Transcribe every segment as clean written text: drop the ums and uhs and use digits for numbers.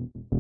Thank you.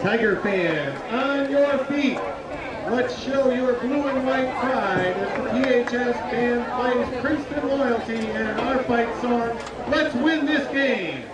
Tiger fans, on your feet. Let's show your blue and white pride as the PHS band plays Princeton Loyalty and our fight song, Let's Win This Game.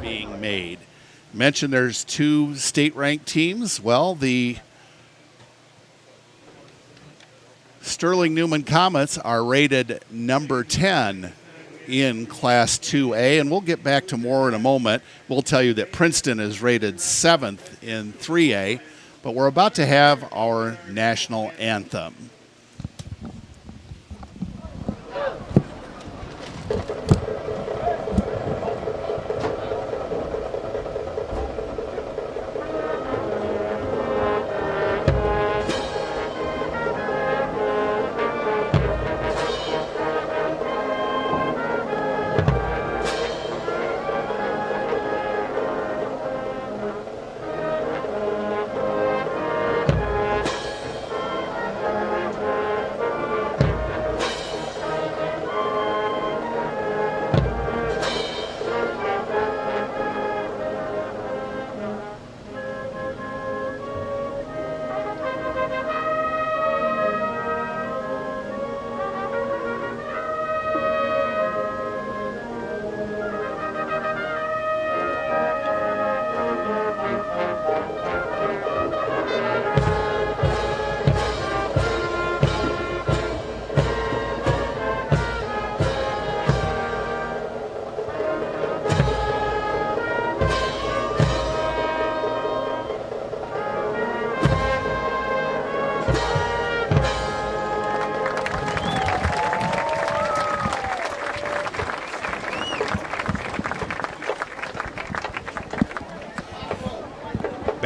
Being made. Mentioned there's two state-ranked teams. Well, the Sterling Newman Comets are rated number 10 in Class 2A, and we'll get back to more in a moment. We'll tell you that Princeton is rated 7th in 3A, but we're about to have our national anthem.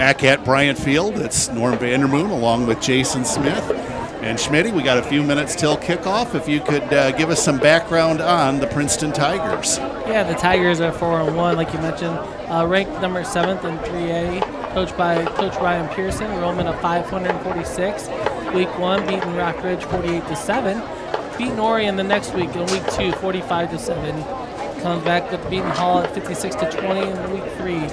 Back at Bryant Field, it's Norm Vandermoon along with Jason Smith. And Schmitty, we got a few minutes till kickoff. If you could give us some background on the Princeton Tigers. Yeah, the Tigers are 4-1, like you mentioned, ranked number 7th in 3A, coached by Coach Ryan Pearson, enrollment of 546. Week 1, beating Rock Ridge 48-7. Beating Orion the next week in week 2, 45-7. Comes back with beating Hall at 56-20 in week 3.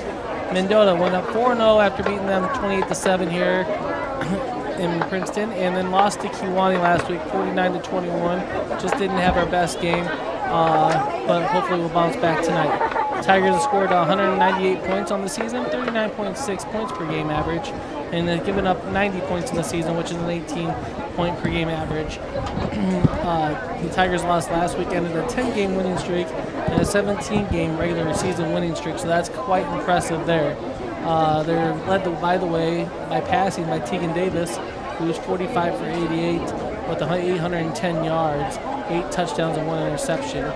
Mendota went up 4-0 after beating them 28-7 here in Princeton, and then lost to Kewanee last week 49-21. Just didn't have our best game, but hopefully we'll bounce back tonight. Tigers have scored 198 points on the season, 39.6 points per game average, and they've given up 90 points in the season, which is an 18-point per game average. The Tigers lost last week, ended a 10-game winning streak and a 17-game regular season winning streak, so that's quite impressive there. They're led, by the way, by passing by Tegan Davis, who's 45 for 88 with 810 yards, 8 touchdowns and 1 interception.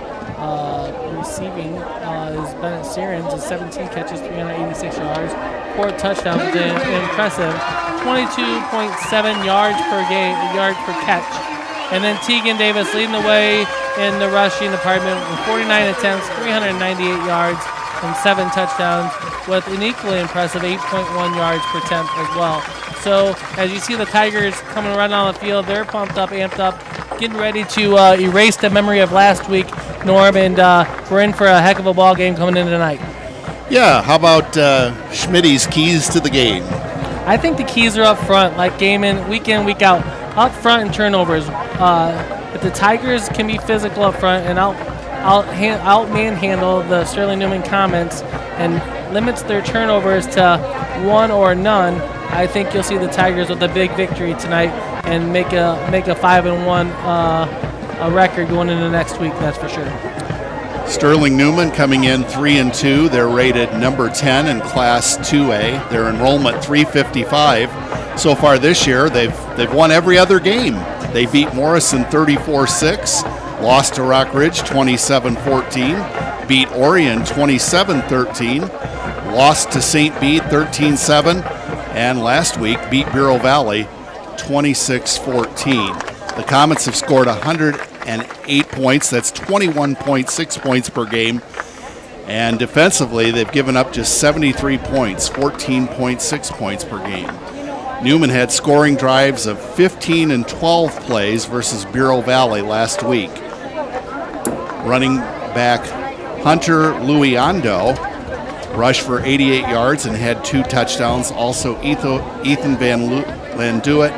Receiving is Bennett Sirens with 17 catches, 386 yards, 4 touchdowns, impressive, 22.7 yards per catch. And then Tegan Davis leading the way in the rushing department with 49 attempts, 398 yards, and 7 touchdowns, with an equally impressive 8.1 yards per attempt as well. So as you see the Tigers coming right on the field, they're pumped up, amped up, getting ready to erase the memory of last week, Norm, and we're in for a heck of a ball game coming in tonight. Yeah, how about Schmitty's keys to the game? I think the keys are up front, like week in, week out, up front and turnovers. If the Tigers can be physical up front and out manhandle the Sterling Newman Comets and limits their turnovers to 1 or none, I think you'll see the Tigers with a big victory tonight and make a 5-1 a record going into next week. That's for sure. Sterling Newman coming in 3-2. They're rated number 10 in Class 2A. Their enrollment 355. So far this year, they've won every other game. They beat Morrison 34-6. Lost to Rock Ridge 27-14, beat Orion 27-13, lost to St. Bede 13-7, and last week beat Bureau Valley 26-14. The Comets have scored 108 points, that's 21.6 points per game, and defensively they've given up just 73 points, 14.6 points per game. Newman had scoring drives of 15 and 12 plays versus Bureau Valley last week. Running back Hunter Luiando rushed for 88 yards and had 2 touchdowns. Also Ethan Van Landuit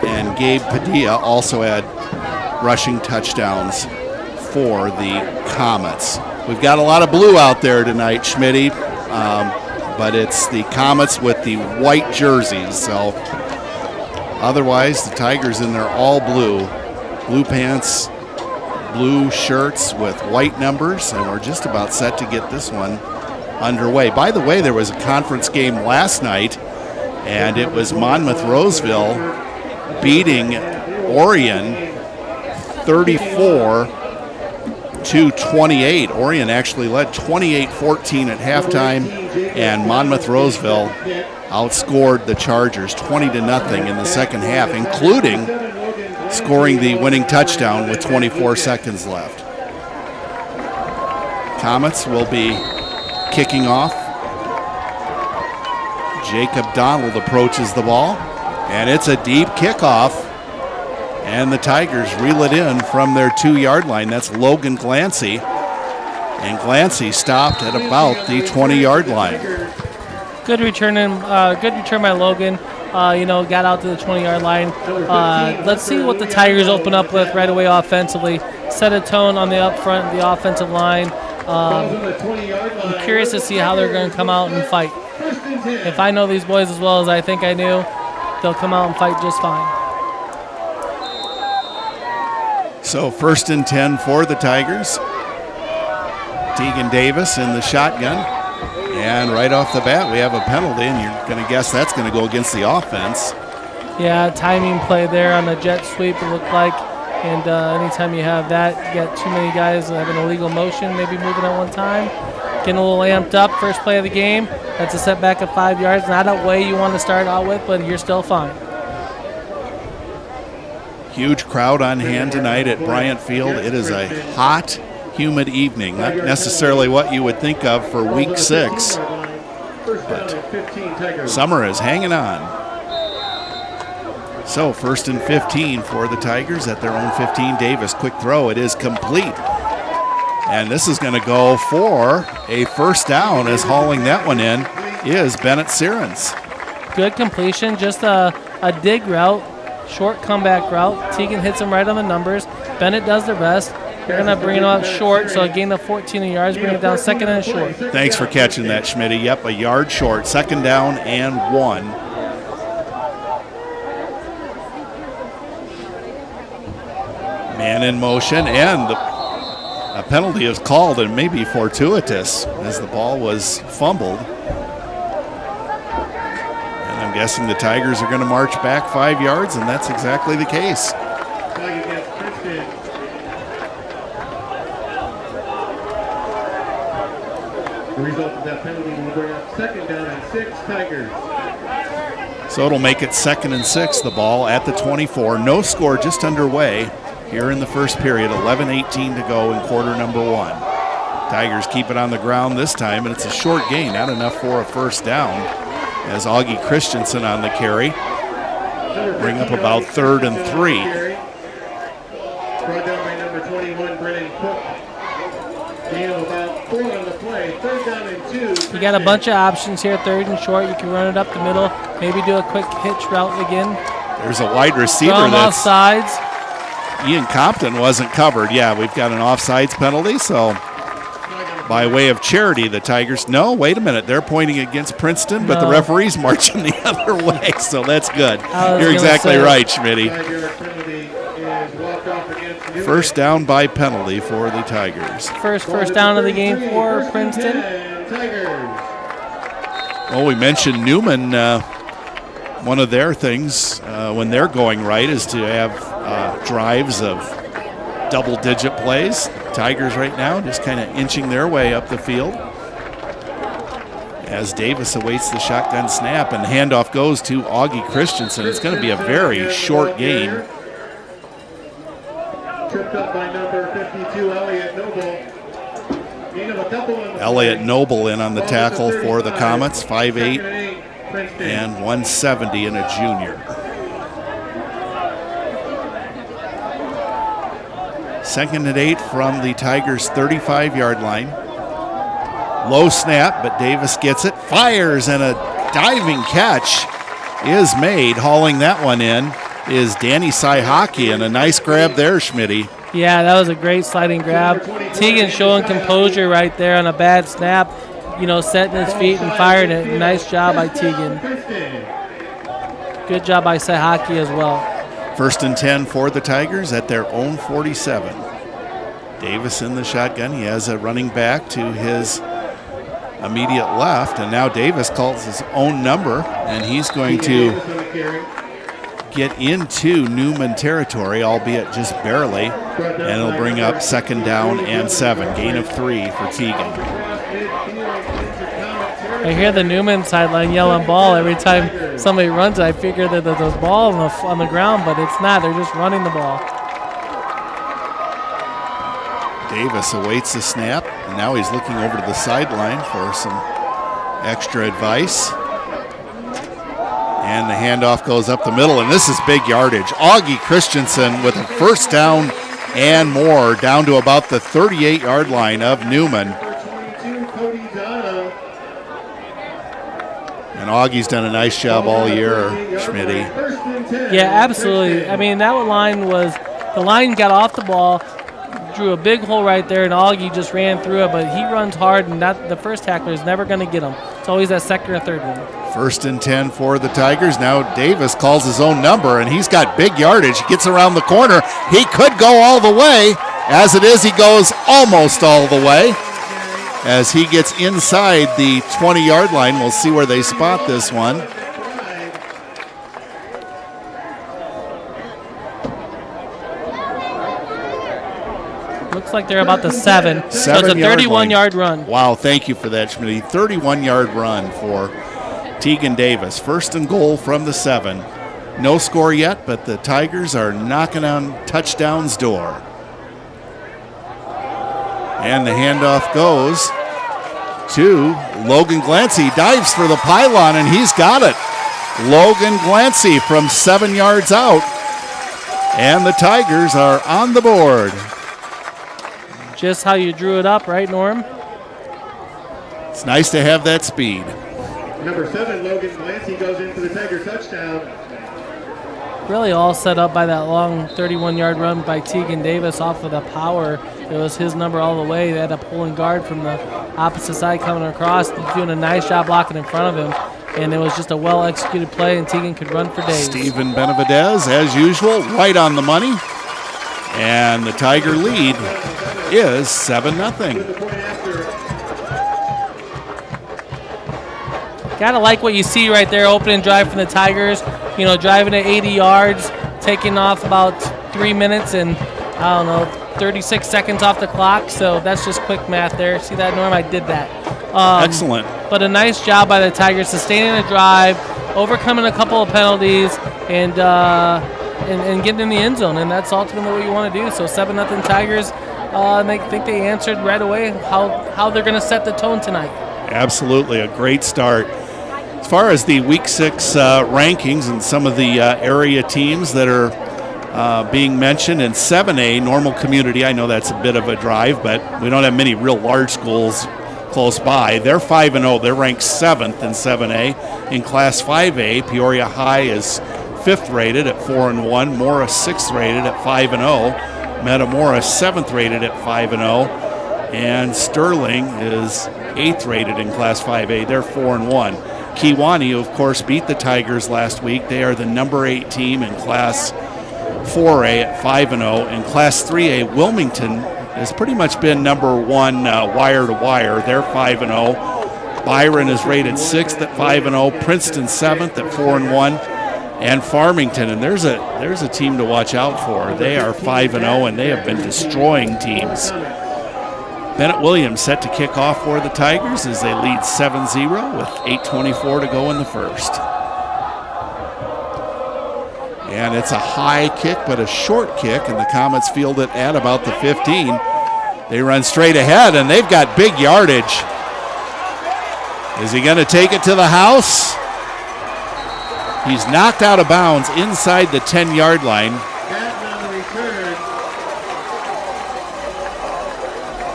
and Gabe Padilla also had rushing touchdowns for the Comets. We've got a lot of blue out there tonight, Schmitty, but it's the Comets with the white jerseys. So otherwise, the Tigers in their all blue pants, blue shirts with white numbers, and we're just about set to get this one underway. By the way, there was a conference game last night, and it was Monmouth-Roseville beating Orion 34-28. Orion actually led 28-14 at halftime, and Monmouth-Roseville outscored the Chargers 20-0 in the second half, including scoring the winning touchdown with 24 seconds left. Comets will be kicking off. Jacob Donald approaches the ball, and it's a deep kickoff, and the Tigers reel it in from their 2-yard line. That's Logan Glancy, and Glancy stopped at about the 20-yard line. Good return by Logan. Got out to the 20-yard line. Let's see what the Tigers open up with right away offensively. Set a tone on the up front, the offensive line. I'm curious to see how they're going to come out and fight. If I know these boys as well as I think I do, they'll come out and fight just fine. So 1st and 10 for the Tigers. Tegan Davis in the shotgun. And right off the bat, we have a penalty, and you're going to guess that's going to go against the offense. Yeah, timing play there on the jet sweep, it looked like. And anytime you have that, you get too many guys that have an illegal motion, maybe moving at one time. getting a little amped up. First play of the game. That's a setback of 5 yards. Not a way you want to start out with, but you're still fine. Huge crowd on hand tonight at Bryant Field. It is a hot, humid evening. Not necessarily what you would think of for week 6, but summer is hanging on. So 1st and 15 for the Tigers at their own 15. Davis, quick throw. It is complete. And this is going to go for a first down, as hauling that one in is Bennett Sirens. Good completion, just a dig route, short comeback route. Teagan hits him right on the numbers. Bennett does the rest. They're going to bring it out short, so a gain of 14 yards, bring it down 2nd and short. Thanks for catching that, Schmitty. Yep, a yard short, 2nd down and 1. Man in motion, and a penalty is called, and maybe fortuitous, as the ball was fumbled. And I'm guessing the Tigers are going to march back 5 yards, and that's exactly the case. The result of that penalty will bring up 2nd down and 6 Tigers. So it'll make it 2nd and 6, the ball at the 24. No score, just underway here in the first period. 11:18 to go in quarter number 1. Tigers keep it on the ground this time, and it's a short gain, not enough for a first down, as Augie Christensen on the carry. Bring up about 3rd and 3. Brought down by number 21, Brennan Cook. Gain of about 4 on the play. 3rd down and 2. You got a bunch of options here, 3rd and short. You can run it up the middle, maybe do a quick hitch route again. There's a wide receiver Throw him off that's sides. Ian Compton wasn't covered. Yeah, we've got an offsides penalty, so by way of charity, the Tigers, no, wait a minute, they're pointing against Princeton, but the referee's marching the other way, so that's good. You're exactly right, Schmitty. First down by penalty for the Tigers. First down of the game for Princeton. Well, we mentioned Newman. One of their things when they're going right is to have drives of double-digit plays. Tigers right now just kind of inching their way up the field as Davis awaits the shotgun snap, and the handoff goes to Augie Christensen. It's going to be a very short game. Tripped up by number 52, Elliott Noble. Elliott Noble in on the tackle for the Comets, 5'8", and 170 and a junior. 2nd and 8 from the Tigers' 35-yard line. Low snap, but Davis gets it, fires, and a diving catch is made. Hauling that one in is Danny Saihaki, and a nice grab there, Schmitty. Yeah, that was a great sliding grab. Teagan showing composure right there on a bad snap, setting his feet and firing it. Nice job by Teagan. Good job by Saihaki as well. 1st and 10 for the Tigers at their own 47. Davis in the shotgun. He has a running back to his immediate left, and now Davis calls his own number, and he's going to get into Newman territory, albeit just barely, and it'll bring up 2nd down and 7. Gain of 3 for Teagan. I hear the Newman sideline yelling ball every time somebody runs it. I figure that there's a ball on the ground, but it's not. They're just running the ball. Davis awaits the snap, and now he's looking over to the sideline for some extra advice. And the handoff goes up the middle, and this is big yardage. Augie Christensen with a first down and more, down to about the 38-yard line of Newman. And Augie's done a nice job all year, Schmitty. Yeah, absolutely. I mean, the line got off the ball, drew a big hole right there, and Augie just ran through it, but he runs hard, and the first tackler is never going to get him. It's always that 2nd or 3rd one. 1st and 10 for the Tigers. Now Davis calls his own number, and he's got big yardage. He gets around the corner. He could go all the way. As it is, he goes almost all the way. As he gets inside the 20-yard line, we'll see where they spot this one. Looks like they're about the 7. So it's a 7-yard 31-yard run. Wow, thank you for that, Schmidt. 31-yard run for Tegan Davis. First and goal from the 7. No score yet, but the Tigers are knocking on touchdown's door. And the handoff goes to Logan Glancy. Dives for the pylon, and he's got it. Logan Glancy from 7 yards out. And the Tigers are on the board. Just how you drew it up, right, Norm? It's nice to have that speed. Number 7, Logan Glancy, goes in for the Tiger touchdown. Really all set up by that long 31-yard run by Tegan Davis off of the power. It was his number all the way. They had a pulling guard from the opposite side coming across, doing a nice job blocking in front of him. And it was just a well-executed play, and Tegan could run for days. Stephen Benavidez, as usual, right on the money. And the Tiger lead is 7-0. Gotta like what you see right there, opening drive from the Tigers. You know, driving at 80 yards, taking off about 3 minutes and, I don't know, 36 seconds off the clock. So that's just quick math there. See that, Norm? I did that. Excellent. But a nice job by the Tigers sustaining a drive, overcoming a couple of penalties, and getting in the end zone. And that's ultimately what you want to do. So 7-0 Tigers. And they think they answered right away how they're going to set the tone tonight. Absolutely, a great start. As far as the Week 6 rankings and some of the area teams that are being mentioned in 7A, Normal Community, I know that's a bit of a drive, but we don't have many real large schools close by. They're 5-0. They're ranked 7th in 7A. In Class 5A, Peoria High is 5th rated at 4-1. Mora 6th rated at 5-0. Metamora 7th rated at 5-0. And Sterling is 8th rated in Class 5A. They're 4-1. Kewanee, of course, beat the Tigers last week. They are the number 8 team in Class 4A at 5-0. In Class 3A, Wilmington has pretty much been number 1 wire to wire. They're 5-0. Byron is rated 6th at 5-0. Princeton 7th at 4-1. And Farmington, and there's a team to watch out for. They are 5-0, and they have been destroying teams. Bennett Williams set to kick off for the Tigers as they lead 7-0 with 8:24 to go in the first. And it's a high kick, but a short kick, and the Comets field it at about the 15. They run straight ahead, and they've got big yardage. Is he going to take it to the house? He's knocked out of bounds inside the 10-yard line.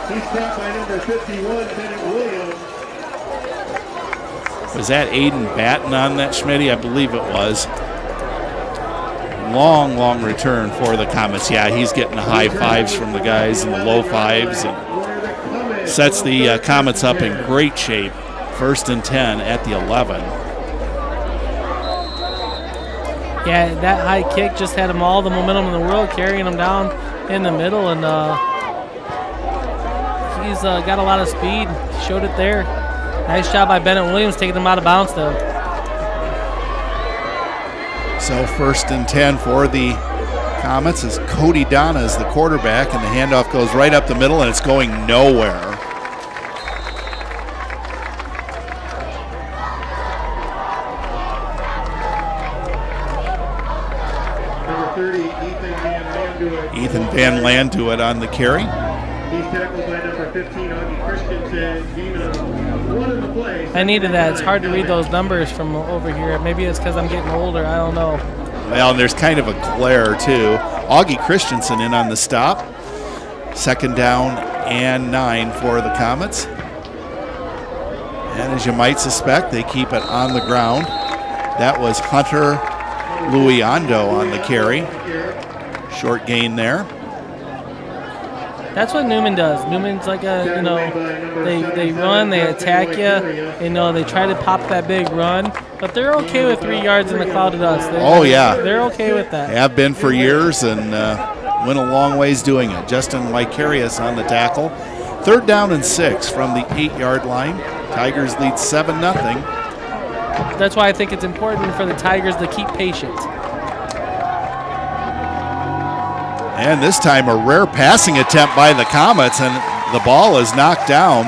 He's caught by number 51, Bennett Williams. Was that Aiden Batten on that, Schmitty? I believe it was. Long return for the Comets. Yeah, he's getting the high fives from the guys and the low fives, and sets the Comets up in great shape. 1st and 10 at the 11. Yeah, that high kick just had them all the momentum in the world, carrying them down in the middle, and he's got a lot of speed. Showed it there. Nice job by Bennett Williams taking them out of bounds, though. So 1st and 10 for the Comets as Cody Donna is the quarterback, and the handoff goes right up the middle, and it's going nowhere. Number 30, Ethan Van Landuit on the carry. He's tackled by number 15, Augie Christensen. Gain of 1 in the play. I needed that. It's hard to read those numbers from over here. Maybe it's because I'm getting older. I don't know. Well, and there's kind of a glare, too. Augie Christensen in on the stop. 2nd down and 9 for the Comets. And as you might suspect, they keep it on the ground. That was Hunter Luiando on the carry. Short gain there. That's what Newman does. Newman's like they run, they attack you. They try to pop that big run, but they're okay with 3 yards in the cloud of dust. They're okay with that. They have been for years and went a long ways doing it. Justin Vicarious on the tackle. 3rd down and 6 from the 8-yard line. Tigers lead 7-0. That's why I think it's important for the Tigers to keep patient. And this time a rare passing attempt by the Comets, and the ball is knocked down.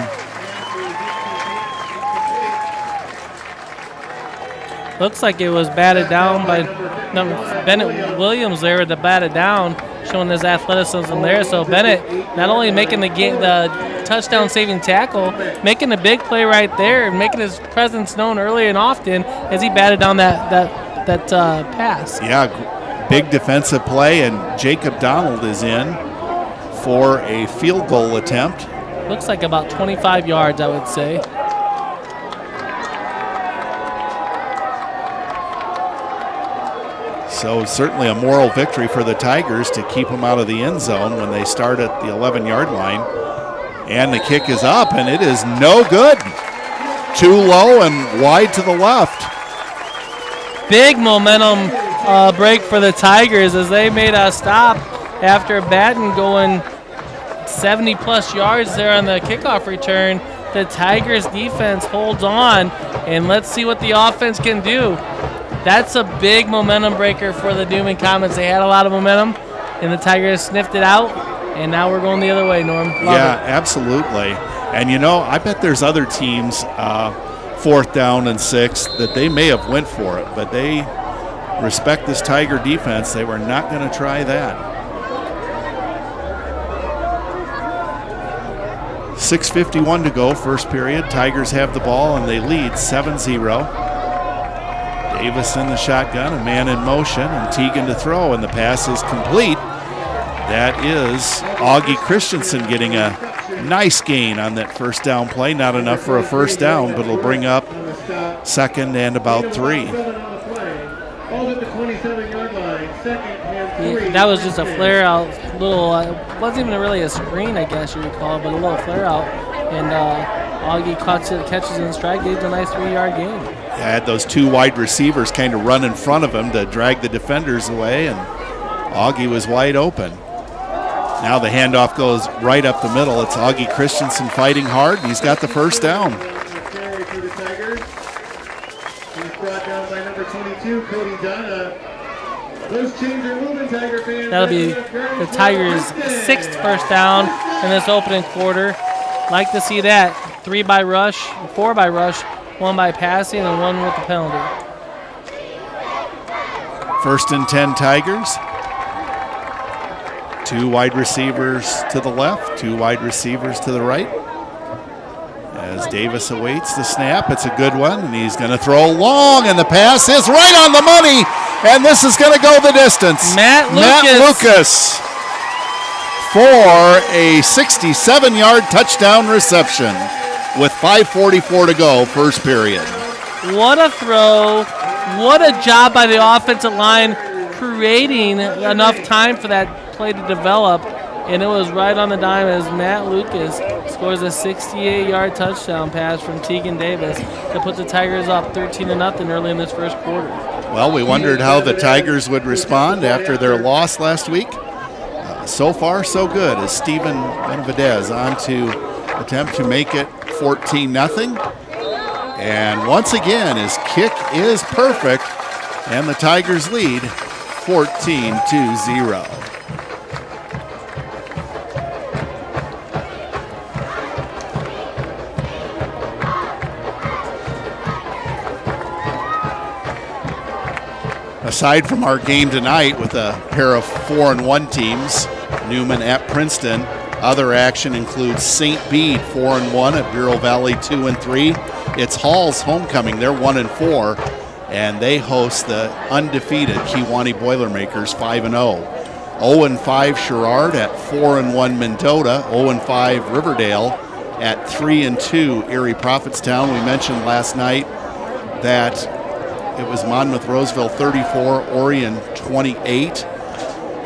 Looks like it was batted down by Bennett Williams there to bat it down, showing his athleticism there. So Bennett not only making the touchdown saving tackle, making a big play right there and making his presence known early and often as he batted down that pass. Yeah, big defensive play, and Jacob Donald is in for a field goal attempt. Looks like about 25 yards, I would say. So certainly a moral victory for the Tigers to keep them out of the end zone when they start at the 11-yard line. And the kick is up, and it is no good. Too low and wide to the left. Big momentum break for the Tigers as they made a stop after Batten going 70-plus yards there on the kickoff return. The Tigers defense holds on, and let's see what the offense can do. That's a big momentum breaker for the Newman Comets. They had a lot of momentum, and the Tigers sniffed it out, and now we're going the other way, Norm. Love it. Absolutely. And, I bet there's other teams, 4th down and 6th, that they may have went for it, but they respect this Tiger defense. They were not going to try that. 6:51 to go, first period. Tigers have the ball, and they lead 7-0. Davis in the shotgun, a man in motion, and Teagan to throw, and the pass is complete. That is Augie Christensen getting a nice gain on that first down play. Not enough for a first down, but it'll bring up 2nd and about 3. Yeah, that was just a flare out, little, wasn't even really a screen, I guess you would call it, but a little flare out. And Augie catches in stride, gets a nice 3-yard gain. Had those 2 wide receivers kind of run in front of him to drag the defenders away, and Augie was wide open. Now the handoff goes right up the middle. It's Augie Christensen fighting hard. He's got the first down. That'll be the Tigers' 6th first down in this opening quarter. Like to see that. 3 by rush, 4 by rush, 1 by passing, and 1 with the penalty. 1st and 10 Tigers. 2 wide receivers to the left, 2 wide receivers to the right. As Davis awaits the snap, it's a good one, and he's going to throw long, and the pass is right on the money, and this is going to go the distance. Matt Lucas for a 67-yard touchdown reception with 5:44 to go, first period. What a throw. What a job by the offensive line creating enough time for that play to develop. And it was right on the dime as Matt Lucas scores a 68-yard touchdown pass from Teagan Davis to put the Tigers up 13-0 early in this first quarter. Well, we wondered how the Tigers would respond after their loss last week. So far, so good, as Steven Benavidez on to attempt to make it 14-0. And once again, his kick is perfect, and the Tigers lead 14-0. Aside from our game tonight with a pair of 4-1 teams, Newman at Princeton, other action includes St. Bede 4-1 at Bureau Valley 2-3. It's Hall's homecoming. They're 1-4, and they host the undefeated Kewanee Boilermakers 5-0. 0-5 Sherrard at 4-1 Mendota. 0-5 Riverdale at 3-2 Erie Prophetstown. We mentioned last night that it was Monmouth Roseville 34, Orion 28.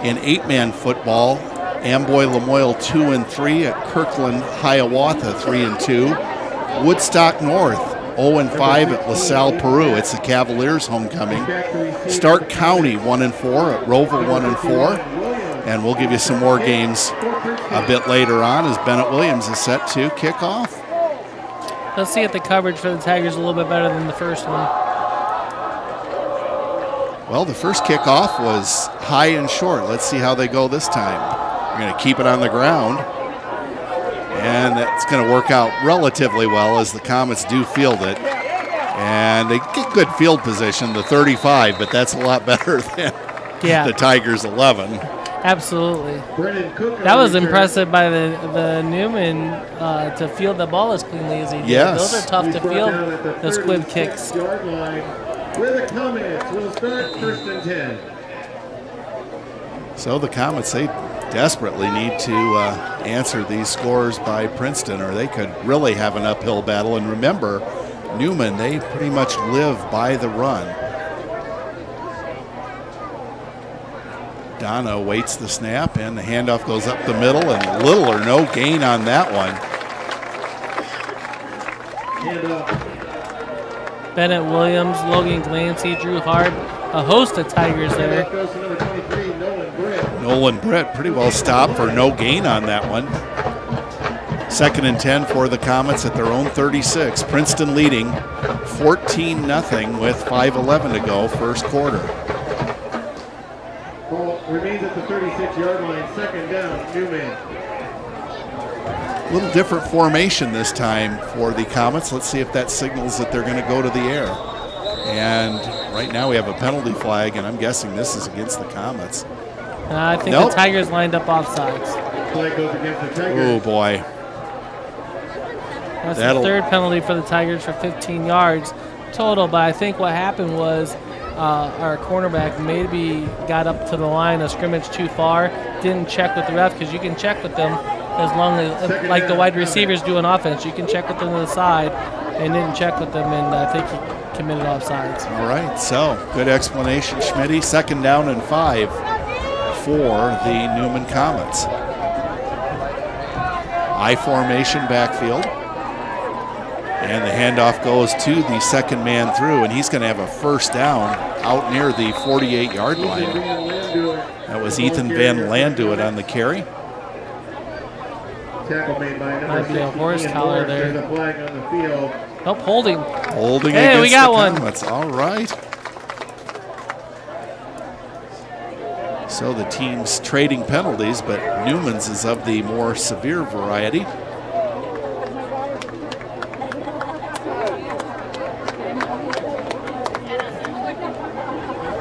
In 8-man football, Amboy Lamoille 2-3 at Kirkland Hiawatha 3-2. Woodstock North 0-5 at LaSalle Peru. It's the Cavaliers' homecoming. Stark County 1-4 at Roval 1-4. And we'll give you some more games a bit later on as Bennett Williams is set to kick off. Let's see if the coverage for the Tigers is a little bit better than the first one. Well, the first kickoff was high and short. Let's see how they go this time. They're going to keep it on the ground. And that's going to work out relatively well as the Comets do field it. And they get good field position, the 35, but that's a lot better than the Tigers' 11. Absolutely. That was impressive by the Newman to field the ball as cleanly as he did. Yes. Those are tough to field, the squib kicks. Where the Comets will start 1st and 10. So the Comets, they desperately need to answer these scores by Princeton, or they could really have an uphill battle. And remember, Newman, they pretty much live by the run. Donna waits the snap, and the handoff goes up the middle, and little or no gain on that one. Bennett Williams, Logan Glancy, Drew Harp, a host of Tigers there. Nolan Britt pretty well stopped for no gain on that one. 2nd and 10 for the Comets at their own 36. Princeton leading 14-0 with 5:11 to go, first quarter. Ball remains at the 36-yard line, 2nd down, Newman. A little different formation this time for the Comets. Let's see if that signals that they're going to go to the air. And right now we have a penalty flag, and I'm guessing this is against the Comets. I think the Tigers lined up offsides. Flag goes against the Tigers. Oh, boy. That's the 3rd penalty for the Tigers for 15 yards total, but I think what happened was our cornerback maybe got up to the line of scrimmage too far, didn't check with the ref, because you can check with them as long as, like the wide receivers do on offense, you can check with them to the side, and didn't check with them, and I think he committed offsides. All right, so good explanation, Schmitty. 2nd down and 5 for the Newman Comets. I formation backfield. And the handoff goes to the 2nd man through, and he's going to have a 1st down out near the 48-yard line. That was Ethan Van Landuit on the carry. Tackle made by might be a horse collar there. The flag on the field. Nope, holding. Holding hey, against we got the one. Comets. All right. So the team's trading penalties, but Newman's is of the more severe variety.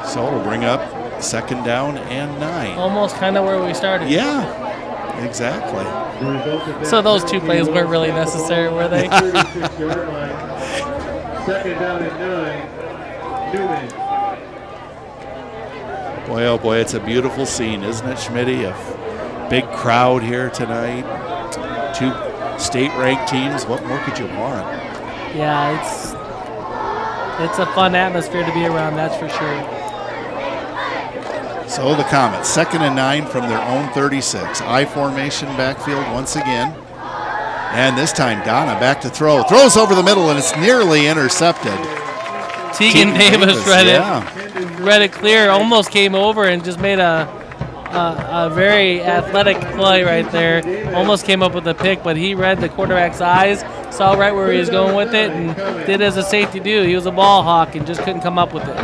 So it'll bring up 2nd down and 9. Almost kind of where we started. Yeah, exactly. So those 2 plays weren't really necessary, were they? 36-yard line. 2nd down and 9. Newman. Boy, oh boy, it's a beautiful scene, isn't it, Schmitty? A big crowd here tonight. 2 state-ranked teams. What more could you want? Yeah, it's a fun atmosphere to be around, that's for sure. So the Comets, 2nd and 9 from their own 36. I formation backfield once again. And this time Donna back to throw. Throws over the middle, and it's nearly intercepted. Tegan Davis read it clear, almost came over and just made a very athletic play right there. Almost came up with a pick, but he read the quarterback's eyes, saw right where he was going with it, and did as a safety do. He was a ball hawk and just couldn't come up with it.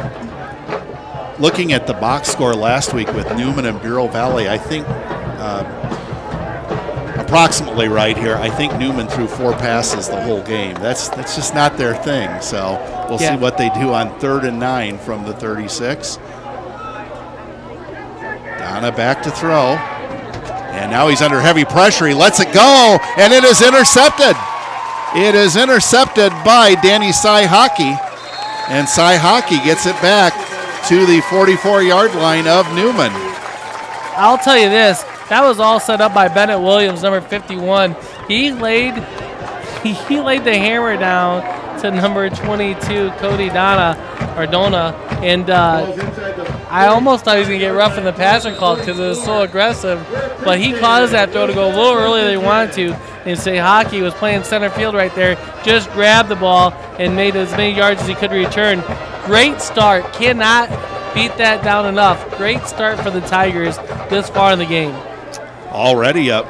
Looking at the box score last week with Newman and Bureau Valley, I think approximately right here, I think Newman threw 4 passes the whole game. That's just not their thing. So we'll see what they do on 3rd and 9 from the 36. Donna back to throw. And now he's under heavy pressure. He lets it go, and it is intercepted. It is intercepted by Danny Sai-Hockey. And Sai-Hockey gets it back to the 44-yard line of Newman. I'll tell you this, that was all set up by Bennett Williams, number 51. He laid the hammer down to number 22, Cody Donna, and I almost thought he was going to get rough in the passer call because it was so aggressive, but he caused that throw to go a little earlier than he wanted to, and Sai-Hockey was playing center field right there, just grabbed the ball and made as many yards as he could return. Great start. Cannot beat that down enough. Great start for the Tigers this far in the game. Already up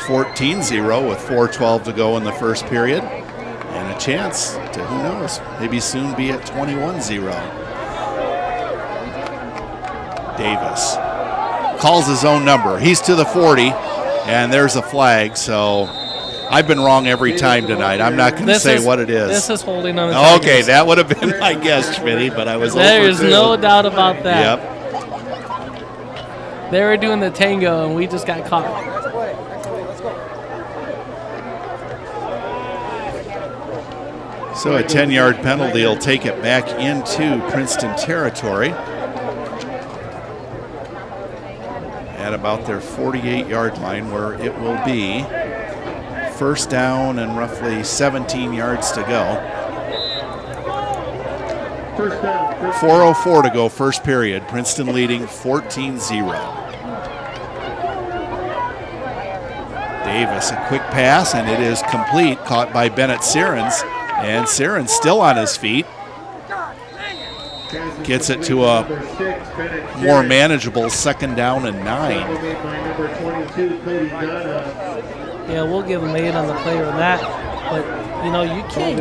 14-0 with 4:12 to go in the first period. And a chance to, who knows, maybe soon be at 21-0. Davis calls his own number. He's to the 40, and there's a flag. So I've been wrong every time tonight. I'm not going to say what it is. This is holding on the Okay, Tigers. that would have been my guess, Schmitty, but I was There's no doubt about that. Yep. They were doing the tango, and we just got caught. So a 10-yard penalty will take it back into Princeton territory at about their 48-yard line, where it will be first down and roughly 17 yards to go. 4:04 to go, first period. Princeton leading 14-0. Davis, a quick pass, and it is complete, caught by Bennett Sirens. And Sirens still on his feet. Gets it to a more manageable second down and 9. Yeah, we'll give him 8 on the play on that. But you know, you can't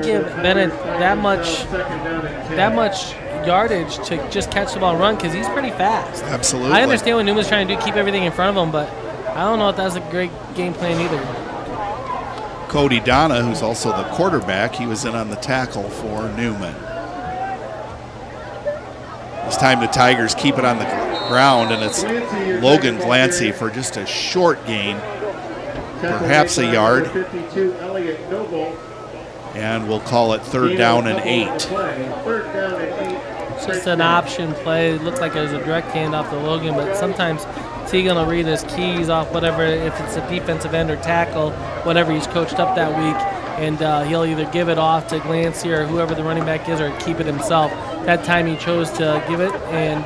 give Bennett that much yardage to just catch the ball and run, because he's pretty fast. Absolutely. I understand what Newman's trying to do, keep everything in front of him, but I don't know if that's a great game plan either. Cody Donna, who's also the quarterback, he was in on the tackle for Newman. This time the Tigers keep it on the ground, and it's Logan Glancy for just a short gain, perhaps a yard. And we'll call it third down and 8. It's just an option play. It looked like it was a direct handoff to Logan, but sometimes Tegan will read his keys off whatever, if it's a defensive end or tackle, whatever he's coached up that week, and he'll either give it off to Glancy or whoever the running back is, or keep it himself. That time he chose to give it, and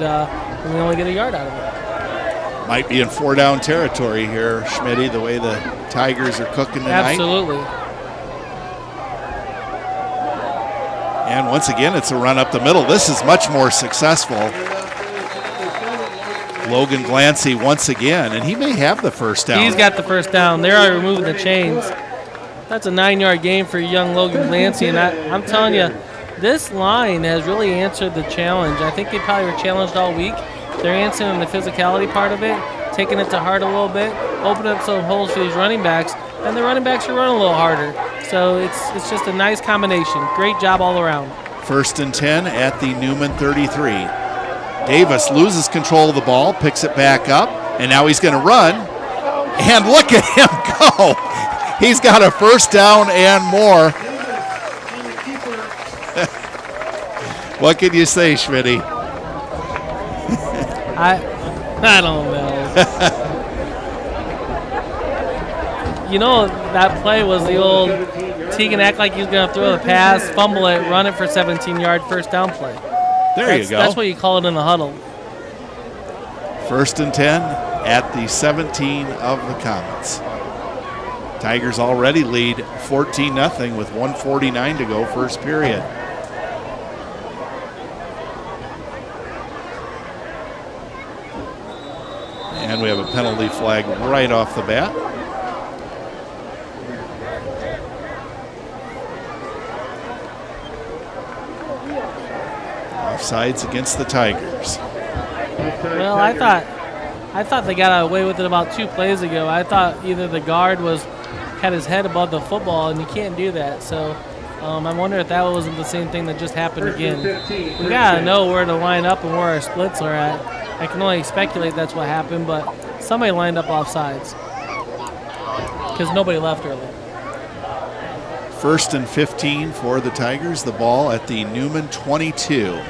we only get a yard out of it. Might be in 4-down territory here, Schmitty, the way the Tigers are cooking tonight. Absolutely. And once again, it's a run up the middle. This is much more successful. Logan Glancy once again, and he may have the first down. He's got the first down. They're already removing the chains. That's a 9-yard gain for young Logan Glancy, and I'm telling you, this line has really answered the challenge. I think they probably were challenged all week. They're answering the physicality part of it, taking it to heart a little bit, opening up some holes for these running backs, and the running backs are running a little harder. So it's just a nice combination. Great job all around. First and 10 at the Newman 33. Davis loses control of the ball, picks it back up, and now he's going to run. And look at him go. He's got a first down and more. What can you say, Schmitty? I don't know. You know, that play was the old Tegan act like he's going to throw the pass, fumble it, run it for 17-yard first down play. You go. That's what you call it in the huddle. First and 10 at the 17 of the Comets. Tigers already lead 14-0 with 1:49 to go, first period. And we have a penalty flag right off the bat. Offsides against the Tigers. Well, I thought they got away with it about 2 plays ago. I thought either the guard had his head above the football, and you can't do that. So I wonder if that wasn't the same thing that just happened again. We gotta know where to line up and where our splits are at. I can only speculate that's what happened, but somebody lined up offsides because nobody left early. First and 15 for the Tigers. The ball at the Newman 22.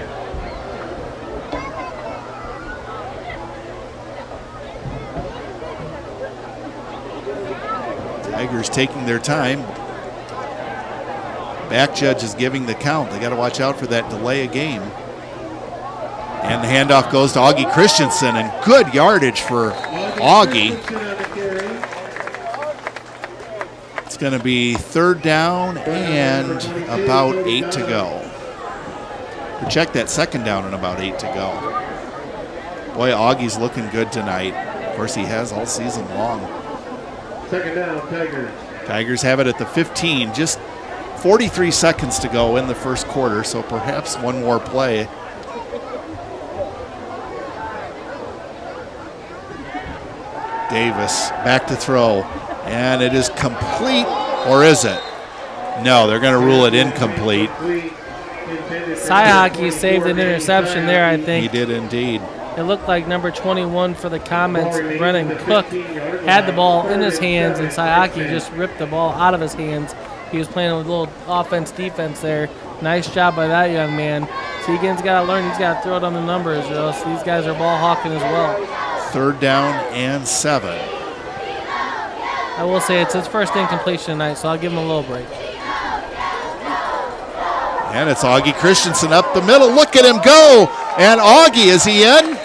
Tigers taking their time. Back judge is giving the count. They got to watch out for that delay of game. And the handoff goes to Augie Christensen, and good yardage for Augie. It's going to be third down and about 8 to go. Or check that second down and about 8 to go. Boy, Augie's looking good tonight. Of course, he has all season long. Second down, Tigers. Tigers have it at the 15. Just 43 seconds to go in the first quarter, so perhaps one more play. Davis back to throw, and it is complete, or is it? No, they're going to rule it incomplete. Cy Hockey saved an interception there, I think. He did indeed. It looked like number 21 for the Comets, Brennan Cook, had the ball in his hands, and Cy Hockey just ripped the ball out of his hands. He was playing a little offense-defense there. Nice job by that young man. Teagan's got to learn. He's got to throw it on the numbers, or else these guys are ball hawking as well. 3rd down and 7. I will say it's his first incompletion tonight, so I'll give him a little break. And it's Augie Christensen up the middle. Look at him go. And Augie, is he in?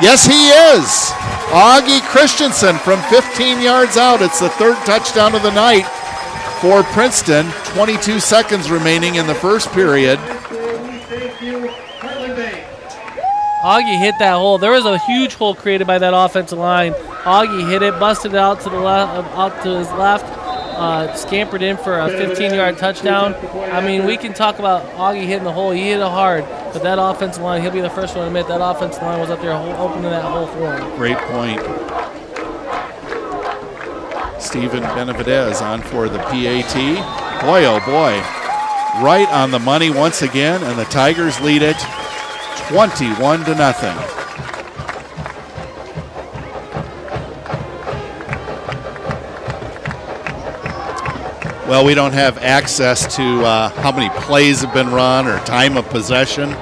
Yes, he is. Augie Christensen from 15 yards out. It's the 3rd touchdown of the night for Princeton. 22 seconds remaining in the first period. Augie hit that hole. There was a huge hole created by that offensive line. Augie hit it, busted it out to the left, out to his left, scampered in for a 15-yard touchdown. I mean, we can talk about Augie hitting the hole. He hit it hard, but that offensive line, he'll be the first one to admit that offensive line was up there opening that hole for him. Great point. Stephen Benavidez on for the PAT. Boy, oh boy, right on the money once again, and the Tigers lead it 21-0. Well, we don't have access to how many plays have been run or time of possession,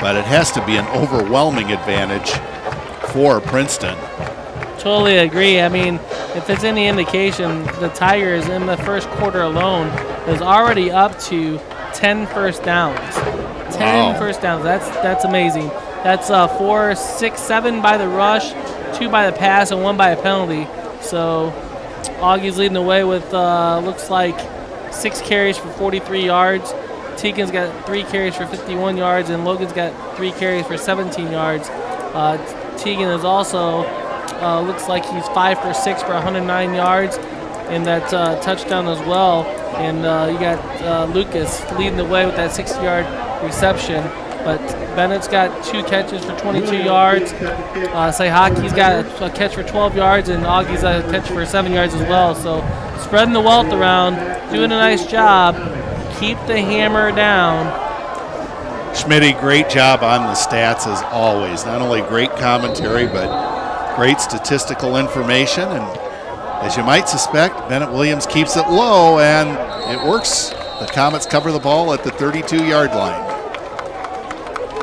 but it has to be an overwhelming advantage for Princeton. Totally agree. I mean, if it's any indication, the Tigers in the first quarter alone is already up to 10 first downs. 10 first downs. That's amazing. That's 4, 6, 7 by the rush, 2 by the pass, and 1 by a penalty. So Augie's leading the way with looks like 6 carries for 43 yards. Teagan's got 3 carries for 51 yards, and Logan's got 3 carries for 17 yards. Teagan is also looks like he's 5 for 6 for 109 yards, and that touchdown as well. And you got Lucas leading the way with that 60-yard reception. But Bennett's got 2 catches for 22 yards. Say Hockey's got a catch for 12 yards, and Augie's got a catch for 7 yards as well. So spreading the wealth around, doing a nice job. Keep the hammer down. Schmitty, great job on the stats as always. Not only great commentary, but great statistical information. And as you might suspect, Bennett Williams keeps it low, and it works. The Comets cover the ball at the 32-yard line.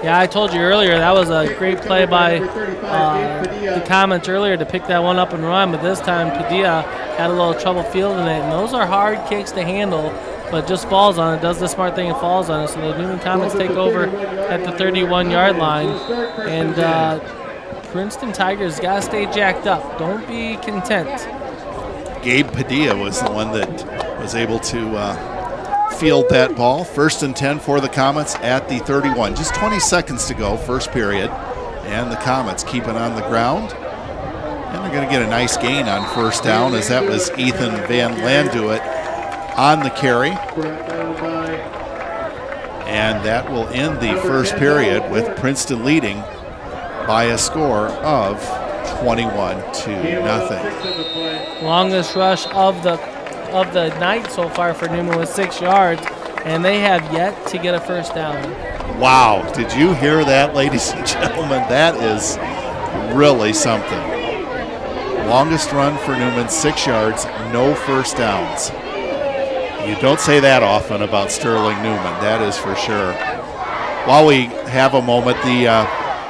Yeah, I told you earlier that was a great play by the Comets earlier to pick that one up and run, but this time Padilla had a little trouble fielding it, and those are hard kicks to handle, but just falls on it, does the smart thing and falls on it. So the Newman Comets take over at the 31-yard line, and Princeton Tigers got to stay jacked up. Don't be content. Gabe Padilla was the one that was able to field that ball. 1st and 10 for the Comets at the 31. Just 20 seconds to go, first period. And the Comets keep it on the ground. And they're going to get a nice gain on 1st down, as that was Ethan Van Landuit on the carry. And that will end the first period with Princeton leading by a score of 21-0. Longest rush of the night so far for Newman with 6 yards, and they have yet to get a first down. Wow, did you hear that, ladies and gentlemen? That is really something. Longest run for Newman, 6 yards, no first downs. You don't say that often about Sterling Newman, that is for sure. While we have a moment, the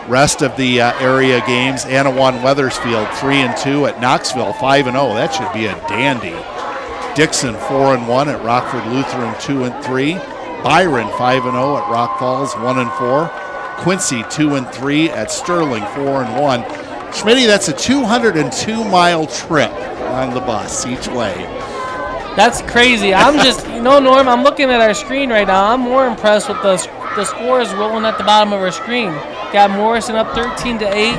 rest of the area games, Anawan Weathersfield 3-2 at Knoxville 5-0. That should be a dandy. Dixon 4-1 at Rockford Lutheran 2-3. Byron 5-0 at Rock Falls 1-4. Quincy 2-3 at Sterling 4-1. Schmitty, that's a 202-mile trip on the bus each way. That's crazy. I'm just, Norm, I'm looking at our screen right now. I'm more impressed with the scores rolling at the bottom of our screen. Got Morrison up 13-8.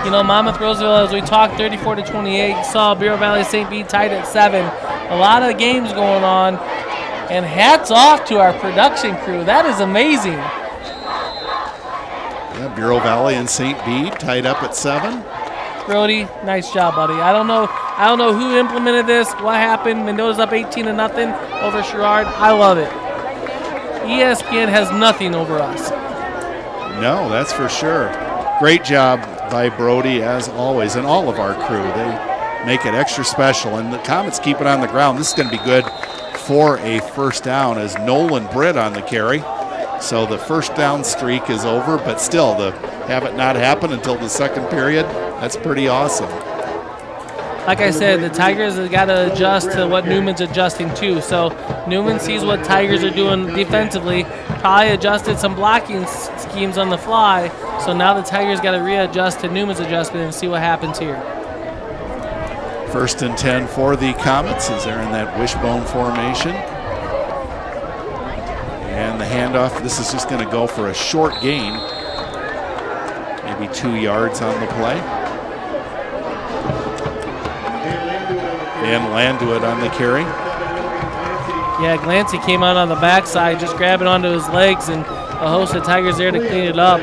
Monmouth Roseville, as we talked, 34-28. Saw Bureau Valley St. Bede tied at 7. A lot of games going on. And hats off to our production crew. That is amazing. Yeah, Bureau Valley and St. Bede tied up at 7. Brody, nice job, buddy. I don't know who implemented this, what happened. Mendoza's up 18-0 over Sherrard. I love it. ESPN has nothing over us. No, that's for sure. Great job by Brody, as always, and all of our crew. They make it extra special, and the Comets keep it on the ground. This is going to be good for a first down as Nolan Britt on the carry. So the first down streak is over, but still, to have it not happen until the second period, that's pretty awesome. Like I said, the Tigers have got to adjust to what Newman's adjusting to. So Newman sees what Tigers are doing defensively, probably adjusted some blocking schemes on the fly. So now the Tigers got to readjust to Newman's adjustment and see what happens here. 1st and 10 for the Comets as they're in that wishbone formation. And the handoff, this is just going to go for a short gain, maybe 2 yards on the play. Van Landuit on the carry. Yeah, Glancy came out on the backside, just grabbing onto his legs, and a host of Tigers there to clean it up.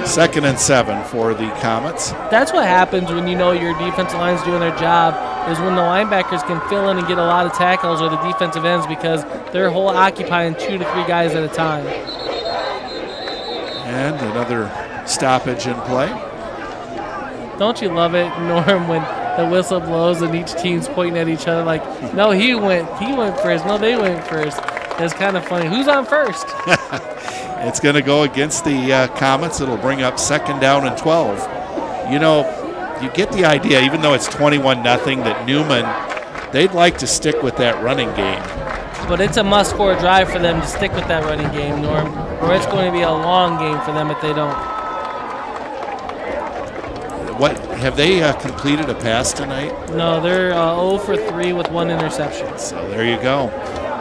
2nd and 7 for the Comets. That's what happens when you know your defensive line's doing their job, is when the linebackers can fill in and get a lot of tackles, or the defensive ends, because they're whole occupying 2 to 3 guys at a time. And another stoppage in play. Don't you love it, Norm, when the whistle blows and each team's pointing at each other like, no, he went first, no, they went first. It's kind of funny. Who's on first? It's going to go against the Comets. It'll bring up 2nd down and 12. You know, you get the idea, even though it's 21-0, that Newman, they'd like to stick with that running game. But it's a must-score drive for them to stick with that running game, Norm, or it's going to be a long game for them if they don't. What have they completed a pass tonight? No, they're 0 for 3 with 1 interception. So there you go.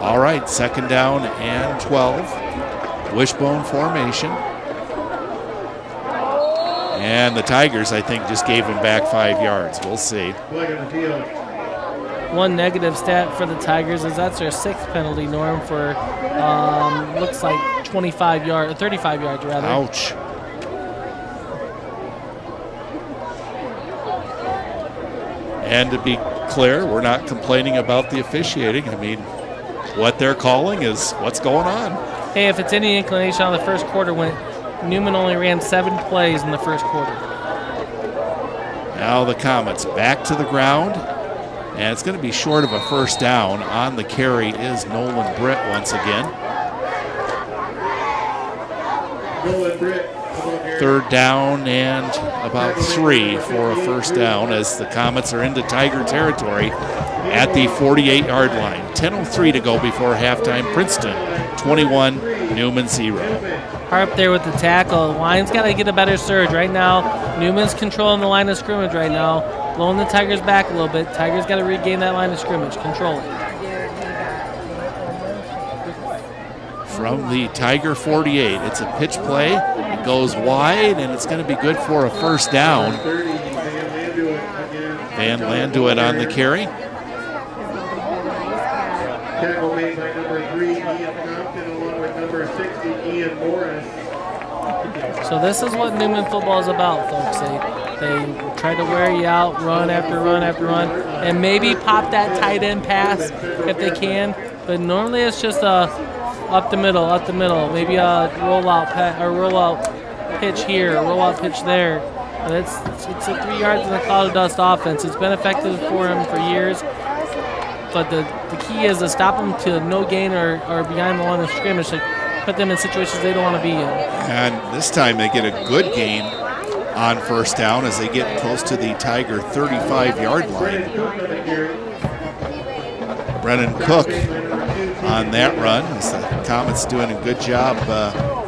All right, 2nd down and 12. Wishbone formation. And the Tigers, I think, just gave him back 5 yards. We'll see. One negative stat for the Tigers is that's their 6th penalty, Norm, for looks like 35 yards, 35 yards rather. Ouch. And to be clear, we're not complaining about the officiating. I mean, what they're calling is what's going on. Hey, if it's any inclination on the first quarter, when Newman only ran 7 plays in the first quarter. Now the Comets back to the ground, and it's going to be short of a first down. On the carry is Nolan Britt once again. Nolan Britt. 3rd down and about 3 for a first down as the Comets are into Tiger territory at the 48-yard line. 10:03 to go before halftime. Princeton 21, Newman 0. Harp there with the tackle. Lions got to get a better surge right now. Newman's controlling the line of scrimmage right now, blowing the Tigers back a little bit. Tigers got to regain that line of scrimmage. Control it. From the Tiger 48, it's a pitch play. It goes wide, and it's going to be good for a first down. Van Landuit on the carry. Tackle made by number 3, Ian Compton, along with number 60, Ian Morris. So this is what Newman football is about, folks. They try to wear you out, run after run after run, and maybe pop that tight end pass if they can. But normally it's just up the middle, maybe a rollout pitch here, a rollout pitch there. But it's a 3 yards in a cloud of dust offense. It's been effective for him for years. But the key is to stop them to no gain or behind the line of scrimmage to put them in situations they don't want to be in. And this time they get a good gain on first down as they get close to the Tiger 35-yard line. Brennan Cook on that run. As the Comets doing a good job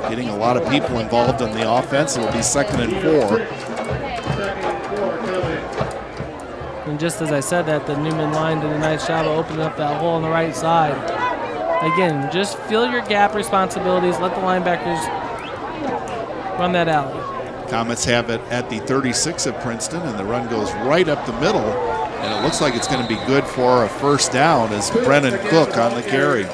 getting a lot of people involved in the offense. It will be 2nd and 4. And just as I said that, the Newman line did a nice job of opening up that hole on the right side. Again, just fill your gap responsibilities. Let the linebackers run that alley. Comets have it at the 36 of Princeton, and the run goes right up the middle. And it looks like it's going to be good for a first down as Brennan Cook on the carry.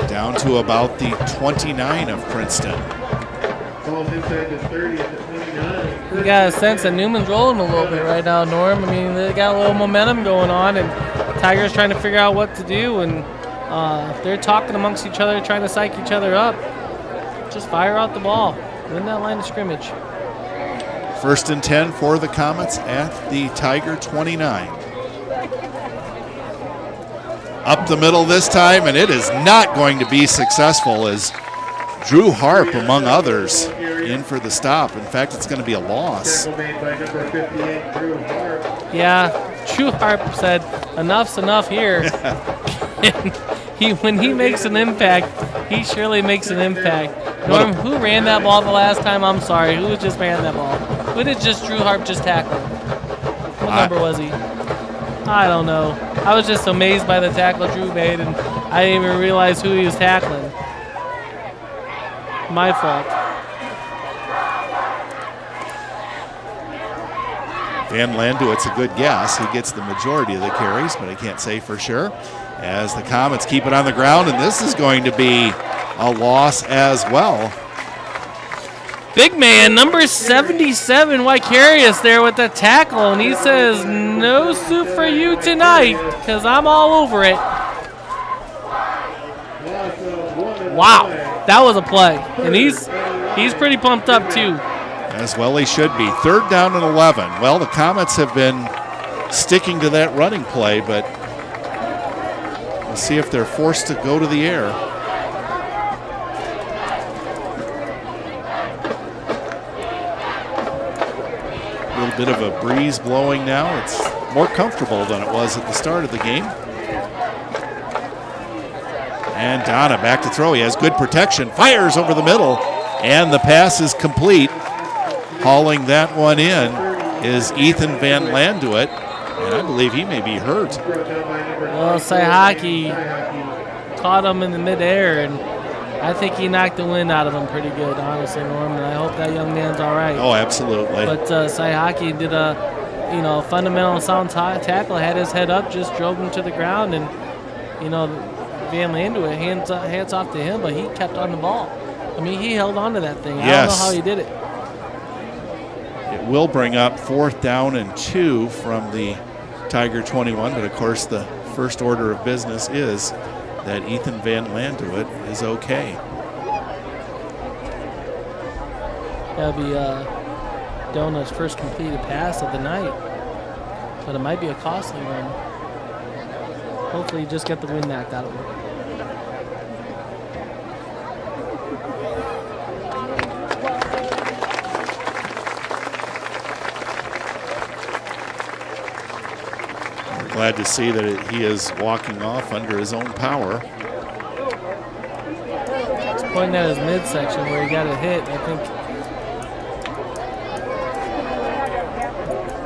Down to about the 29 of Princeton. Ball's inside the 30 at the 29. We got a sense that Newman's rolling a little bit right now, Norm. I mean, they got a little momentum going on, and Tigers trying to figure out what to do, and they're talking amongst each other, trying to psych each other up. Just fire out the ball. Win that line of scrimmage. 1st and 10 for the Comets at the Tiger 29. Up the middle this time, and it is not going to be successful as Drew Harp, among others, in for the stop. In fact, it's going to be a loss. Tackle made by number 58, Drew Harp. Yeah, Drew Harp said, enough's enough here. When he makes an impact, he surely makes an impact. Norm, who ran that ball the last time? I'm sorry, who just ran that ball? Who did just Drew Harp just tackle? What number was he? I don't know. I was just amazed by the tackle Drew made, and I didn't even realize who he was tackling. My fault. Van Landuit's a good guess. He gets the majority of the carries, but I can't say for sure. As the Comets keep it on the ground, and this is going to be a loss as well. Big man, number 77, Vicarious there with the tackle, and he says, no soup for you tonight, because I'm all over it. Wow, that was a play, and he's pretty pumped up too. As well he should be. 3rd down and 11. Well, the Comets have been sticking to that running play, but we'll see if they're forced to go to the air. A little bit of a breeze blowing now. It's more comfortable than it was at the start of the game. And Donna back to throw. He has good protection. Fires over the middle. And the pass is complete. Hauling that one in is Ethan Van Landuit. And I believe he may be hurt. Well, Saihaki caught him in the midair, and I think he knocked the wind out of him pretty good, honestly, Norman. I hope that young man's all right. Oh, absolutely. But Saihaki did a fundamental sound tackle, had his head up, just drove him to the ground, and, Van Landuit, hands off to him, but he kept on the ball. I mean, he held on to that thing. Yes. I don't know how he did it. It will bring up 4th down and 2 from the Tiger 21, but of course the first order of business is that Ethan Van Landuit is okay. That'll be Dona's first completed pass of the night, but it might be a costly one. Hopefully you just get the wind knocked out of him. We're glad to see that he is walking off under his own power. He's pointing at his midsection where he got a hit. I think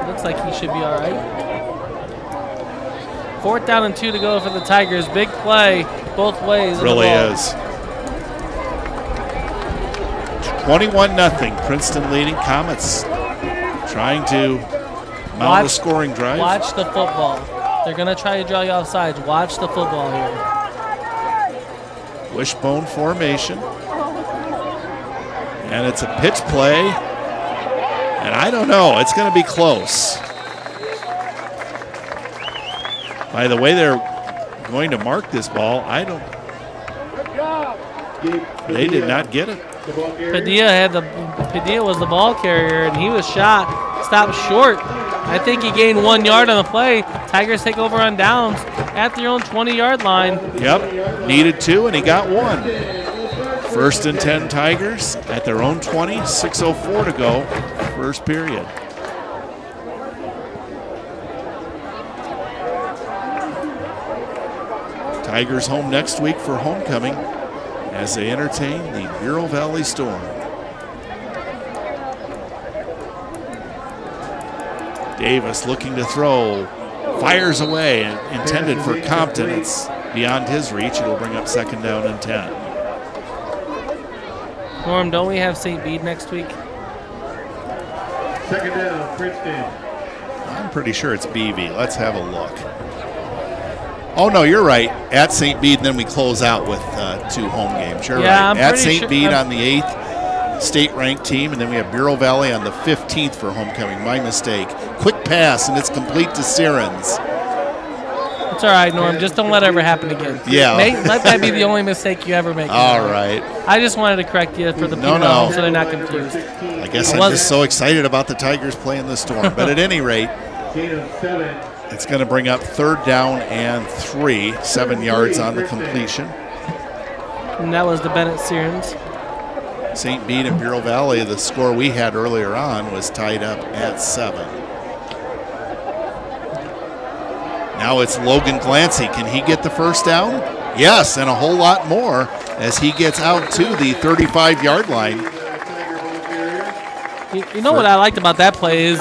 looks like he should be all right. 4th down and 2 to go for the Tigers. Big play both ways. Really is. 21-0. Princeton leading. Comets trying to mount a scoring drive. Watch the football. They're going to try to draw you off sides. Watch the football here. Wishbone formation. And it's a pitch play. And I don't know. It's going to be close. By the way they're going to mark this ball, they did not get it. Padilla was the ball carrier, and he was stopped short. I think he gained 1 yard on the play. Tigers take over on downs at their own 20-yard line. Yep, needed 2, and he got 1. 1st and 10 Tigers at their own 20, 6:04 to go, first period. Tigers home next week for homecoming as they entertain the Bureau Valley Storm. Davis looking to throw, fires away, intended for Compton. It's beyond his reach. It'll bring up 2nd down and 10. Norm, don't we have St. Bede next week? 2nd down, Princeton. I'm pretty sure it's BV. Let's have a look. Oh, no, you're right. At St. Bede, and then we close out with 2 home games. You're right. I'm At pretty St. sure, Bede on the 8th, state-ranked team, and then we have Bureau Valley on the 15th for homecoming. My mistake. Quick pass, and it's complete to Sirens. It's all right, Norm. Just don't let it ever happen again. Yeah. Let that be the only mistake you ever make. All right. I just wanted to correct you for the people at home so they're not confused. I guess I'm just so excited about the Tigers playing the Storm. But at any rate, it's going to bring up 3rd down and 3, 7 yards on the completion. And that was the Bennett Sirens. St. Bede and Bureau Valley, the score we had earlier on was tied up at 7. Now it's Logan Glancy. Can he get the first down? Yes, and a whole lot more as he gets out to the 35-yard line. You know what I liked about that play is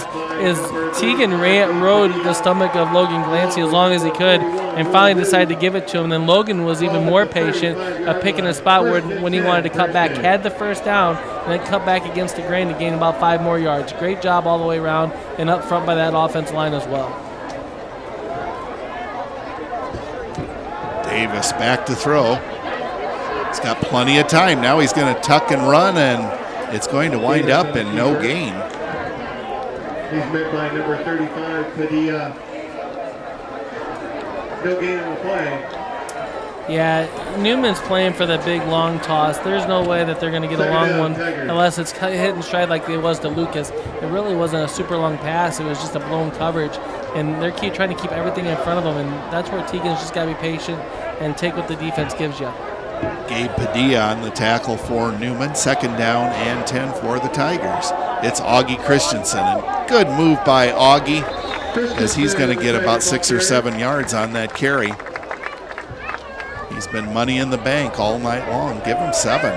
Teagan rode the stomach of Logan Glancy as long as he could and finally decided to give it to him. And then Logan was even more patient of picking a spot where when he wanted to cut back, had the first down, and then cut back against the grain to gain about 5 more yards. Great job all the way around and up front by that offensive line as well. Davis back to throw. He's got plenty of time. Now he's going to tuck and run, and it's going to wind up in no gain. He's met by number 35, Padilla. No gain on the play. Yeah, Newman's playing for the big long toss. There's no way that they're going to get a long one unless it's hit and stride like it was to Lucas. It really wasn't a super long pass. It was just a blown coverage. And they're trying to keep everything in front of them, and that's where Teagan's just got to be patient and take what the defense gives you. Gabe Padilla on the tackle for Newman. 2nd down and 10 for the Tigers. It's Augie Christensen, and good move by Augie as he's going to get about 6 or 7 yards on that carry. He's been money in the bank all night long. Give him 7.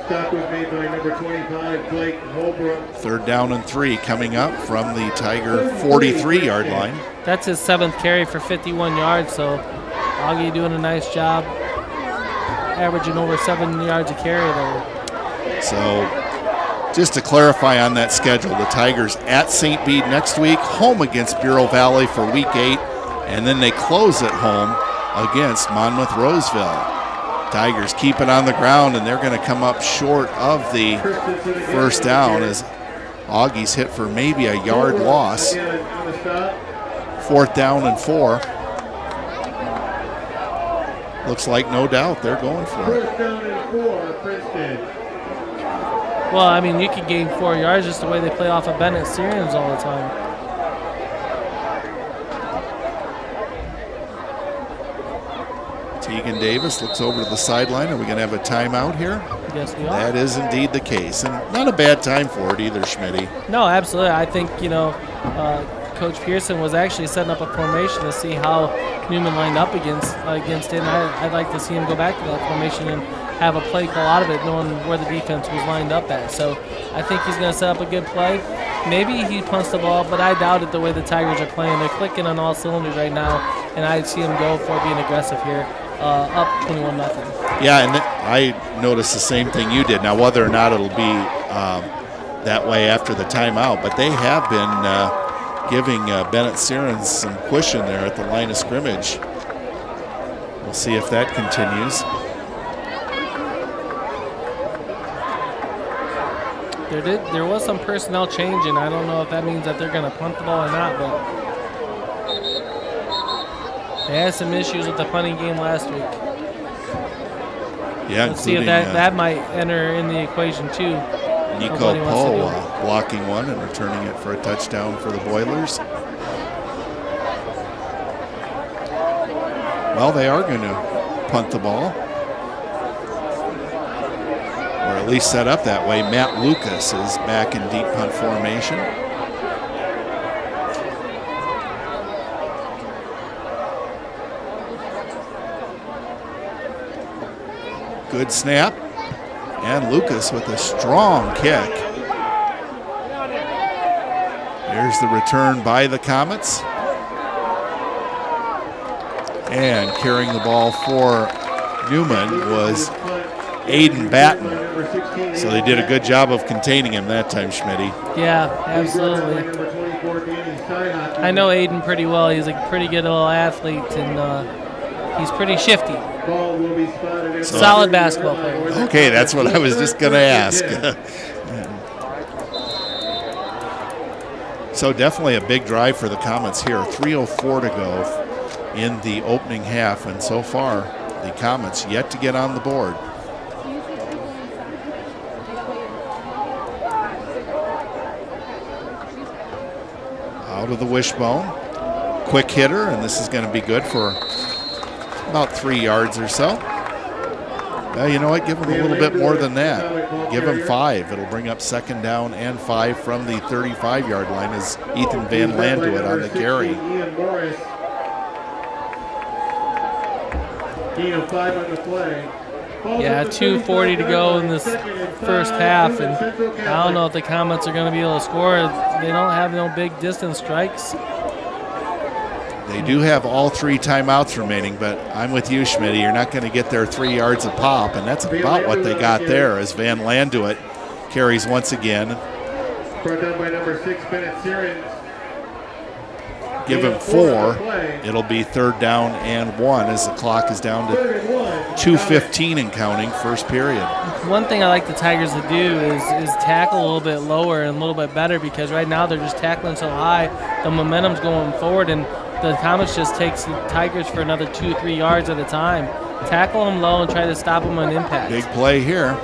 Stop was made by number 25, Blake Holbrook. 3rd down and 3 coming up from the Tiger 43-yard line. That's his 7th carry for 51 yards, so Augie doing a nice job, averaging over 7 yards a carry there. So just to clarify on that schedule, the Tigers at St. Bede next week, home against Bureau Valley for Week 8, and then they close at home against Monmouth Roseville. Tigers keep it on the ground, and they're going to come up short of the first down as Augie's hit for maybe a yard loss. 4th down and 4. Looks like no doubt they're going for it. 1st down and 4, Princeton. Well, I mean, you could gain 4 yards just the way they play off of Bennett Syrians all the time. Teagan Davis looks over to the sideline. Are we going to have a timeout here? Yes, we are. That is indeed the case, and not a bad time for it either, Schmitty. No, absolutely. I think, Coach Pearson was actually setting up a formation to see how Newman lined up against it, and I'd like to see him go back to that formation and have a play call out of it, knowing where the defense was lined up at. So I think he's going to set up a good play. Maybe he punts the ball, but I doubt it the way the Tigers are playing. They're clicking on all cylinders right now, and I'd see him go for being aggressive here. Up 21-0. Yeah, and I noticed the same thing you did. Now, whether or not it'll be that way after the timeout, but they have been giving Bennett Sirens some cushion there at the line of scrimmage. We'll see if that continues. There was some personnel change, and I don't know if that means that they're going to punt the ball or not, but they had some issues with the punting game last week. Yeah, let's see if that might enter in the equation too. Nico Poe blocking one and returning it for a touchdown for the Boilers. Well, they are going to punt the ball, or at least set up that way. Matt Lucas is back in deep punt formation. Good snap, and Lucas with a strong kick. There's the return by the Comets. And carrying the ball for Newman was Aiden Batten. So they did a good job of containing him that time, Schmitty. Yeah, absolutely. I know Aiden pretty well. He's a pretty good little athlete, and He's pretty shifty. Ball will be spotted at Solid basketball player. Okay, that's what I was just going to ask. So definitely a big drive for the Comets here. 3:04 to go in the opening half, and so far the Comets yet to get on the board. Out of the wishbone. Quick hitter, and this is going to be good for about 3 yards or so. Well, you know what? Give him a little bit more than that. Give him 5. It'll bring up second down and 5 from the 35-yard line as Ethan Van Landuit on the carry. Yeah, 2:40 to go in this first half, and I don't know if the Comets are going to be able to score. They don't have no big distance strikes. They do have all 3 timeouts remaining, but I'm with you, Schmitty. You're not going to get their 3 yards a pop, and that's about what they got there as Van Landuit carries once again. Brought down by number 6, Bennett Searins. Give him 4. It'll be third down and 1 as the clock is down to 2:15 and counting, first period. One thing I like the Tigers to do is tackle a little bit lower and a little bit better, because right now they're just tackling so high, the momentum's going forward, and the Comets just takes the Tigers for another 2-3 yards at a time. Tackle them low and try to stop them on impact. Big play here.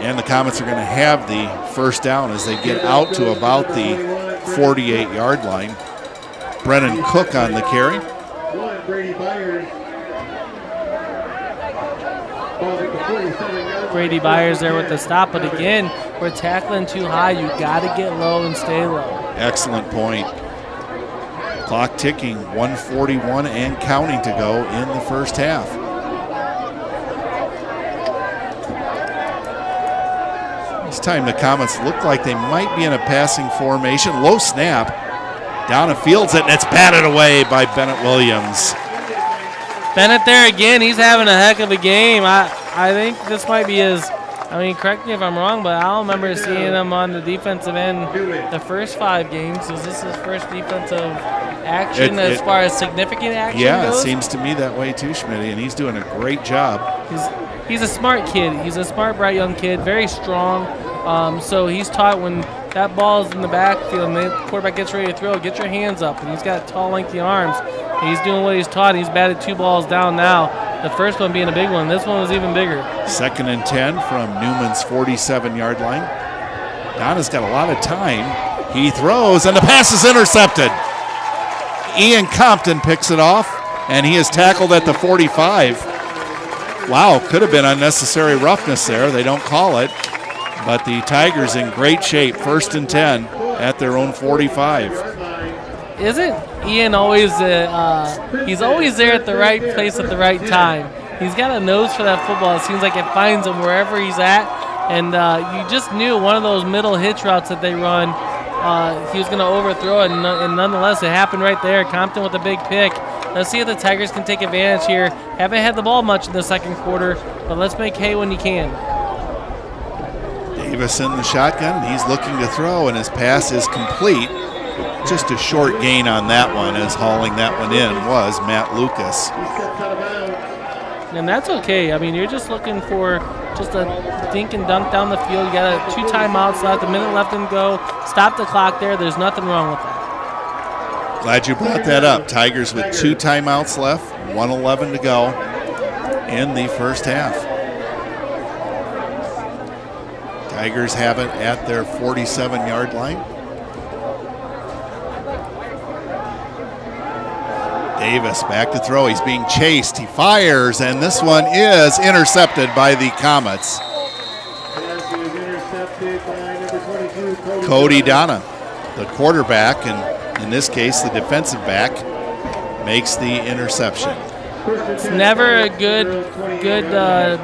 And the Comets are going to have the first down as they get out to about the 48-yard line. Brennan Cook on the carry. Brady Byers there with the stop, but again, we're tackling too high. You got to get low and stay low. Excellent point. Clock ticking, 1:41 and counting to go in the first half. This time the Comets look like they might be in a passing formation. Low snap. Down and fields it, and it's batted away by Bennett Williams. Bennett there again. He's having a heck of a game. I think this might be his, I mean, correct me if I'm wrong, but I don't remember seeing him on the defensive end the first 5 games. Is this his first defensive action as far as significant action goes? It seems to me that way too, Schmitty, and he's doing a great job. He's a smart kid. He's a smart, bright young kid, very strong. So he's taught when that ball is in the backfield and the quarterback gets ready to throw, get your hands up. And he's got tall, lengthy arms. And he's doing what he's taught. He's batted 2 balls down now. The first one being a big one. This one was even bigger. 2nd and 10 from Newman's 47-yard line. Donna's got a lot of time. He throws, and the pass is intercepted. Ian Compton picks it off, and he is tackled at the 45. Wow, could have been unnecessary roughness there. They don't call it. But the Tigers in great shape, 1st and 10 at their own 45. Isn't Ian always, he's always there at the right place at the right time. He's got a nose for that football. It seems like it finds him wherever he's at. And you just knew one of those middle hitch routes that they run, he was going to overthrow it. And nonetheless, it happened right there. Compton with a big pick. Let's see if the Tigers can take advantage here. Haven't had the ball much in the second quarter, but let's make hay when you can. Davis in the shotgun. He's looking to throw, and his pass is complete. Just a short gain on that one, as hauling that one in was Matt Lucas. And that's okay. I mean, you're just looking for just a dink and dunk down the field. You got 2 timeouts left, a minute left and go. Stop the clock there. There's nothing wrong with that. Glad you brought that up. Tigers with 2 timeouts left, 1:11 to go in the first half. Tigers have it at their 47-yard line. Davis back to throw. He's being chased. He fires, and this one is intercepted by the Comets. Cody Donna, the quarterback, and in this case the defensive back, makes the interception. It's never a good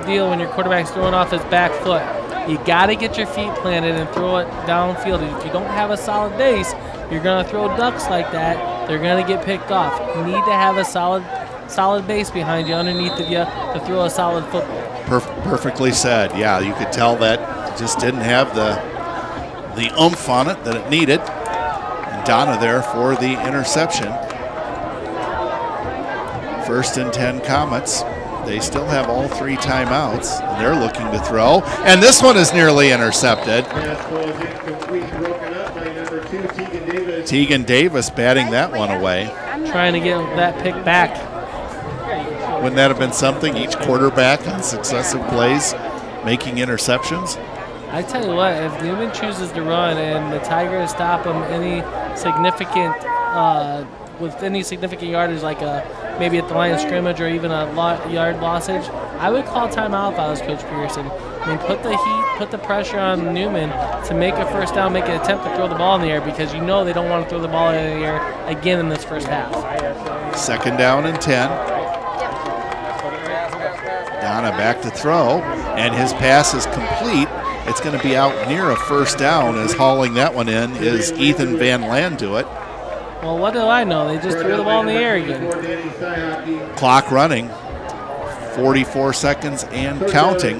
deal when your quarterback's throwing off his back foot. You got to get your feet planted and throw it downfield. If you don't have a solid base, you're going to throw ducks like that. They're going to get picked off. You need to have a solid base behind you, underneath of you, to throw a solid football. Perfectly said. Yeah, you could tell that it just didn't have the oomph on it that it needed. And Donna there for the interception. First and 10 Comets. They still have all 3 timeouts. And they're looking to throw. And this one is nearly intercepted. Pass was incomplete, broken up by number 2, Tegan Davis. Tegan Davis batting that one away. Trying to get that pick back. Wouldn't that have been something? Each quarterback on successive plays making interceptions? I tell you what, if Newman chooses to run and the Tigers stop him with any significant yardage, like maybe at the line of scrimmage or even a yard lossage, I would call timeout if I was Coach Pearson. I mean, put the heat, put the pressure on Newman to make a first down, make an attempt to throw the ball in the air, because you know they don't want to throw the ball in the air again in this first half. Second down and 10. Donna back to throw, and his pass is complete. It's going to be out near a first down, as hauling that one in is Ethan Van Land to it. Well, what do I know? They just threw the ball in the air again. Clock running. 44 seconds and counting.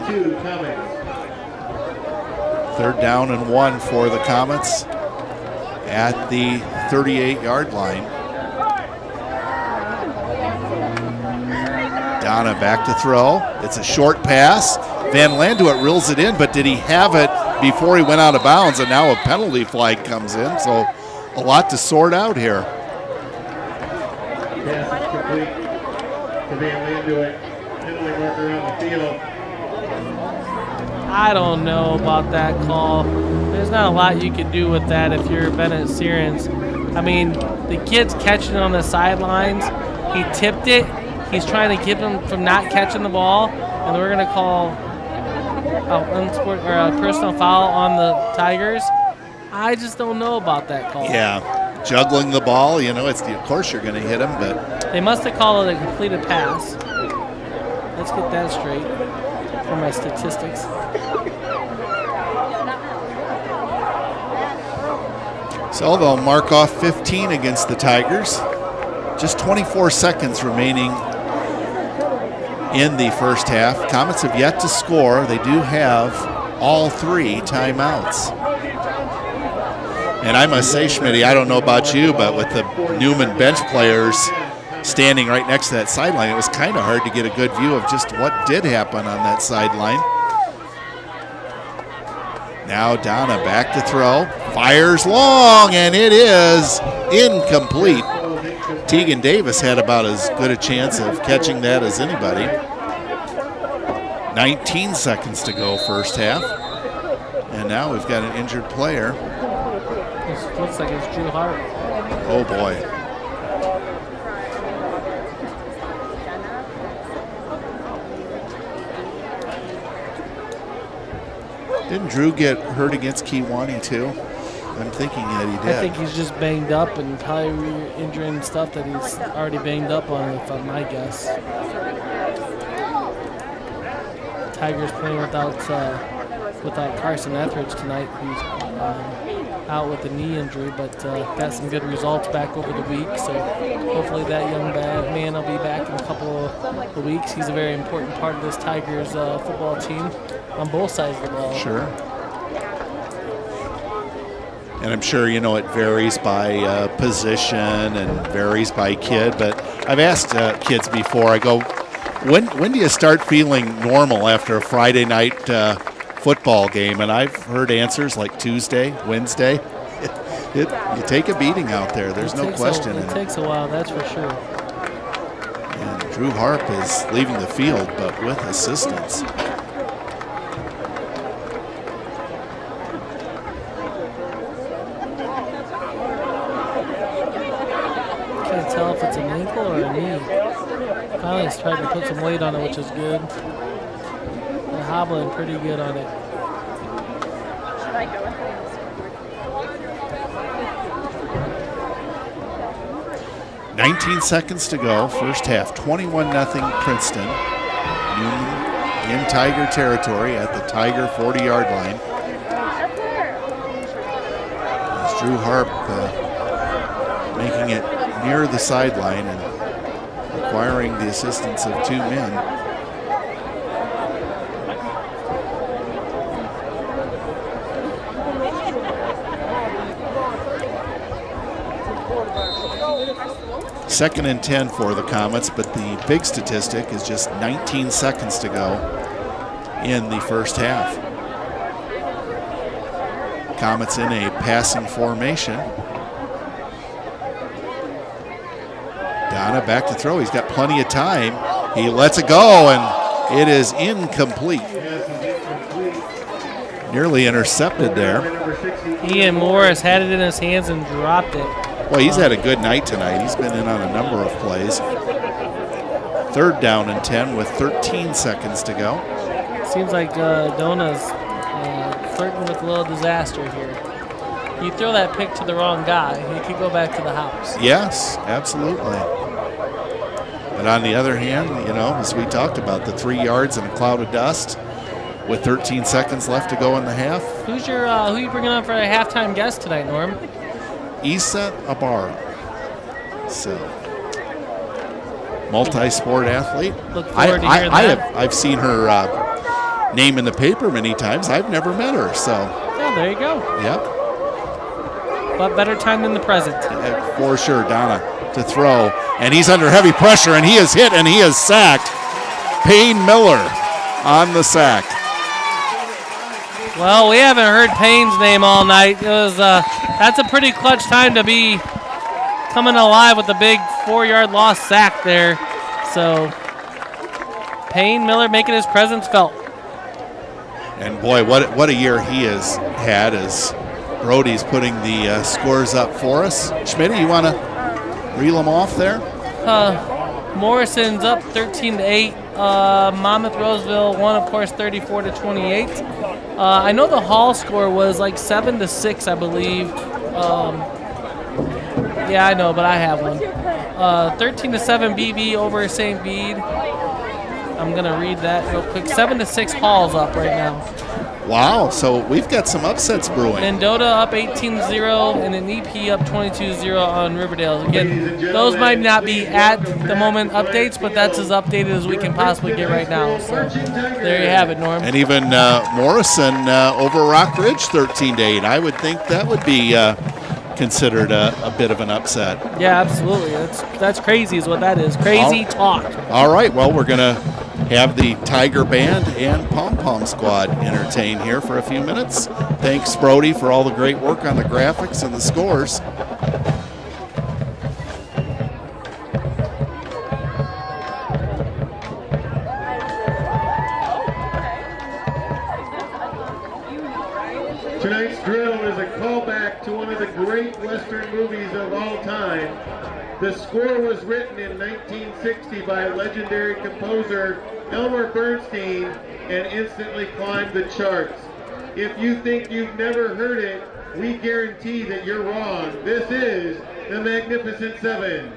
Third down and 1 for the Comets at the 38-yard line. Donna back to throw. It's a short pass. Van Landuit reels it in, but did he have it before he went out of bounds? And now a penalty flag comes in, so a lot to sort out here. Pass is complete to Van Landuit. Penalty marker on the field. I don't know about that call. There's not a lot you can do with that if you're Bennett Searens. I mean, the kid's catching on the sidelines. He tipped it. He's trying to keep him from not catching the ball, and we're going to call a personal foul on the Tigers. I just don't know about that call. Yeah, juggling the ball, of course you're going to hit him, but they must have called it a completed pass. Let's get that straight for my statistics. So they'll mark off 15 against the Tigers. Just 24 seconds remaining in the first half. Comets have yet to score. They do have all 3 timeouts. And I must say, Schmitty, I don't know about you, but with the Newman bench players standing right next to that sideline, it was kind of hard to get a good view of just what did happen on that sideline. Now Donna back to throw, fires long, and it is incomplete. Tegan Davis had about as good a chance of catching that as anybody. 19 seconds to go first half. And now we've got an injured player. This looks like it's Drew Hart. Oh boy. Didn't Drew get hurt against Kewanee too? I'm thinking that he did. I think he's just banged up and probably re-injuring stuff that he's already banged up on, if I'm my guess. Tigers playing without Carson Etheridge tonight, who's out with a knee injury, but got some good results back over the week. So hopefully that young man will be back in a couple of weeks. He's a very important part of this Tigers football team on both sides of the ball. Sure. And I'm sure, it varies by position and varies by kid. But I've asked kids before, I go, when do you start feeling normal after a Friday night football game? And I've heard answers like Tuesday, Wednesday. You take a beating out there. There's no question. It takes a while, that's for sure. And Drew Harp is leaving the field, but with assistance. Tell if it's an ankle or a knee. Finally he's tried to put some weight on it, which is good. They're hobbling pretty good on it. "19 seconds to go, first half, 21-0 Princeton. Newman in Tiger territory at the Tiger 40-yard line. As Drew Harp making it near the sideline and requiring the assistance of 2 men. 2nd and 10 for the Comets, but the big statistic is just 19 seconds to go in the first half. Comets in a passing formation. Donna back to throw. He's got plenty of time. He lets it go, and it is incomplete. Nearly intercepted there. Ian Morris had it in his hands and dropped it. Well, he's had a good night tonight. He's been in on a number of plays. 3rd down and 10 with 13 seconds to go. Seems like Dona's flirting with a little disaster here. You throw that pick to the wrong guy, he could go back to the house. Yes, absolutely. But on the other hand, you know, as we talked about, the 3 yards and a cloud of dust with 13 seconds left to go in the half. Who you bringing on for a halftime guest tonight, Norm? Isa Ibarra. So, multi-sport athlete. Look forward to hearing that. I've seen her name in the paper many times. I've never met her, so. Yeah, there you go. Yep. But better time than the present. For sure, Donna to throw. And he's under heavy pressure, and he is hit, and he is sacked. Payne Miller on the sack. Well, we haven't heard Payne's name all night. It was that's a pretty clutch time to be coming alive with a big 4-yard loss sack there. So Payne Miller making his presence felt. And boy, what a year he has had as Brody's putting the scores up for us. Schmitty, you want to reel them off there? Morrison's up 13-8. Monmouth Roseville won, of course, 34-28. I know the Hall score was like 7-6, I believe. Yeah, I know, but I have one. 13-7 BV over St. Bede. I'm gonna read that real quick. 7-6 Hall's up right now. Wow, so we've got some upsets brewing. Mendota up 18-0 and an EP up 22-0 on Riverdale. Again, those might not be at the moment updates, but that's as updated as we can possibly get right now. So there you have it, Norm. And even Morrison over Rock Ridge 13-8. I would think that would be considered a bit of an upset. Yeah, absolutely. That's crazy is what that is. Crazy talk. All right, well, we're going to have the Tiger Band and Pom Pom Squad entertain here for a few minutes. Thanks, Brody, for all the great work on the graphics and the scores. Tonight's drill is a callback to one of the great Western movies of all time. The score was written in 1960 by legendary composer Elmer Bernstein and instantly climbed the charts. If you think you've never heard it, we guarantee that you're wrong. This is the Magnificent Seven.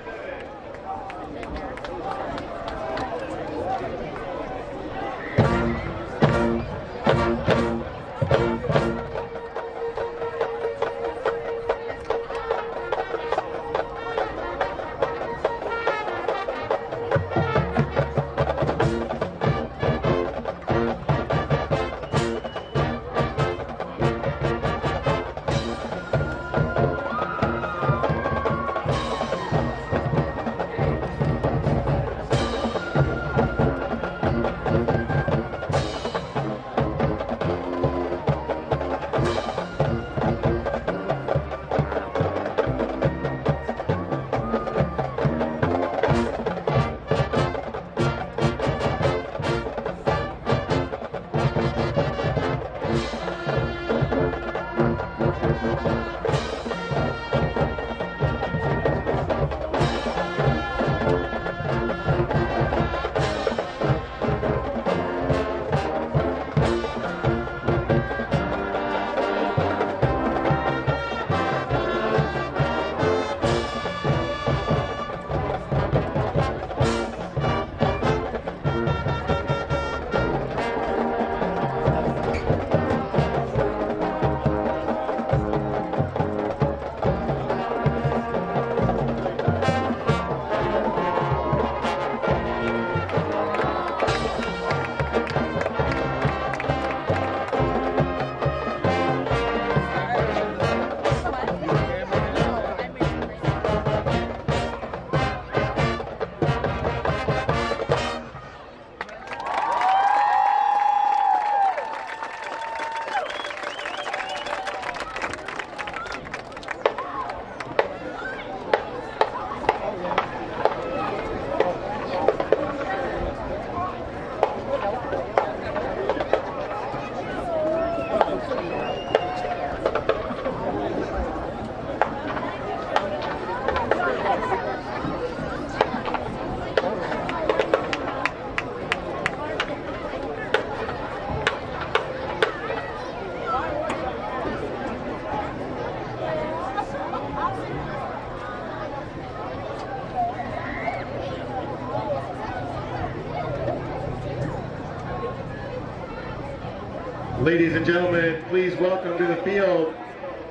Ladies and gentlemen, please welcome to the field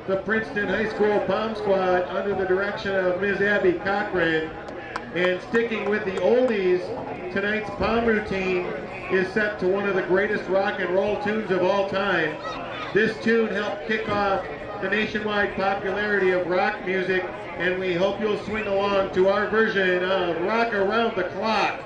the Princeton High School Pom Squad under the direction of Ms. Abby Cochran. And sticking with the oldies, tonight's pom routine is set to one of the greatest rock and roll tunes of all time. This tune helped kick off the nationwide popularity of rock music, and we hope you'll swing along to our version of Rock Around the Clock.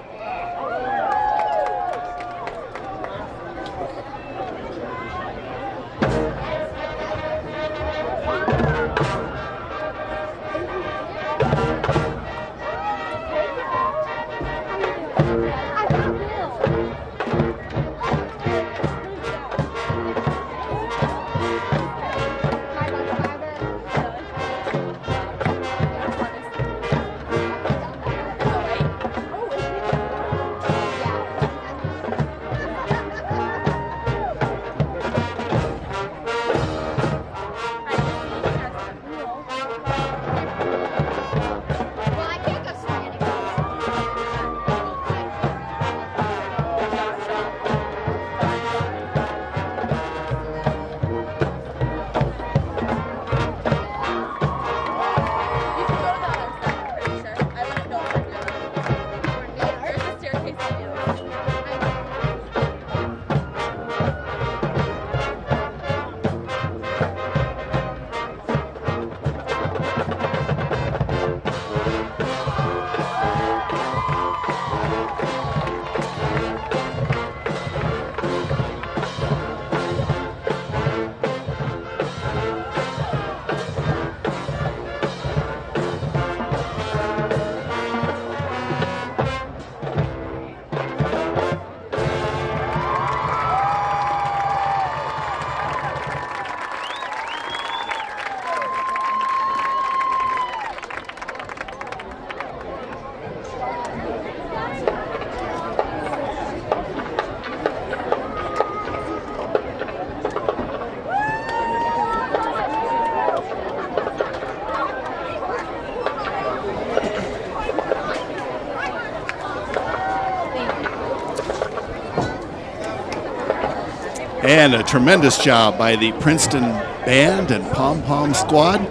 And a tremendous job by the Princeton Band and Pom Pom Squad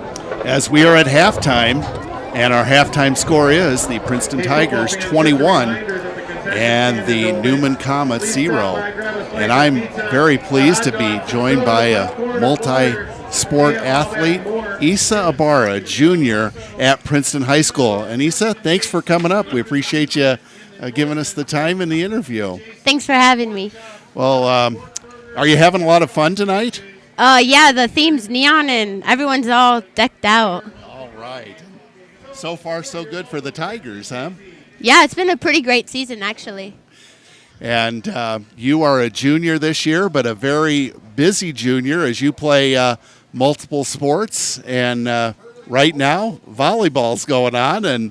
as we are at halftime. And our halftime score is the Princeton Tigers 21 and the Newman Comets 0. And I'm very pleased to be joined by a multi-sport athlete, Issa Ibarra, junior at Princeton High School. And Issa, thanks for coming up. We appreciate you giving us the time in the interview. Thanks for having me. Well, are you having a lot of fun tonight? Yeah, the theme's neon and everyone's all decked out. All right. So far, so good for the Tigers, huh? Yeah, it's been a pretty great season, actually. And you are a junior this year, but a very busy junior as you play multiple sports. And right now, volleyball's going on, and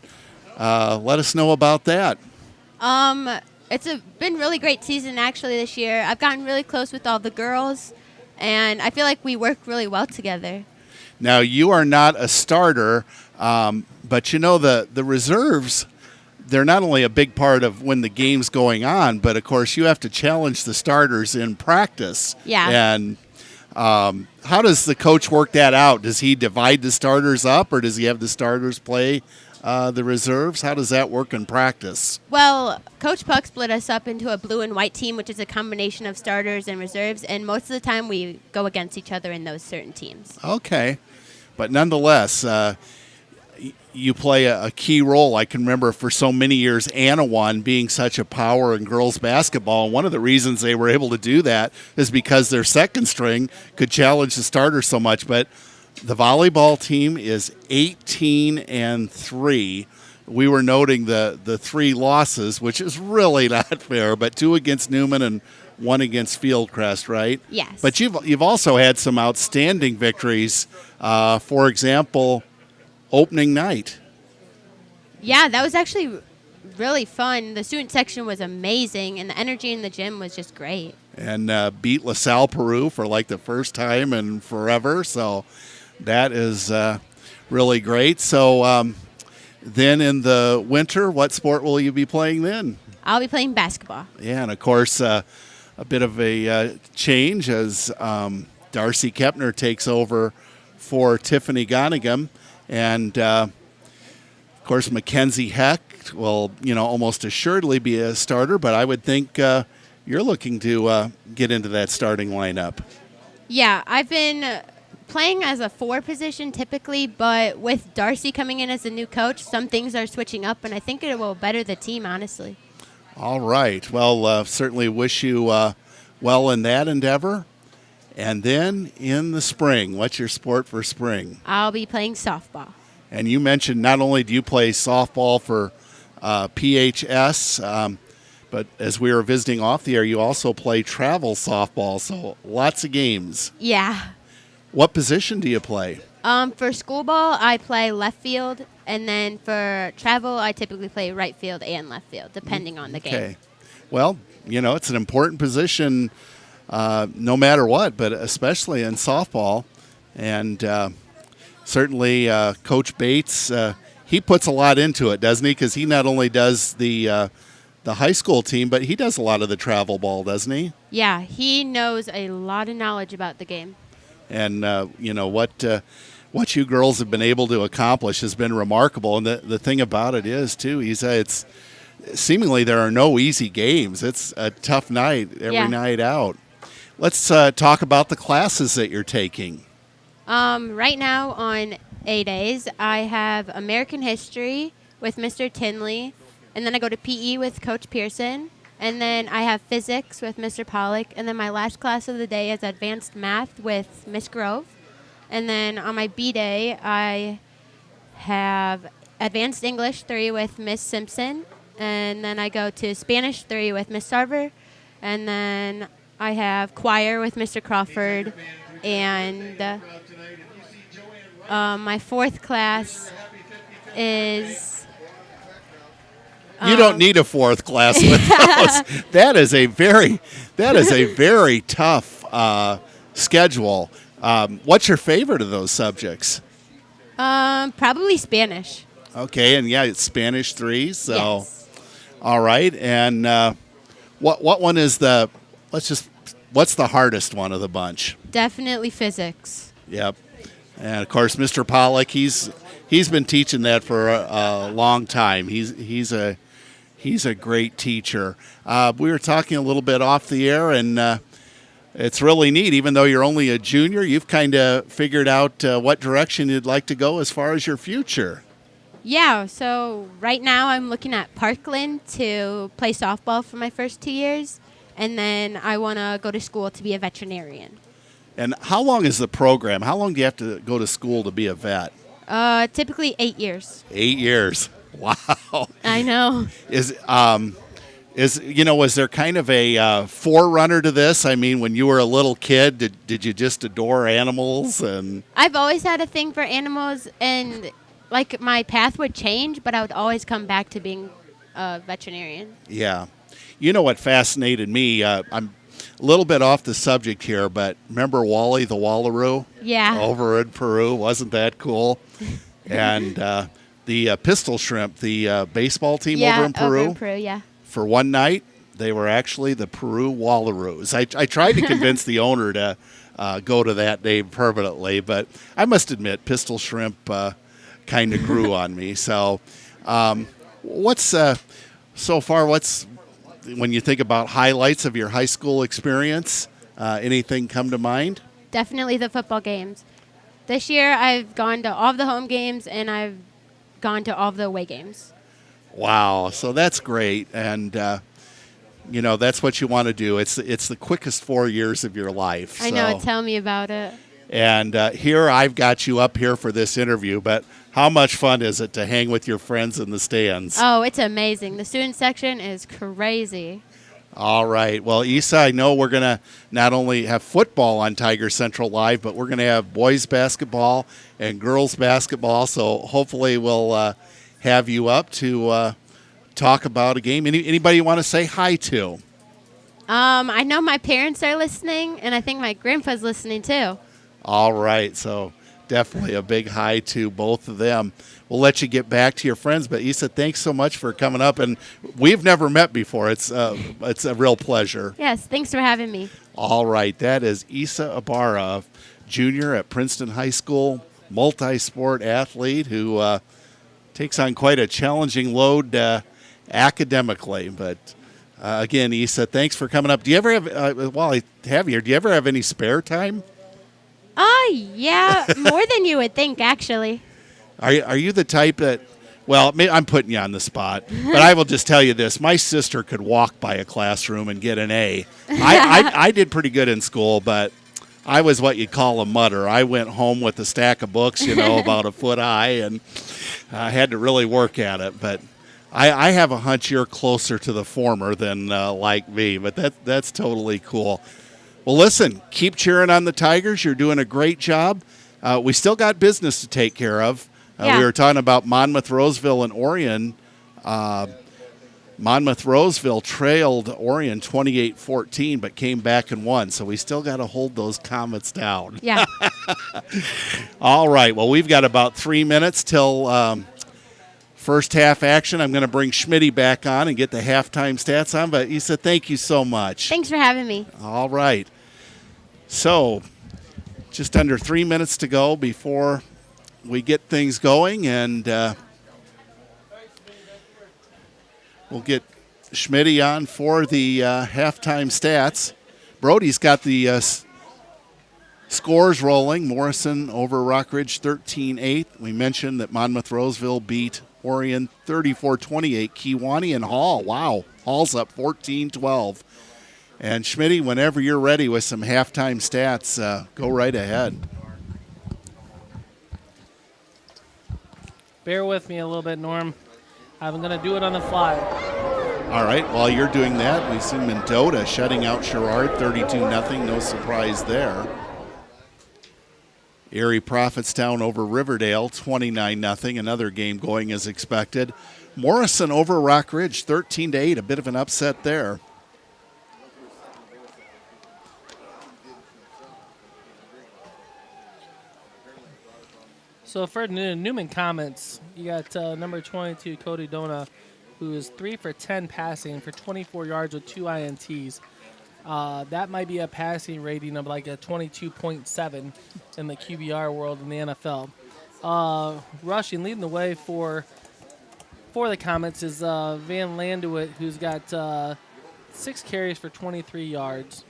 let us know about that. It's been a really great season, actually, this year. I've gotten really close with all the girls, and I feel like we work really well together. Now, you are not a starter, but you know the reserves, they're not only a big part of when the game's going on, but, of course, you have to challenge the starters in practice. Yeah. And how does the coach work that out? Does he divide the starters up, or does he have the starters play the reserves? How does that work in practice? Well, Coach Puck split us up into a blue and white team, which is a combination of starters and reserves, and most of the time we go against each other in those certain teams. Okay. But nonetheless, you play a key role. I can remember for so many years Anawan being such a power in girls basketball. And one of the reasons they were able to do that is because their second string could challenge the starters so much. But the volleyball team is 18-3. We were noting the 3 losses, which is really not fair, but 2 against Newman and 1 against Fieldcrest, right? Yes. But you've also had some outstanding victories. For example, opening night. Yeah, that was actually really fun. The student section was amazing, and the energy in the gym was just great. And beat LaSalle Peru for like the first time in forever. So that is really great. So then in the winter, what sport will you be playing then? I'll be playing basketball. Yeah, and of course, a bit of a change as Darcy Kepner takes over for Tiffany Gonigam. And, of course, Mackenzie Heck will, almost assuredly be a starter, but I would think you're looking to get into that starting lineup. Yeah, I've been playing as a 4 position typically, but with Darcy coming in as a new coach, some things are switching up, and I think it will better the team, honestly. All right. Well, certainly wish you well in that endeavor. And then in the spring, what's your sport for spring? I'll be playing softball. And you mentioned not only do you play softball for PHS, but as we were visiting off the air, you also play travel softball, so lots of games. Yeah. What position do you play? For school ball, I play left field, and then for travel, I typically play right field and left field, depending on the game. Okay. Well, it's an important position no matter what, but especially in softball. And certainly Coach Bates, he puts a lot into it, doesn't he? Because he not only does the high school team, but he does a lot of the travel ball, doesn't he? Yeah, he knows a lot of knowledge about the game. And, what you girls have been able to accomplish has been remarkable. And the thing about it is, too, it's seemingly there are no easy games. It's a tough night every night out. Let's talk about the classes that you're taking. Right now on A-Days, I have American History with Mr. Tinley, and then I go to PE with Coach Pearson, and then I have Physics with Mr. Pollock, and then my last class of the day is Advanced Math with Miss Grove. And then on my B-Day, I have Advanced English 3 with Miss Simpson, and then I go to Spanish 3 with Miss Sarver, and then I have choir with Mr. Crawford, and my 4th class is... You don't need a 4th class with those. That is a very tough schedule. What's your favorite of those subjects? Probably Spanish. Okay, and yeah, it's Spanish 3. So, yes. All right, and what one is what's the hardest one of the bunch? Definitely Physics. Yep, and of course, Mr. Pollock, he's been teaching that for a long time. He's a great teacher. We were talking a little bit off the air, and it's really neat. Even though you're only a junior, you've kind of figured out what direction you'd like to go as far as your future. Yeah, so right now I'm looking at Parkland to play softball for my first 2 years, and then I want to go to school to be a veterinarian. And how long is the program? How long do you have to go to school to be a vet? Typically 8 years. 8 years. Wow. I know. Was there kind of a forerunner to this? I mean, when you were a little kid, did you just adore animals? And I've always had a thing for animals, and like my path would change, but I would always come back to being a veterinarian. Yeah. You know what fascinated me? I'm a little bit off the subject here, but remember Wally the Wallaroo? Yeah. Over in Peru. Wasn't that cool? And the Pistol Shrimp, the baseball team over in Peru. Over in Peru, yeah. For one night, they were actually the Peru Wallaroos. I tried to convince the owner to go to that name permanently, but I must admit, Pistol Shrimp kind of grew on me. So, what's when you think about highlights of your high school experience, anything come to mind? Definitely the football games. This year, I've gone to all of the home games, and I've gone to all of the away games. Wow, so that's great, and that's what you want to do. It's the quickest 4 years of your life. I know. Tell me about it. And here I've got you up here for this interview, but how much fun is it to hang with your friends in the stands? Oh, it's amazing. The student section is crazy. All right. Well, Issa, I know we're going to not only have football on Tiger Central Live, but we're going to have boys basketball and girls basketball. So hopefully we'll have you up to talk about a game. Anybody you want to say hi to? I know my parents are listening, and I think my grandpa's listening too. All right. So Definitely a big hi to both of them. We'll let you get back to your friends, but Issa, thanks so much for coming up. And we've never met before. It's a real pleasure. Yes, thanks for having me. All right, that is Issa Ibarra, junior at Princeton High School, multi-sport athlete who takes on quite a challenging load academically. But again, Issa, thanks for coming up. Do you ever have, while I have you here, do you ever have any spare time? Yeah, more than you would think, actually. Are you the type that, well, I'm putting you on the spot, but I will just tell you this. My sister could walk by a classroom and get an A. I did pretty good in school, but I was what you'd call a mutter. I went home with a stack of books, about a foot high, and I had to really work at it. But I have a hunch you're closer to the former than like me, but that's totally cool. Well, listen, keep cheering on the Tigers. You're doing a great job. We still got business to take care of. Yeah. We were talking about Monmouth, Roseville, and Orion. Monmouth, Roseville trailed Orion 28-14, but came back and won. So we still got to hold those Comets down. Yeah. All right. Well, we've got about 3 minutes till first half action. I'm going to bring Schmitty back on and get the halftime stats on. But Issa, thank you so much. Thanks for having me. All right. So just under 3 minutes to go before we get things going, and we'll get Schmitty on for the halftime stats. Brody's got the scores rolling. Morrison over Rockridge 13-8. We mentioned that Monmouth Roseville beat Orion 34-28. Kewanee and Hall. Wow. Hall's up 14-12. And Schmitty, whenever you're ready with some halftime stats, go right ahead. Bear with me a little bit, Norm. I'm going to do it on the fly. All right, while you're doing that, we see Mendota shutting out Sherrard 32-0. No surprise there. Erie Prophetstown over Riverdale 29-0. Another game going as expected. Morrison over Rockridge 13-8. A bit of an upset there. So for Newman Comets, you got number 22, Cody Dona, who is 3 for 10 passing for 24 yards with 2 INTs. That might be a passing rating of like a 22.7 in the QBR world in the NFL. Rushing, leading the way for the Comets is Van Landuit, who's got 6 carries for 23 yards.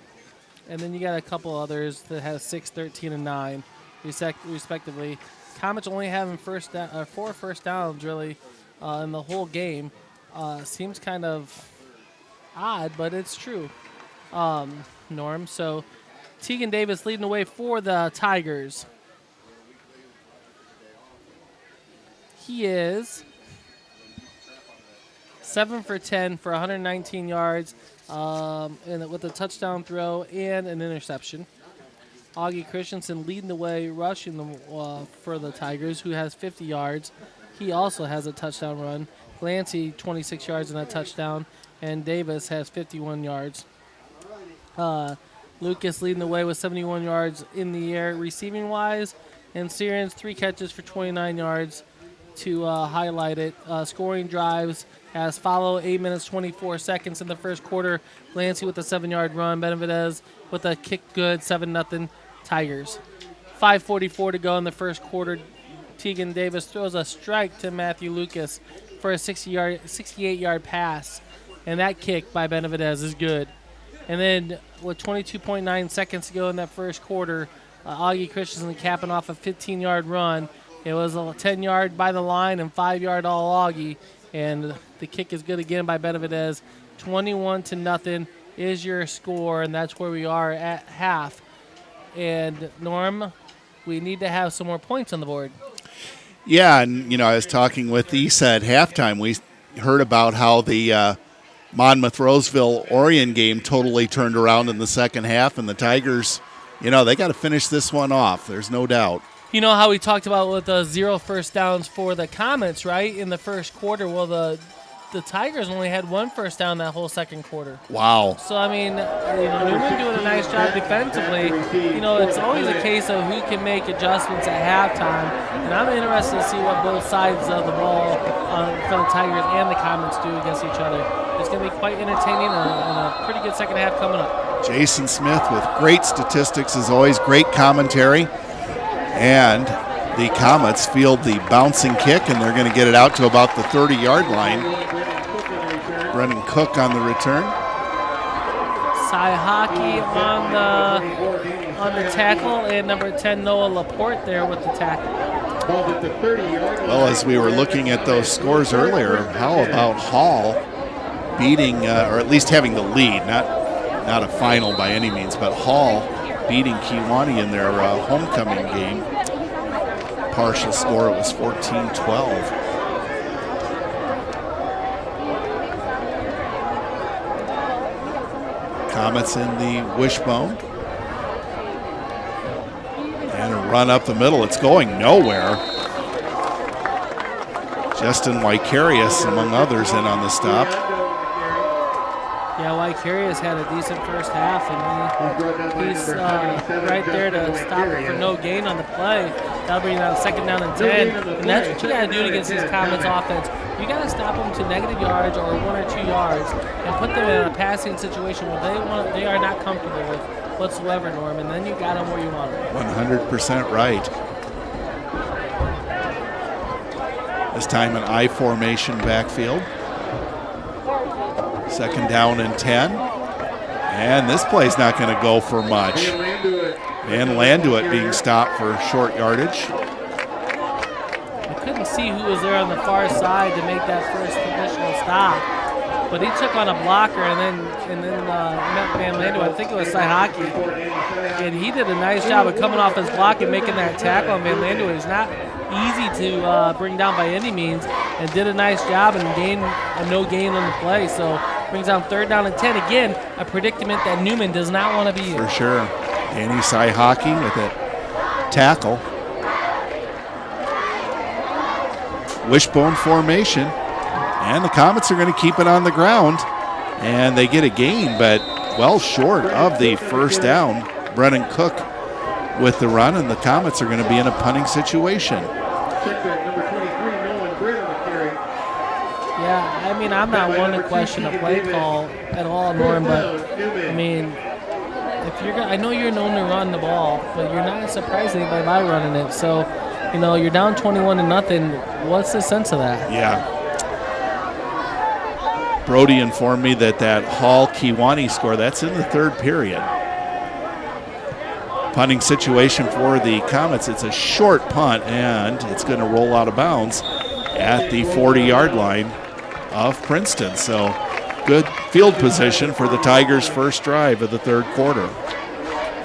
And then you got a couple others that has 6, 13, and 9, respectively. Comets only having 4 first downs, really, in the whole game. Seems kind of odd, but it's true, Norm. So Tegan Davis leading the way for the Tigers. He is 7 for 10 for 119 yards and with a touchdown throw and an interception. Augie Christensen leading the way, rushing for the Tigers, who has 50 yards. He also has a touchdown run. Glancy, 26 yards and a touchdown. And Davis has 51 yards. Lucas leading the way with 71 yards in the air receiving-wise. And Syrians, 3 catches for 29 yards to highlight it. Scoring drives as follow, 8 minutes, 24 seconds in the first quarter. Glancy with a 7-yard run. Benavidez with a kick good, 7-0. Tigers. 5:44 to go in the first quarter. Tegan Davis throws a strike to Matthew Lucas for a 68-yard pass, and that kick by Benavidez is good. And then with 22.9 seconds to go in that first quarter, Augie Christensen capping off a 15-yard run. It was a 10-yard by the line and 5-yard all Augie, and the kick is good again by Benavidez. 21-0 is your score, and that's where we are at half. And, Norm, we need to have some more points on the board. Yeah, and, I was talking with Issa at halftime. We heard about how the Monmouth-Roseville Orion game totally turned around in the second half, and the Tigers, they got to finish this one off. There's no doubt. You know how we talked about with the 0 first downs for the Comets, right, in the first quarter? Well, the the Tigers only had 1 first down that whole second quarter. Wow. So, I mean, Newman doing a nice job defensively. It's always a case of who can make adjustments at halftime. And I'm interested to see what both sides of the ball for the Tigers and the Comets do against each other. It's going to be quite entertaining and a pretty good second half coming up. Jason Smith with great statistics as always, great commentary. And the Comets field the bouncing kick, and they're going to get it out to about the 30-yard line. Brennan Cook on the return. Cy Hockey on the tackle, and number 10 Noah Laporte there with the tackle. Well, as we were looking at those scores earlier, how about Hall beating, or at least having the lead, not a final by any means, but Hall beating Kewanee in their homecoming game. Partial score, it was 14-12. Comets in the wishbone. And a run up the middle. It's going nowhere. Justin Vicarious, among others, in on the stop. Yeah, Vicarious had a decent first half, and he's right there to stop it for no gain on the play. That'll bring down 2nd down and 10. And that's what you got to do against these Comets offense. You got to stop them to negative yards or 1 or 2 yards and put them in a passing situation where they are not comfortable with whatsoever, Norm, and then you got them where you want them. 100% right. This time an I formation backfield. 2nd down and 10. And this play's not going to go for much. And Landuit being stopped for short yardage. I couldn't see who was there on the far side to make that first traditional stop. But he took on a blocker and then met Van Landuit. I think it was Cy Hockey. And he did a nice job of coming off his block and making that tackle on Van Landuit. It's not easy to bring down by any means, and did a nice job and gained a no gain on the play. So brings down 3rd down and 10. Again, a predicament that Newman does not want to be in. For sure. Danny Cy Hockey with that tackle. Wishbone formation. And the Comets are going to keep it on the ground. And they get a gain, but well short of the first down. Brennan Cook with the run, and the Comets are going to be in a punting situation. Yeah, I mean, I'm not one to question a play call at all, Norm, but I mean, if you're, I know you're known to run the ball, but you're not surprising anybody by running it. So, you're down 21-0. What's the sense of that? Yeah. Brody informed me that Hall-Kewanee score, that's in the 3rd period. Punting situation for the Comets. It's a short punt, and it's going to roll out of bounds at the 40-yard line of Princeton. So good field position for the Tigers' first drive of the 3rd quarter.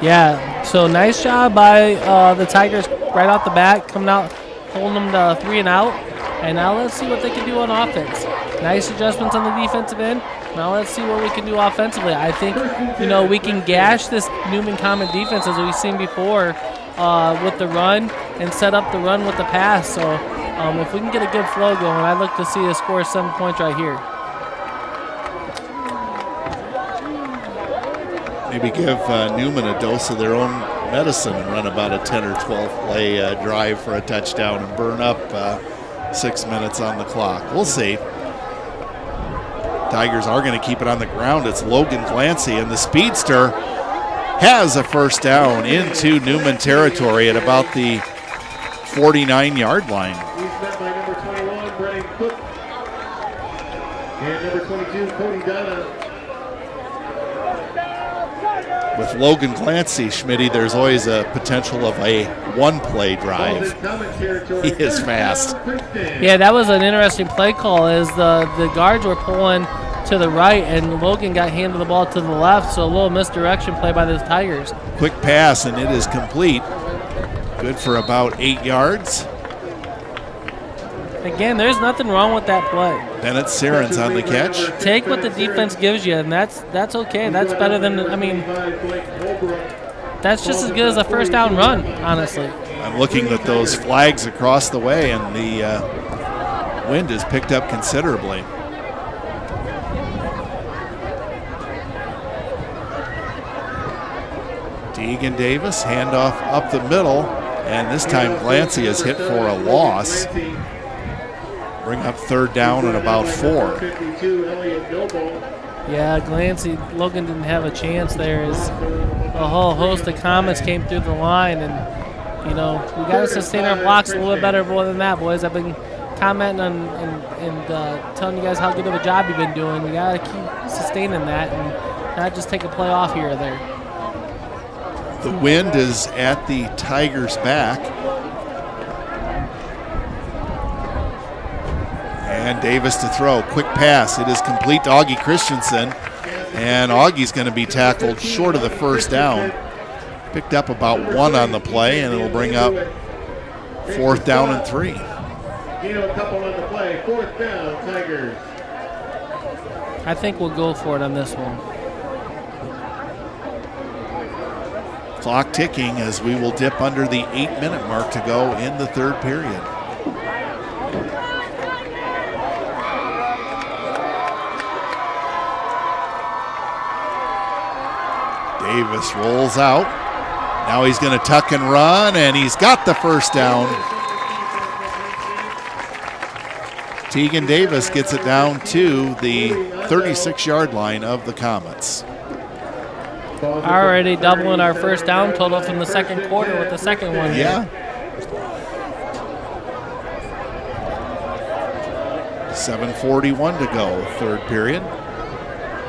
Yeah, so nice job by the Tigers right off the bat, coming out, holding them to 3 and out. And now let's see what they can do on offense. Nice adjustments on the defensive end. Now let's see what we can do offensively. I think, we can gash this Newman Comet defense as we've seen before with the run and set up the run with the pass. So if we can get a good flow going, I'd look to see a score of 7 points right here. Maybe give Newman a dose of their own medicine and run about a 10 or 12 play drive for a touchdown and burn up 6 minutes on the clock. We'll see. Tigers are going to keep it on the ground. It's Logan Glancy, and the speedster has a first down into Newman territory at about the 49-yard line. He's met by number 21, Brennan Cook, and number 22, Cody Donna. With Logan Glancy, Schmitty, there's always a potential of a one-play drive. He is fast. Yeah, that was an interesting play call as the guards were pulling to the right and Logan got handed the ball to the left, so a little misdirection play by the Tigers. Quick pass, and it is complete. Good for about 8 yards. Again, there's nothing wrong with that play. Bennett Sirens on the catch. Take what the defense gives you, and that's okay. That's better than, that's just as good as a first down run, honestly. I'm looking at those flags across the way, and the wind has picked up considerably. Tegan Davis, handoff up the middle, and this time Glancy is hit for a loss. Bring up third down and about 4. Yeah, Glancy, Logan didn't have a chance there as a whole host of Comets came through the line. And, we got to sustain our blocks a little bit better more than that, boys. I've been commenting on and telling you guys how good of a job you've been doing. You got to keep sustaining that and not just take a play off here or there. The wind is at the Tigers' back. And Davis to throw. Quick pass. It is complete to Augie Christensen. And Augie's going to be tackled short of the first down. Picked up about 1 on the play, and it'll bring up 4th down and 3. A couple on the play. 4th down, Tigers. I think we'll go for it on this one. Clock ticking as we will dip under the 8-minute mark to go in the third period. Davis rolls out. Now he's going to tuck and run, and he's got the first down. Tegan Davis gets it down to the 36-yard line of the Comets. Already doubling our first down total from the second quarter with the second one. Yeah. 7:41 to go, third period.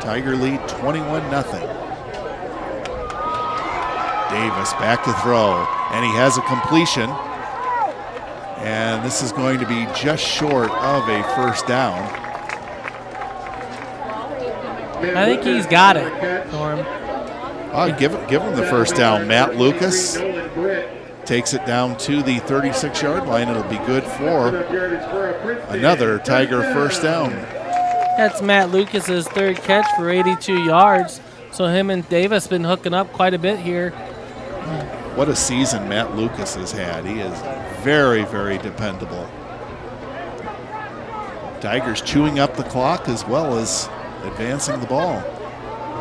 Tiger lead 21-0. Davis back to throw, and he has a completion. And this is going to be just short of a first down. I think he's got it, Norm. Give him the first down. Matt Lucas takes it down to the 36-yard line. It'll be good for another Tiger first down. That's Matt Lucas's third catch for 82 yards. So him and Davis been hooking up quite a bit here. What a season Matt Lucas has had. He is very, very dependable. Tigers chewing up the clock as well as advancing the ball.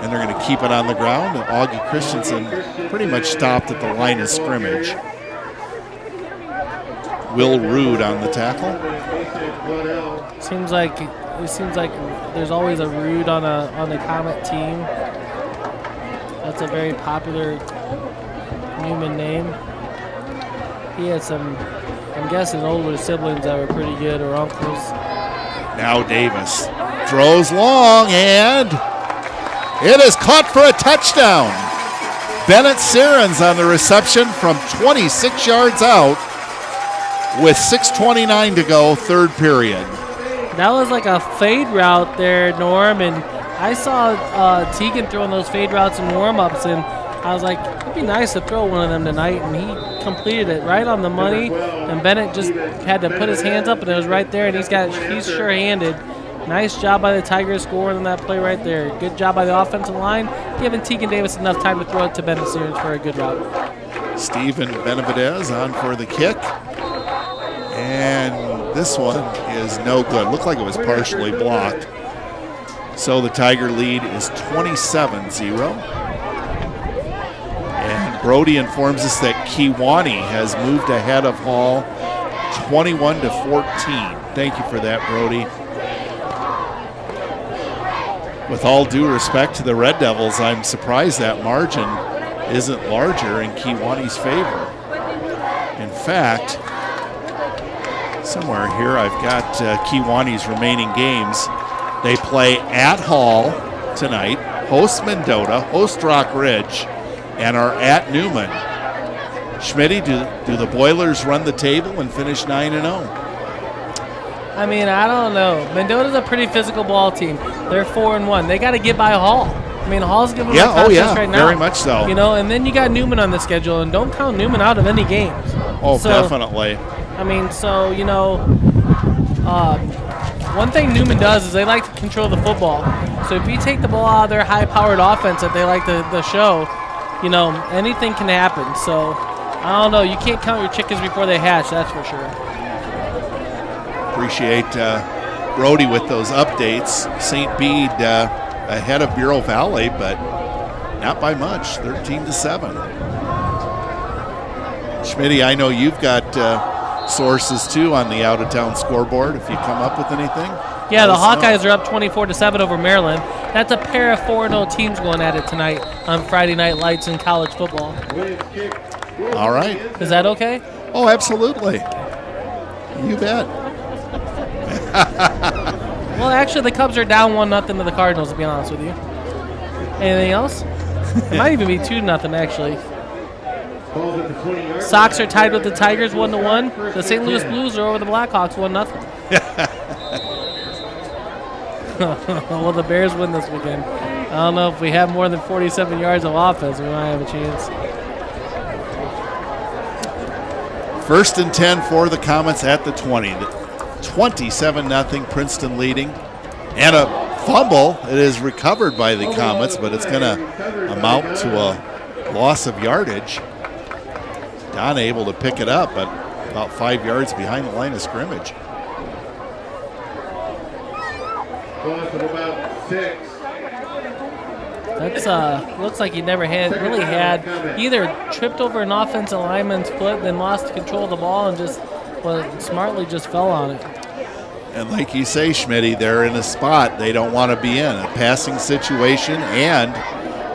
And they're going to keep it on the ground. And Augie Christensen pretty much stopped at the line of scrimmage. Will Rude on the tackle. Seems like there's always a Rude on the Comet team. That's a very popular Newman name. He had some, I'm guessing, older siblings that were pretty good, or uncles. Now Davis throws long, and it is caught for a touchdown. Bennett Sirens on the reception from 26 yards out with 6:29 to go, third period. That was like a fade route there, Norm, and I saw Tegan throwing those fade routes in warm-ups, and I was like, it'd be nice to throw one of them tonight, and he completed it right on the money, and Bennett just had to put his hands up, and it was right there, and he's sure-handed. Nice job by the Tigers scoring on that play right there. Good job by the offensive line, giving Tegan Davis enough time to throw it to Bennett Sears for a good route. Steven Benavidez on for the kick. And this one is no good. Looked like it was partially blocked. So the Tiger lead is 27-0. And Brody informs us that Kewanee has moved ahead of Hall 21-14. Thank you for that, Brody. With all due respect to the Red Devils, I'm surprised that margin isn't larger in Kewanee's favor. In fact, somewhere here I've got Kewanee's remaining games. They play at Hall tonight, host Mendota, host Rock Ridge, and are at Newman. Schmitty, do the Boilers run the table and finish 9-0? I mean, I don't know. Mendota's a pretty physical ball team. They're 4-1. They got to get by Hall. I mean, Hall's giving them a contest right now. Very much so. You know, and then you got Newman on the schedule, and don't count Newman out of any games. Oh, so, definitely. I mean, so, you know, one thing Newman does is they like to control the football. So if you take the ball out of their high-powered offense that they like to show, you know, anything can happen. So, I don't know. You can't count your chickens before they hatch, that's for sure. Appreciate Brody with those updates. St. Bede ahead of Bureau Valley, but not by much, 13-7. Schmitty, I know you've got sources too on the out-of-town scoreboard. If you come up with anything, yeah, the Hawkeyes are up 24-7 over Maryland. That's a pair of 4-0 teams going at it tonight on Friday Night Lights in college football. All right. Is that okay? Oh, absolutely. You bet. Well, actually, the Cubs are down 1-0 to the Cardinals, to be honest with you. Anything else? It might even be 2-0, actually. Sox are tied with the Tigers 1-1. The St. Louis Blues are over the Blackhawks 1-0. Will the Bears win this weekend? I don't know. If we have more than 47 yards of offense, we might have a chance. 1st and 10 for the Comets at the 20. 27-0, Princeton leading. And a fumble. It is recovered by the Comets, but it's going to amount to a loss of yardage. Don able to pick it up, but about 5 yards behind the line of scrimmage. Loss of about 6. That's looks like he never had either tripped over an offensive lineman's foot, then lost control of the ball and smartly just fell on it. And like you say, Schmitty, they're in a spot they don't want to be in, a passing situation, and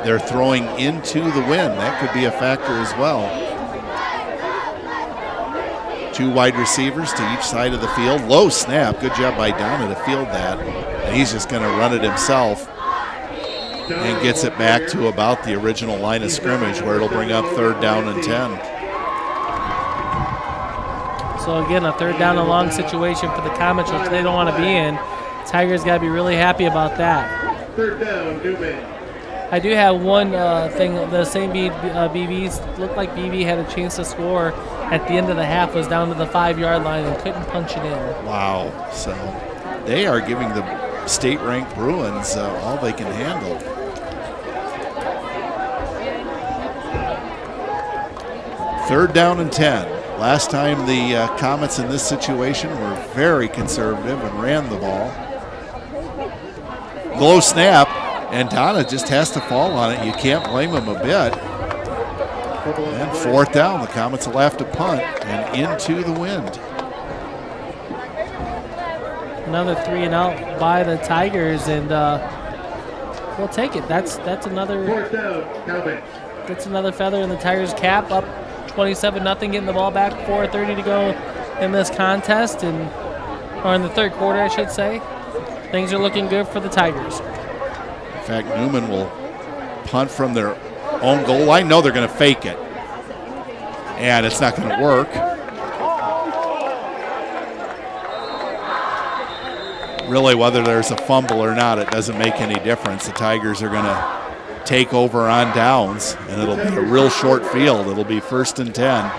they're throwing into the wind. That could be a factor as well. 2 wide receivers to each side of the field. Low snap. Good job by Donna to field that. And he's just going to run it himself and gets it back to about the original line of scrimmage where it'll bring up 3rd down and 10. So again, a 3rd down and long situation for the Comets, which they don't want to be in. Tigers got to be really happy about that. 3rd down, Newman. I do have one thing. The St. BBs looked like BB had a chance to score at the end of the half, was down to the 5-yard line and couldn't punch it in. Wow. So they are giving the state-ranked Bruins all they can handle. 3rd down and 10. Last time the Comets in this situation were very conservative and ran the ball. Low snap, and Donna just has to fall on it. You can't blame him a bit. And 4th down, the Comets will have to punt and into the wind. Another 3 and out by the Tigers, and we'll take it. That's another 4th down, Comets. That's another feather in the Tigers' cap. Up 27-0, getting the ball back. 4:30 to go in this contest, or in the 3rd quarter, I should say. Things are looking good for the Tigers. In fact, Newman will punt from their own goal line. No, they're going to fake it, and it's not going to work. Really, whether there's a fumble or not, it doesn't make any difference. The Tigers are going to take over on downs, and it'll be a real short field. It'll be 1st and 10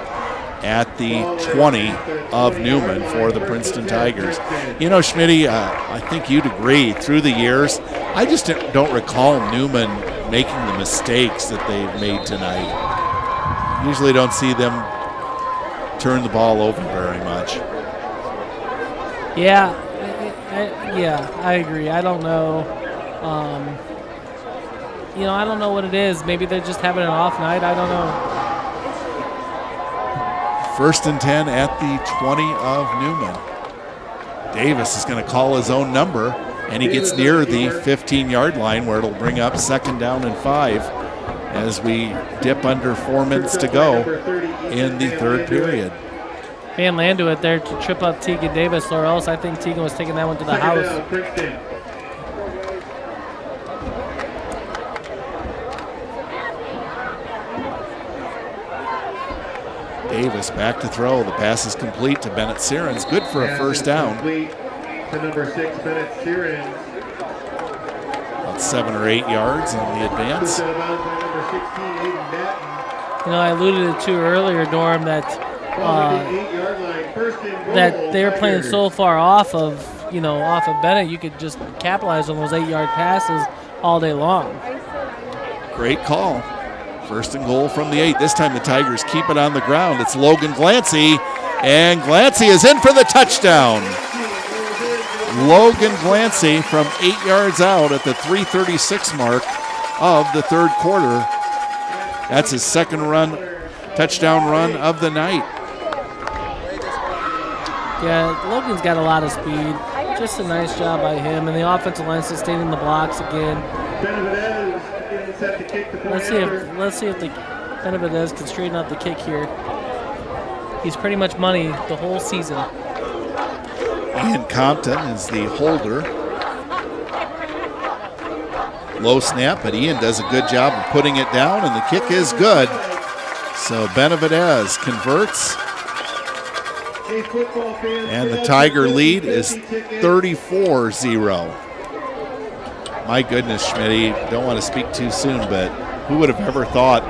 at the 20 of Newman for the Princeton Tigers. You know, Schmitty, I think you'd agree, through the years, I just don't recall Newman making the mistakes that they've made tonight. Usually don't see them turn the ball over very much. Yeah, I agree. I don't know. I don't know what it is. Maybe they're just having an off night. I don't know. 1st and 10 at the 20 of Newman. Davis is going to call his own number, and he gets near the 15-yard line where it'll bring up 2nd down and 5 as we dip under 4 minutes to go in the 3rd period. Van Landuit there to trip up Tegan Davis, or else I think Tegan was taking that one to the house. Davis back to throw. The pass is complete to Bennett Sirens. Good for a 1st down. Complete to number 6, Bennett Sirens. About 7 or 8 yards on the advance. I alluded to earlier, Norm, that they were playing so far off of Bennett, you could just capitalize on those 8-yard passes all day long. Great call. 1st and goal from the 8. This time the Tigers keep it on the ground. It's Logan Glancy, and Glancy is in for the touchdown. Logan Glancy from 8 yards out at the 3:36 mark of the third quarter. That's his second touchdown run of the night. Yeah, Logan's got a lot of speed. Just a nice job by him, and the offensive line sustaining the blocks again. Let's see if the Benavidez can straighten out the kick here. He's pretty much money the whole season. Ian Compton is the holder. Low snap, but Ian does a good job of putting it down, and the kick is good. So Benavidez converts. And the Tiger lead is 34-0. My goodness, Schmitty, don't want to speak too soon, but who would have ever thought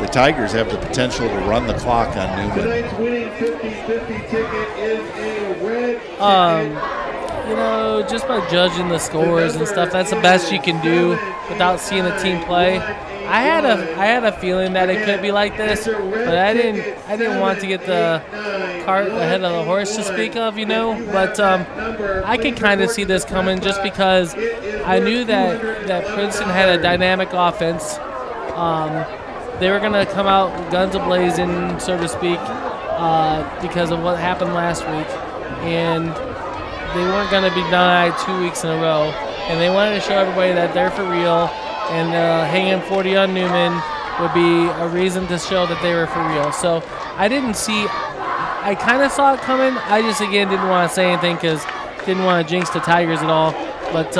the Tigers have the potential to run the clock on Newman? Tonight's winning 50-50 ticket is a red ticket. Just by judging the scores and stuff, that's the best you can do without seeing the team play. I had a feeling that it could be like this, but I didn't want to get the cart ahead of the horse to speak of, But I could kind of see this coming just because I knew that Princeton had a dynamic offense. They were going to come out guns a-blazing, so to speak, because of what happened last week. And they weren't going to be denied 2 weeks in a row. And they wanted to show everybody that they're for real. And hanging 40 on Newman would be a reason to show that they were for real. So I kind of saw it coming. I just, again, didn't want to say anything because didn't want to jinx the Tigers at all. But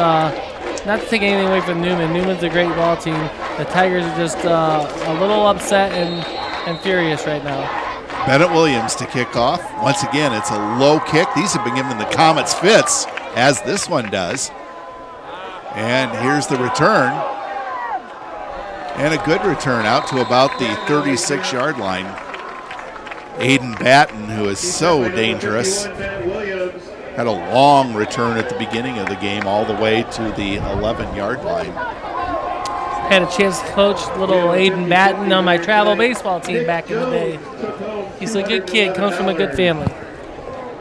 not to take anything away from Newman. Newman's a great ball team. The Tigers are just a little upset and furious right now. Bennett Williams to kick off. Once again, it's a low kick. These have been giving the Comets fits, as this one does. And here's the return. And a good return out to about the 36-yard line. Aiden Batten, who is so dangerous, had a long return at the beginning of the game all the way to the 11-yard line. Had a chance to coach little Aiden Batten on my travel baseball team back in the day. He's a good kid, comes from a good family.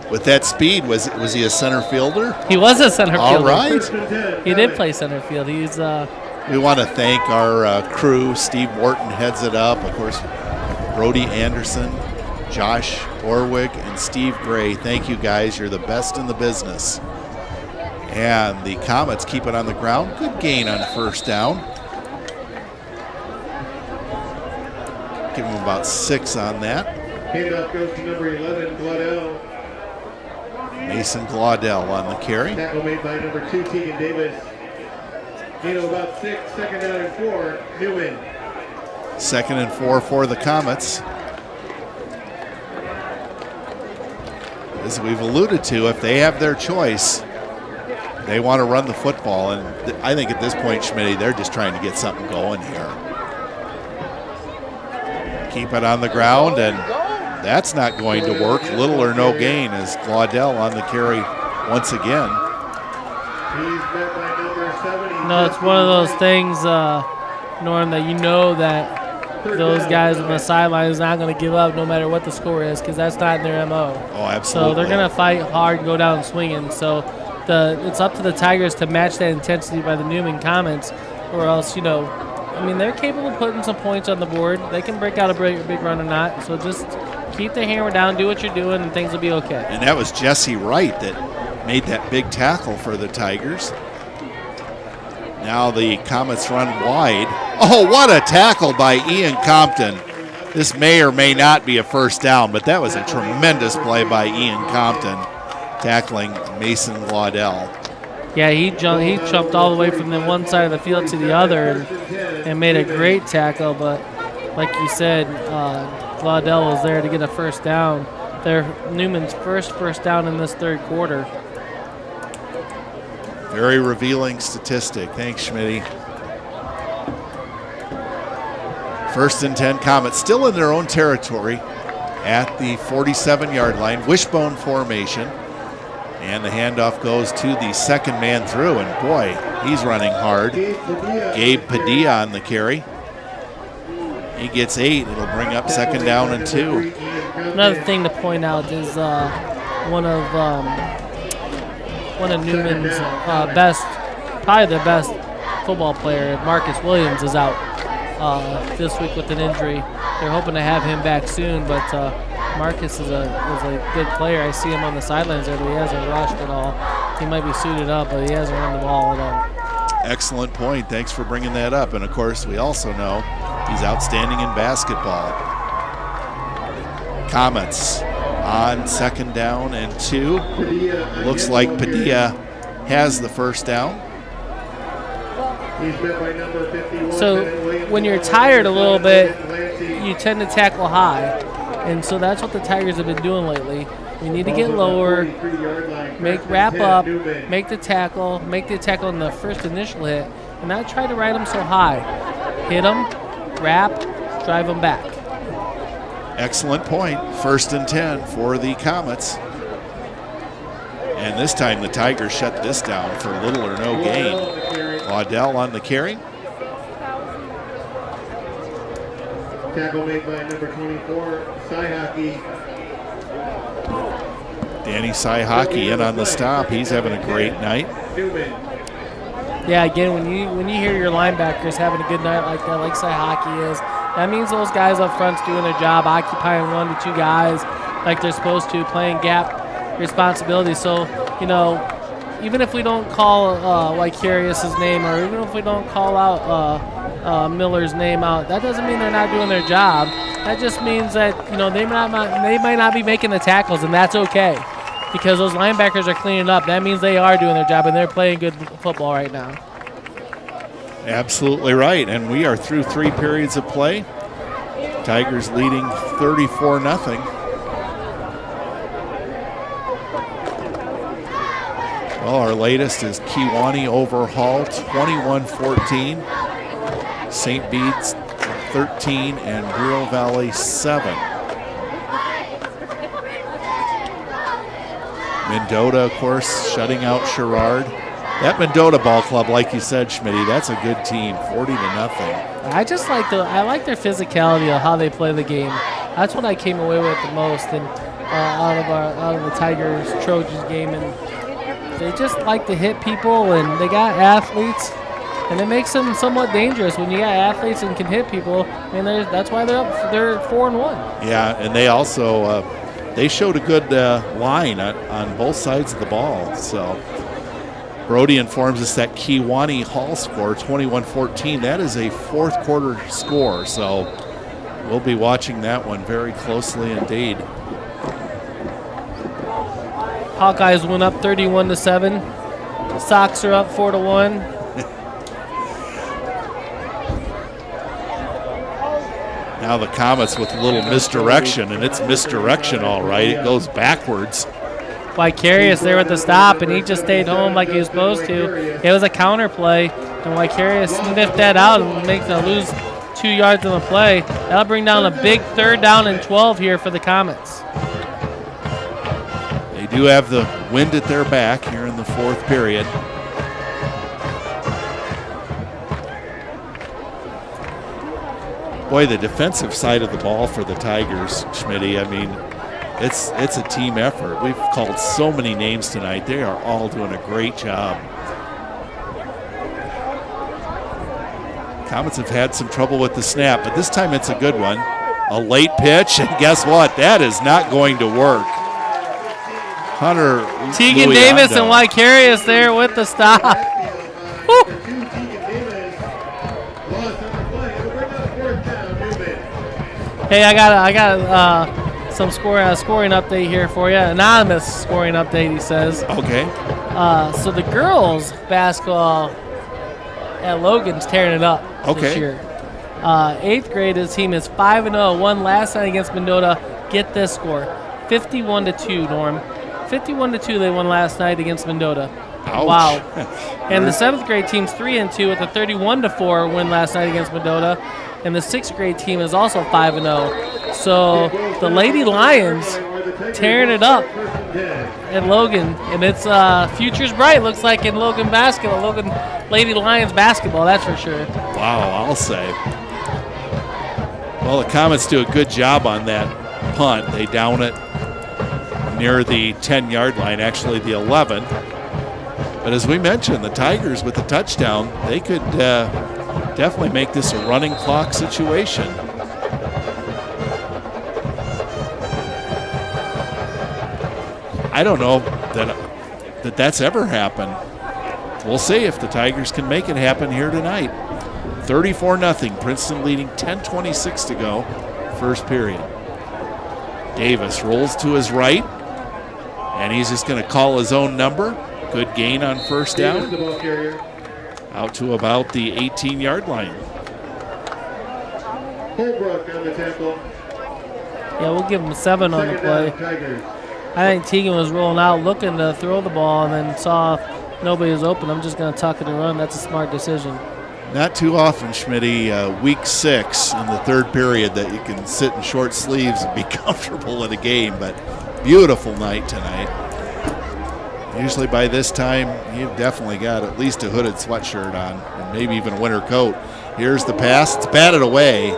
With that speed, was he a center fielder? He was a center fielder. All right. He did play center field. He's We want to thank our crew. Steve Morton heads it up. Of course, Brody Anderson, Josh Orwig, and Steve Gray. Thank you, guys. You're the best in the business. And the Comets keep it on the ground. Good gain on first down. Give them about 6 on that. Handoff goes to number 11, Glaudell. Mason Glaudell on the carry. Tackle made by number 2, Tegan Davis. Gain of about 6, second down and 4, Newman. 2nd and 4 for the Comets. As we've alluded to, if they have their choice, they want to run the football. And I think at this point, Schmitty, they're just trying to get something going here. Keep it on the ground, and that's not going to work. Little or no gain as Glaudell on the carry once again. He's met by number 70. No, it's one of those things, Norm, that you know that those guys on the sideline is not going to give up no matter what the score is, because that's not their MO. Oh, absolutely. So they're going to fight hard and go down swinging. So it's up to the Tigers to match that intensity by the Newman Comets, or else, they're capable of putting some points on the board. They can break out a big run or not. So just keep the hammer down, do what you're doing, and things will be okay. And that was Jesse Wright that made that big tackle for the Tigers. Now the Comets run wide. Oh, what a tackle by Ian Compton. This may or may not be a first down, but that was a tremendous play by Ian Compton, tackling Mason Glaudell. Yeah, he jumped all the way from the one side of the field to the other and made a great tackle. But like you said, Glaudell was there to get a first down. They're Newman's first down in this third quarter. Very revealing statistic. Thanks, Schmitty. 1st and 10 Comets still in their own territory at the 47-yard line. Wishbone formation. And the handoff goes to the second man through. And boy, he's running hard. Gabe Padilla on the carry. He gets 8. It'll bring up 2nd down and 2. Another thing to point out is one of Newman's best, probably the best football player, Marcus Williams, is out this week with an injury. They're hoping to have him back soon, but Marcus is a good player. I see him on the sidelines there, but he hasn't rushed at all. He might be suited up, but he hasn't run the ball at all. Excellent point. Thanks for bringing that up. And, of course, we also know he's outstanding in basketball. Comets on 2nd down and 2. Looks like Padilla has the first down. So when you're tired a little bit, you tend to tackle high. And so that's what the Tigers have been doing lately. We need to get lower, wrap up, make the tackle in the first initial hit, and not try to ride them so high. Hit them, wrap, drive them back. Excellent point. 1st and 10 for the Comets. And this time the Tigers shut this down for little or no gain. Waddell on the carry. Tackle made by number 24, Saihaki. Danny Saihaki in on the stop. He's having a great night. Yeah, again, when you hear your linebackers having a good night like that, like Saihaki is, that means those guys up front's doing their job, occupying 1 to 2 guys like they're supposed to, playing gap responsibility. So, you know, even if we don't call Wicarious's name, or even if we don't call out Miller's name out, that doesn't mean they're not doing their job. That just means that, you know, they might not be making the tackles, and that's okay, because those linebackers are cleaning up. That means they are doing their job, and they're playing good football right now. Absolutely right, and we are through 3 periods of play. Tigers leading 34-0. Well, our latest is Kewanee over Hall, 21-14. St. Bede's 13 and Bureau Valley 7. Mendota, of course, shutting out Sherrard. That Mendota ball club, like you said, Schmitty, that's a good team, 40-0. I like their physicality of how they play the game. That's what I came away with the most, and out of the Tigers Trojans game, and they just like to hit people, and they got athletes, and it makes them somewhat dangerous when you got athletes and can hit people. And that's why they're 4-1. Yeah, and they also they showed a good line on both sides of the ball. So Brody informs us that Kewanee Hall score, 21-14. That is a 4th quarter score, so we'll be watching that one very closely indeed. Hawkeyes went up 31-7. Sox are up 4-1. Now the Comets with a little misdirection, and it's misdirection all right. It goes backwards. Vicarious there with the stop, and he just stayed home like he was supposed to. It was a counter play, and Vicarious sniffed that out and makes them lose 2 yards on the play. That'll bring down a big 3rd down and 12 here for the Comets. They do have the wind at their back here in the 4th period. Boy, the defensive side of the ball for the Tigers, Schmitty, I mean, it's a team effort. We've called so many names tonight. They are all doing a great job. Comets have had some trouble with the snap, but this time it's a good one. A late pitch, and guess what? That is not going to work. Hunter Tegan Davis and Vicarious there with the stop. Hey, I got some scoring update here for you. Anonymous scoring update, he says. Okay. So the girls basketball at Logan's tearing it up this year. 8th grade, his team is 5-0. Won last night against Mendota. Get this score, 51-2. Norm, 51-2. They won last night against Mendota. Ouch. Wow. And the 7th grade team's 3-2 with a 31-4 win last night against Mendota. And the 6th grade team is also 5-0. So the Lady Lions tearing it up in Logan. And it's future's bright, looks like, in Logan basketball. Logan Lady Lions basketball, that's for sure. Wow, I'll say. Well, the Comets do a good job on that punt. They down it near the 10-yard line, actually the 11. But as we mentioned, the Tigers with the touchdown, they could definitely make this a running clock situation. I don't know that that's ever happened. We'll see if the Tigers can make it happen here tonight. 34-0, Princeton leading, 10:26 to go, first period. Davis rolls to his right, and he's just going to call his own number. Good gain on first down. Out to about the 18-yard line. Holbrook on the tackle. Yeah, we'll give him 7 on the play. I think Teagan was rolling out looking to throw the ball and then saw nobody was open. I'm just going to tuck it and run. That's a smart decision. Not too often, Schmitty, week 6 in the third period that you can sit in short sleeves and be comfortable in a game, but beautiful night tonight. Usually by this time, you've definitely got at least a hooded sweatshirt on and maybe even a winter coat. Here's the pass. It's batted away.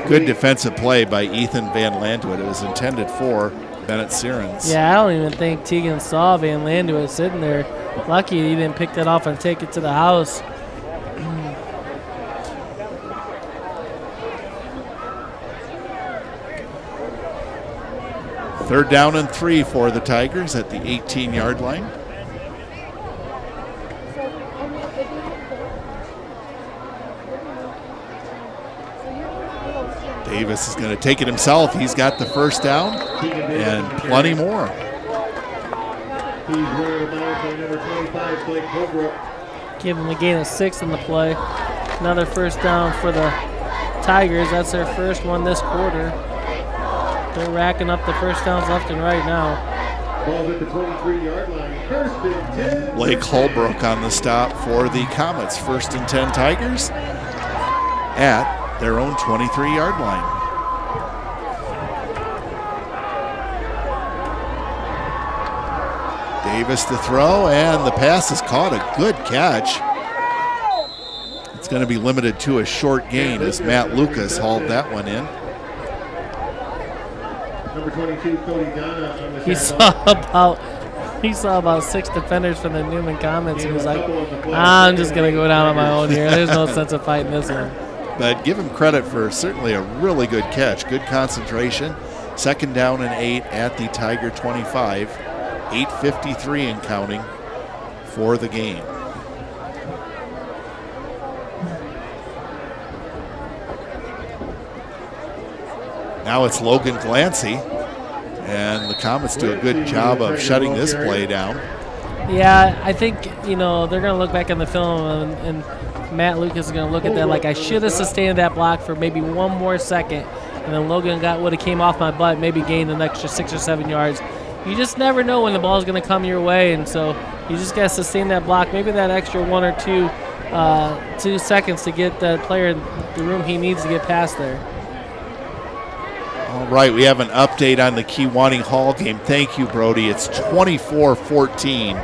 Good defensive play by Ethan Van Landwit. It was intended for Bennett Sirens. Yeah, I don't even think Teagan saw Van Landwit sitting there. Lucky he didn't pick that off and take it to the house. Third down and 3 for the Tigers at the 18-yard line. Davis is going to take it himself. He's got the first down and plenty more. He's running about by number 25, Blake Holbrook. Give him a gain of 6 in the play. Another first down for the Tigers. That's their first one this quarter. They're racking up the first downs left and right now. Ball's at the 23-yard line. First and 10. Blake Holbrook on the stop for the Comets. First and 10 Tigers at their own 23-yard line. Davis to throw, and the pass is caught. A good catch. It's going to be limited to a short gain as Matt Lucas hauled that one in. Number 22, Cody Donna on the He saw about 6 defenders from the Newman Comets and was like, I'm just going to go down on my own here. There's no sense of fighting this one. But give him credit for certainly a really good catch. Good concentration. Second down and 8 at the Tiger 25. 8:53 and counting for the game. Now it's Logan Glancy, and the Comets do a good job of shutting this play down. Yeah, I think, they're going to look back on the film and Matt Lucas is going to look at that like I should have sustained that block for maybe one more second, and then Logan would have came off my butt, maybe gained an extra 6 or 7 yards. You just never know when the ball is going to come your way, and so you just got to sustain that block, maybe that extra 1 or 2 seconds to get the player the room he needs to get past there. All right, we have an update on the Kewanee Hall game. Thank you, Brody. It's 24-14,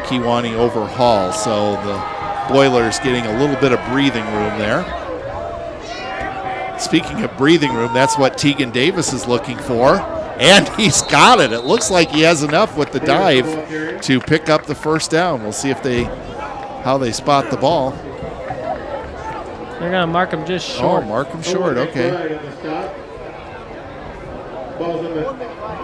Kewanee over Hall, so the Boilers getting a little bit of breathing room there. Speaking of breathing room, that's what Teagan Davis is looking for. And he's got it. It looks like he has enough with the dive to pick up the first down. We'll see how they spot the ball. They're going to mark him just short. Oh, mark him short. Okay. Ball's on the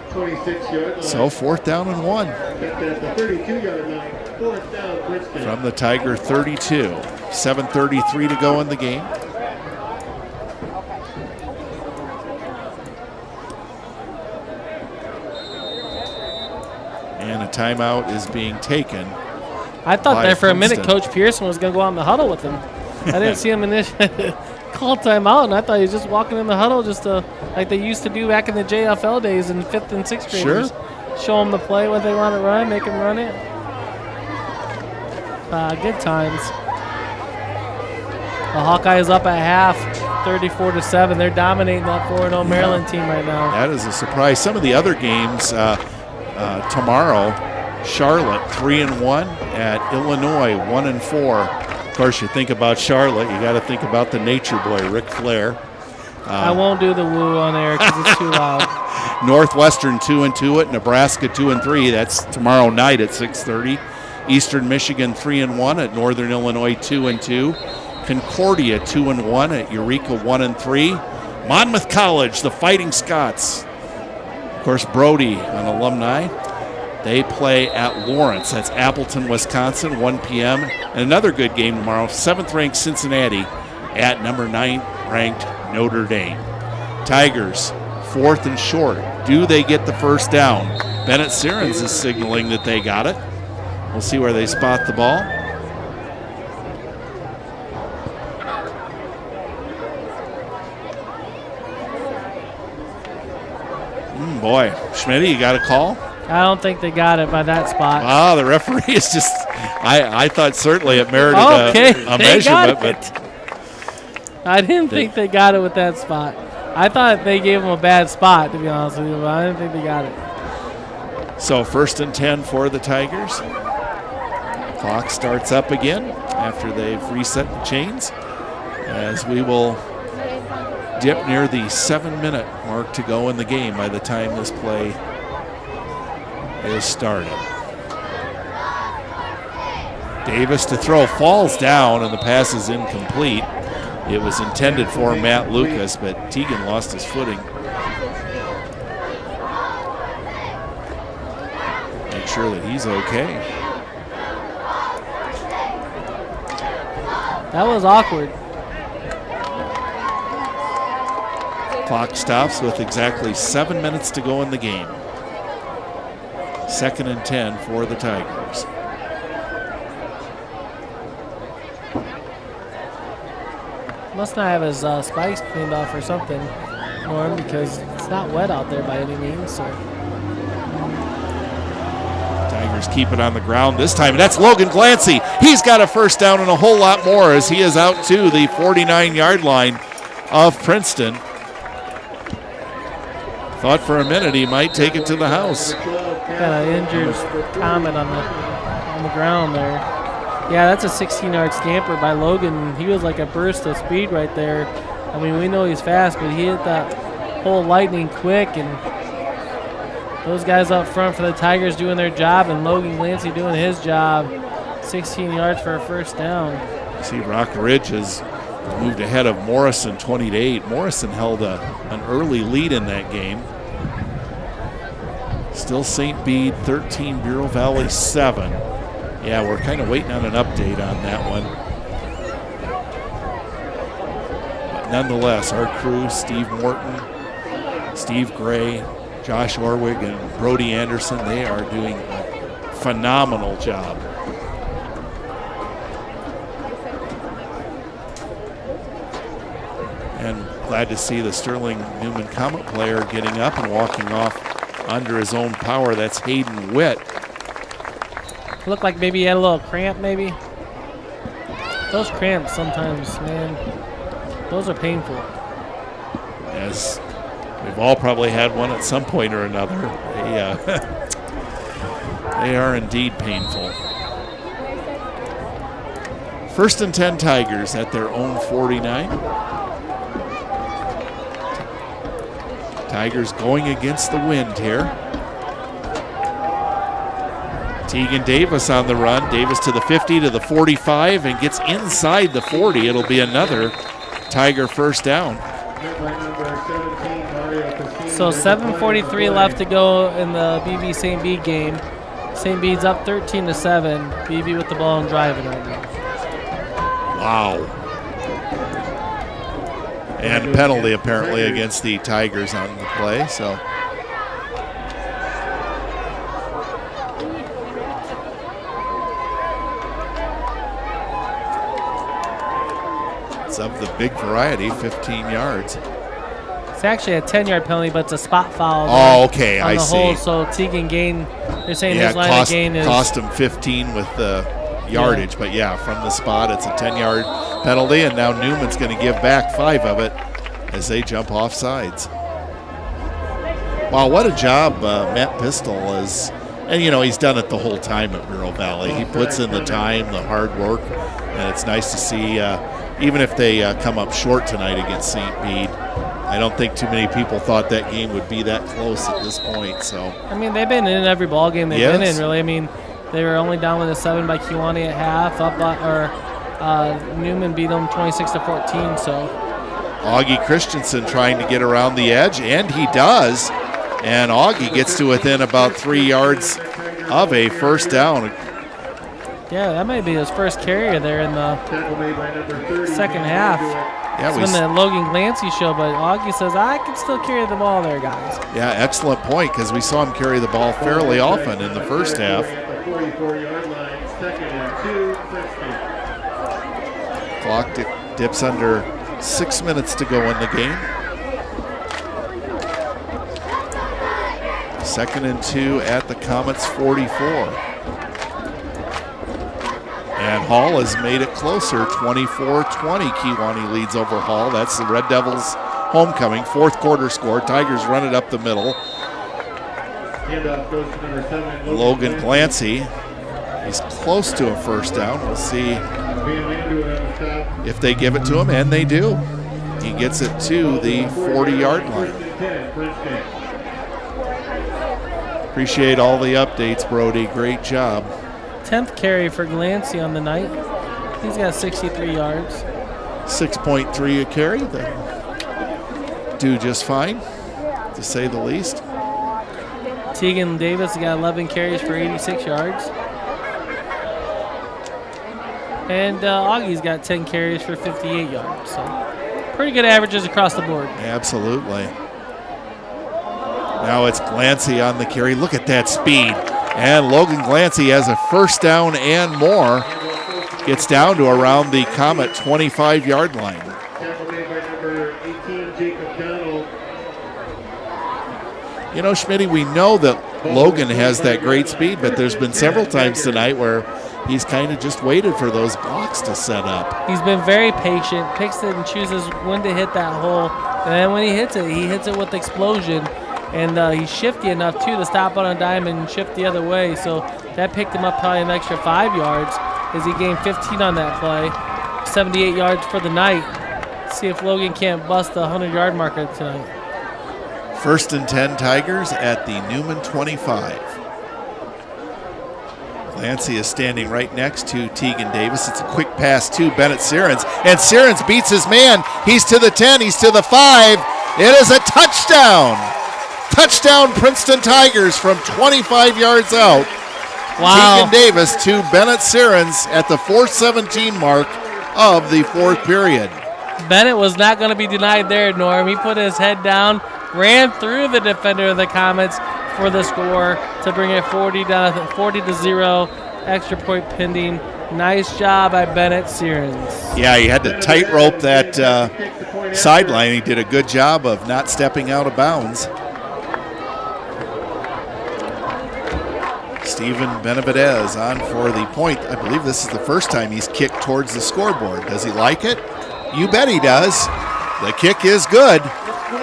26-yard line. So 4th down and 1. At the 32-yard line. 4th down, Princeton. From the Tiger 32. 7:33 to go in the game. And a timeout is being taken. I thought there for a minute Princeton. Coach Pearson was going to go out in the huddle with him. I didn't see him call timeout, and I thought he was just walking in the huddle just like they used to do back in the JFL days in 5th and 6th graders. Sure. Show them the play, what they want to run, make them run it. Good times. The Hawkeyes up at half, 34-7. They're dominating that 4-0 Maryland team right now. That is a surprise. Some of the other games tomorrow, Charlotte 3-1 at Illinois 1-4. Of course, you think about Charlotte, you got to think about the nature boy, Ric Flair. I won't do the woo on air because it's too loud. Northwestern 2-2 at Nebraska 2-3. That's tomorrow night at 6:30. Eastern Michigan 3-1 at Northern Illinois 2-2. Concordia 2-1 at Eureka 1-3. Monmouth College, the Fighting Scots. Of course, Brody, an alumni. They play at Lawrence. That's Appleton, Wisconsin, 1 p.m. And another good game tomorrow, 7th-ranked Cincinnati at number 9th-ranked Notre Dame. Tigers, 4th and short. Do they get the first down? Bennett Sirens is signaling that they got it. We'll see where they spot the ball. Boy, Schmidt, you got a call? I don't think they got it by that spot. Ah, the referee is just, I thought certainly it merited a measurement, but I didn't think they got it with that spot. I thought they gave them a bad spot, to be honest with you, but I didn't think they got it. So 1st and 10 for the Tigers. Clock starts up again after they've reset the chains, as we will dip near the 7-minute mark to go in the game by the time this play is started. Davis to throw, falls down, and the pass is incomplete. It was intended for Matt Lucas, but Teagan lost his footing. Make sure that he's okay. That was awkward. Clock stops with exactly 7 minutes to go in the game. 2nd and 10 for the Tigers. Must not have his spikes cleaned off or something, Norm, because it's not wet out there by any means. So. Tigers keep it on the ground this time. That's Logan Glancy. He's got a first down and a whole lot more as he is out to the 49-yard line of Princeton. Thought for a minute he might take it to the house. Got an injured Comet on the ground there. Yeah, that's a 16-yard scamper by Logan. He was like a burst of speed right there. I mean, we know he's fast, but he hit that whole lightning quick, and those guys up front for the Tigers doing their job, and Logan Glancy doing his job. 16 yards for a first down. See, Rock Ridge has moved ahead of Morrison 20-8. Morrison held an early lead in that game. Still St. Bede 13, Bureau Valley 7. Yeah, we're kind of waiting on an update on that one. But nonetheless, our crew, Steve Morton, Steve Gray, Josh Orwig, and Brody Anderson, they are doing a phenomenal job. And glad to see the Sterling Newman Comet player getting up and walking off under his own power. That's Hayden Witt. Looked like maybe he had a little cramp, maybe. Those cramps sometimes, man, those are painful. As we've all probably had one at some point or another. They are indeed painful. 1st and 10 Tigers at their own 49. Tigers going against the wind here. Teagan Davis on the run. Davis to the 50, to the 45, and gets inside the 40. It'll be another Tiger first down. So 7:43 left to go in the BV St. Bede game. St. Bede's up 13-7. BV with the ball and driving right now. Wow. And penalty apparently against the Tigers on the play, so. It's of the big variety, 15 yards. It's actually a 10-yard penalty, but it's a spot foul. Oh, okay, on I the see. Hold, so Teagan gain, they're saying his line of gain is. Cost him 15 with the yardage, but yeah, from the spot, it's a 10-yard penalty, and now Newman's going to give back 5 of it as they jump off sides. Wow, what a job Matt Pistol is. And, you know, he's done it the whole time at Bureau Valley. He puts in the time, the hard work, and it's nice to see, even if they come up short tonight against St. Bede, I don't think too many people thought that game would be that close at this point. So I mean, they've been in every ball game they've been in, really. I mean, They were only down with a 7 by Kewanee at half. Newman beat them 26-14. So Augie Christensen trying to get around the edge, and he does. And Augie gets to within about 3 yards of a first down. Yeah, that might be his first carrier there in the second half. Yeah, it's been the Logan Glancy show, but Augie says, I can still carry the ball there, guys. Yeah, excellent point, because we saw him carry the ball fairly often in the first half. Clock dips under 6 minutes to go in the game. 2nd and 2 at the Comets 44. And Hall has made it closer, 24-20. Kewanee leads over Hall. That's the Red Devils' homecoming. 4th quarter score. Tigers run it up the middle. Handoff goes to number 7. Logan Glancy. He's close to a first down. We'll see if they give it to him, and they do. He gets it to the 40-yard line. Appreciate all the updates, Brody. Great job. 10th carry for Glancy on the night. He's got 63 yards. 6.3 a carry. They do just fine, to say the least. Tegan Davis got 11 carries for 86 yards. And Augie's got 10 carries for 58 yards. So pretty good averages across the board. Absolutely. Now it's Glancy on the carry. Look at that speed. And Logan Glancy has a first down and more. Gets down to around the Comet 25-yard line. You know, Schmitty, we know that Logan has that great speed, but there's been several times tonight where he's kind of just waited for those blocks to set up. He's been very patient, picks it and chooses when to hit that hole. And then when he hits it with explosion. And he's shifty enough, too, to stop on a dime and shift the other way. So that picked him up probably an extra 5 yards as he gained 15 on that play. 78 yards for the night. See if Logan can't bust the 100-yard marker tonight. 1st and 10 Tigers at the Newman 25. Glancy is standing right next to Tegan Davis. It's a quick pass to Bennett Sirens. And Sirens beats his man. He's to the 10. He's to the 5. It is a touchdown. Touchdown Princeton Tigers from 25 yards out. Wow. Tegan Davis to Bennett Sirens at the 4:17 mark of the 4th period. Bennett was not going to be denied there, Norm. He put his head down, ran through the defender of the Comets for the score to bring it 40-0. Extra point pending. Nice job by Bennett Sirens. Yeah, he had to tightrope that sideline. He did a good job of not stepping out of bounds. Steven Benavidez on for the point. I believe this is the first time he's kicked towards the scoreboard. Does he like it? You bet he does. The kick is good,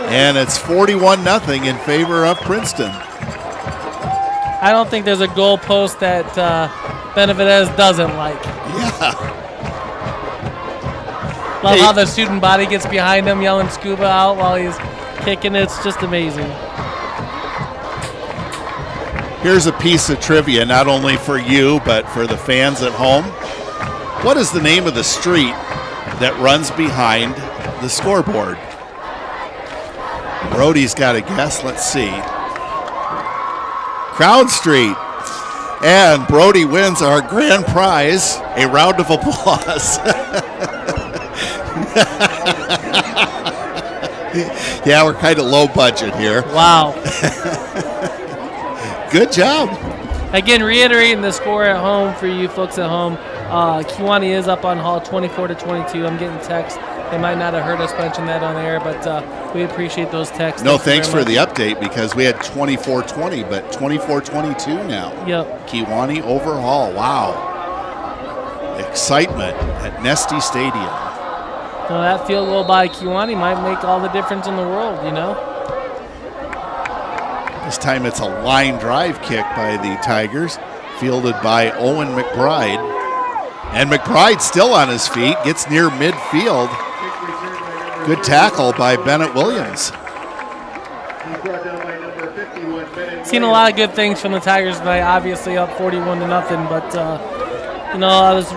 and it's 41-0 in favor of Princeton. I don't think there's a goal post that Benavidez doesn't like. Yeah. Love how the student body gets behind him yelling scuba out while he's kicking. It's just amazing. Here's a piece of trivia, not only for you, but for the fans at home. What is the name of the street that runs behind the scoreboard? Brody's got a guess. Let's see. Crown Street. And Brody wins our grand prize. A round of applause. Yeah, we're kind of low budget here. Wow. Good job. Again, reiterating the score at home for you folks at home. Kewanee is up on Hall 24-22. I'm getting texts. They might not have heard us mention that on air, but we appreciate those texts. No, thanks for the update, because we had 24-20, but 24-22 now. Yep. Kewanee over Hall. Wow. Excitement at Nesty Stadium. No, that field goal by Kewanee might make all the difference in the world, you know? This time it's a line drive kick by the Tigers, fielded by Owen McBride. And McBride still on his feet, gets near midfield. Good tackle by Bennett Williams. seen a lot of good things from the Tigers tonight. Obviously up 41-0, but I was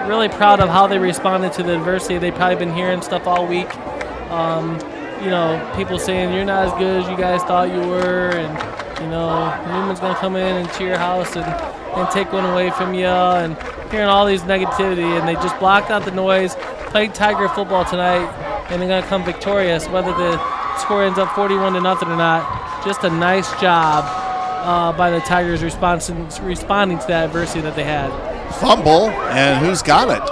really proud of how they responded to the adversity. They've probably been hearing stuff all week. People saying you're not as good as you guys thought you were, and Newman's gonna come in and to your house and take one away from you, and hearing all these negativity, and they just blocked out the noise, played Tiger football tonight, and they're gonna come victorious, whether the score ends up 41-0 or not. Just a nice job by the Tigers responding to that adversity that they had. Fumble, and who's got it?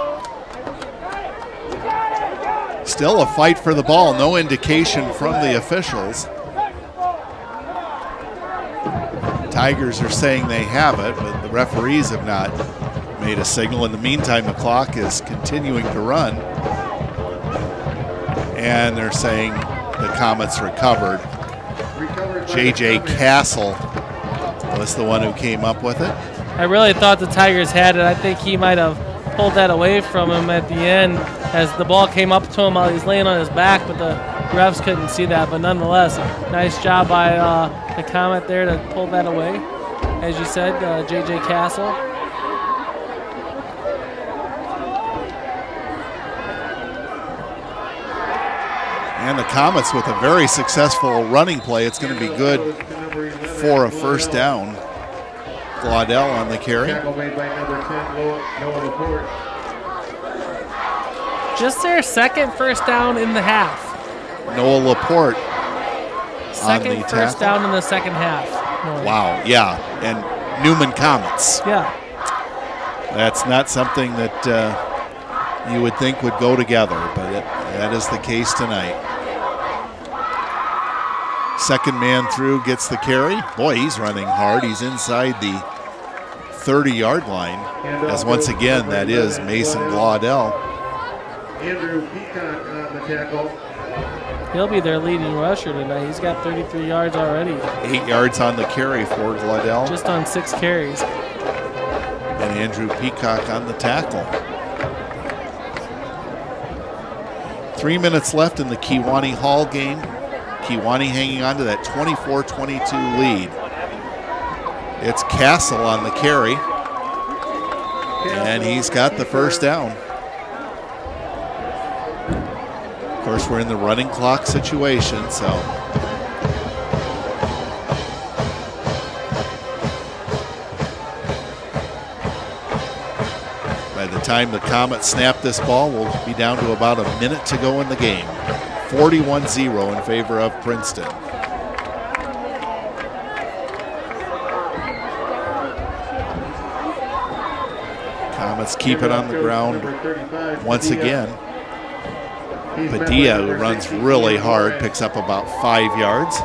Still a fight for the ball. No indication from the officials. Tigers are saying they have it, but the referees have not made a signal. In the meantime, the clock is continuing to run. And they're saying the Comets recovered. J.J. Castle was the one who came up with it. I really thought the Tigers had it. I think he might have pulled that away from him at the end as the ball came up to him while he's laying on his back, but the refs couldn't see that. But nonetheless, nice job by the Comet there to pull that away. As you said, J.J. Castle. And the Comets with a very successful running play. It's going to be good for a first down. Glaudel on the carry. Tackle made by number 10, Noah Laporte. Just their second first down in the half. Noah Laporte Second on the first tackle. down in the second half. No. Wow, yeah. And Newman Comets. Yeah. That's not something that you would think would go together, but that is the case tonight. Second man through gets the carry. Boy, he's running hard. He's inside the 30-yard line. As once again, that is Mason Glaudel. Andrew Peacock on the tackle. He'll be their leading rusher tonight. He's got 33 yards already. 8 yards on the carry for Glaudel. Just on 6 carries. And Andrew Peacock on the tackle. 3 minutes left in the Kewanee Hall game. Kewanee hanging on to that 24-22 lead. It's Castle on the carry. And he's got the first down. Of course, we're in the running clock situation, so. By the time the Comets snap this ball, we'll be down to about a minute to go in the game. 41-0 in favor of Princeton. Comets keep it on the ground once again. Padilla, who runs really hard, picks up about 5 yards.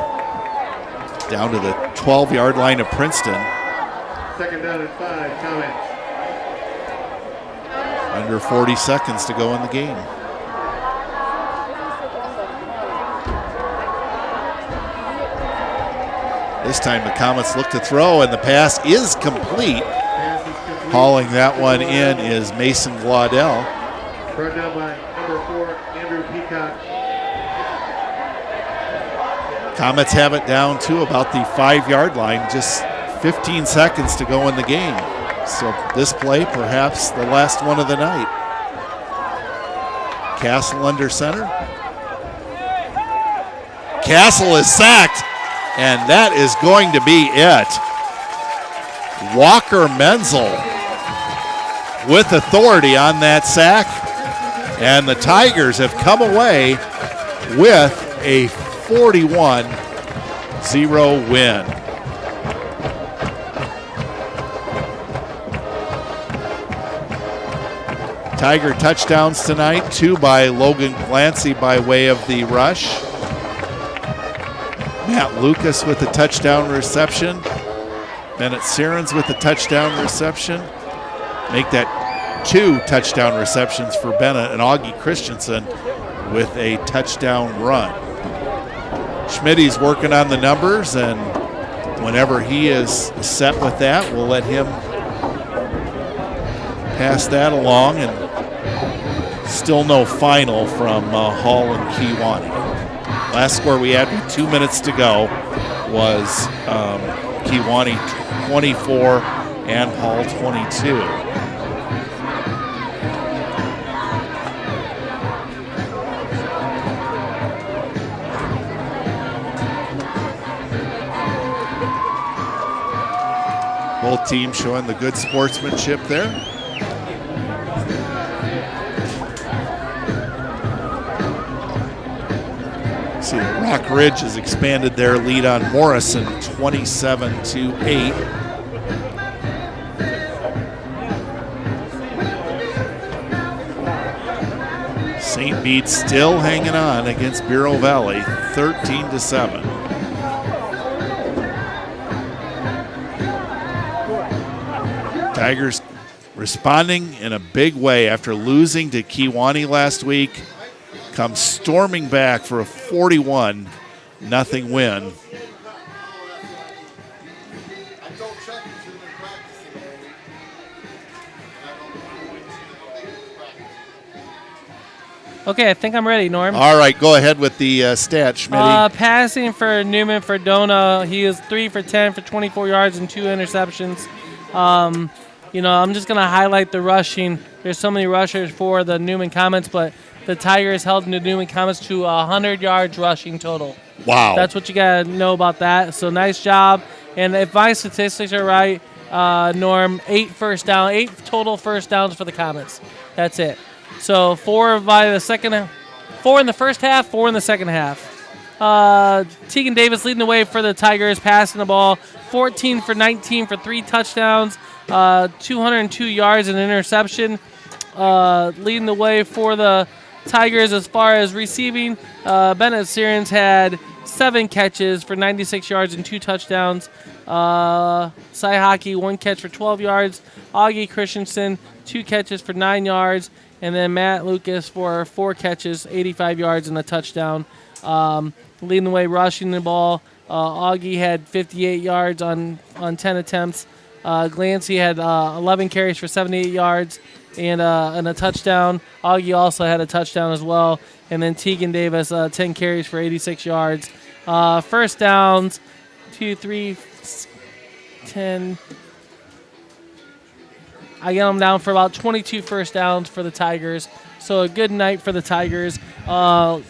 Down to the 12-yard line of Princeton. Second down and 5, Comets. Under 40 seconds to go in the game. This time the Comets look to throw, and the pass is complete. Hauling that one in is Mason Glaudel. Brought down by number 4, Andrew Peacock. Comets have it down to about the 5-yard line, just 15 seconds to go in the game. So this play, perhaps the last one of the night. Castle under center. Castle is sacked, and that is going to be it. Walker Menzel with authority on that sack, and the Tigers have come away with a 41-0 win. Tiger touchdowns tonight, 2 by Logan Clancy by way of the rush. Matt Lucas with a touchdown reception. Bennett Sirens with a touchdown reception. Make that 2 touchdown receptions for Bennett, and Augie Christensen with a touchdown run. Schmitty's working on the numbers, and whenever he is set with that, we'll let him pass that along. And still no final from Hall and Kewanee. Last score we had with 2 minutes to go. was Kewanee 24 and Hall 22. Both teams showing the good sportsmanship there. See, Rock Ridge has expanded their lead on Morrison 27-8. St. Bede still hanging on against Bureau Valley 13-7. Tigers responding in a big way after losing to Kewanee last week. Come storming back for a 41-0 win. Okay, I think I'm ready, Norm. All right, go ahead with the stat, Schmitty. Passing for Newman Ferdona, he is 3 for 10 for 24 yards and 2 interceptions. I'm just going to highlight the rushing. There's so many rushers for the Newman Comets, but the Tigers held the Newman Comets to 100 yards rushing total. Wow. That's what you got to know about that. So nice job. And if my statistics are right, Norm, 8 total first downs for the Comets. That's it. So 4 in the first half, 4 in the second half. Tegan Davis leading the way for the Tigers, passing the ball 14 for 19 for 3 touchdowns, 202 yards and interception. Leading the way for the Tigers as far as receiving. Bennett Sirens had 7 catches for 96 yards and 2 touchdowns. Cy Hockey, 1 catch for 12 yards. Augie Christensen, 2 catches for 9 yards. And then Matt Lucas for 4 catches, 85 yards and a touchdown. Leading the way rushing the ball. Augie had 58 yards on 10 attempts. Glancy had 11 carries for 78 yards and a touchdown. Augie also had a touchdown as well. And then Tegan Davis, 10 carries for 86 yards. First downs, 2, 3, 10. I got them down for about 22 first downs for the Tigers. So a good night for the Tigers. Going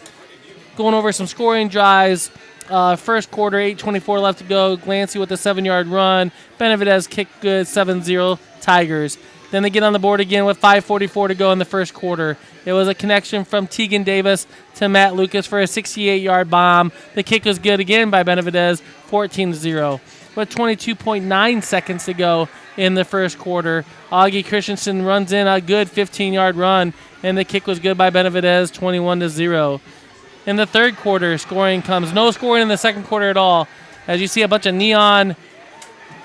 over some scoring drives. First quarter, 8:24 left to go. Glancy with a 7-yard run. Benavidez kicked good, 7-0 Tigers. Then they get on the board again with 5:44 to go in the first quarter. It was a connection from Tegan Davis to Matt Lucas for a 68-yard bomb. The kick was good again by Benavidez, 14-0. With 22.9 seconds to go in the first quarter, Augie Christensen runs in a good 15-yard run, and the kick was good by Benavidez, 21-0. In the third quarter, scoring comes. No scoring in the second quarter at all. As you see a bunch of neon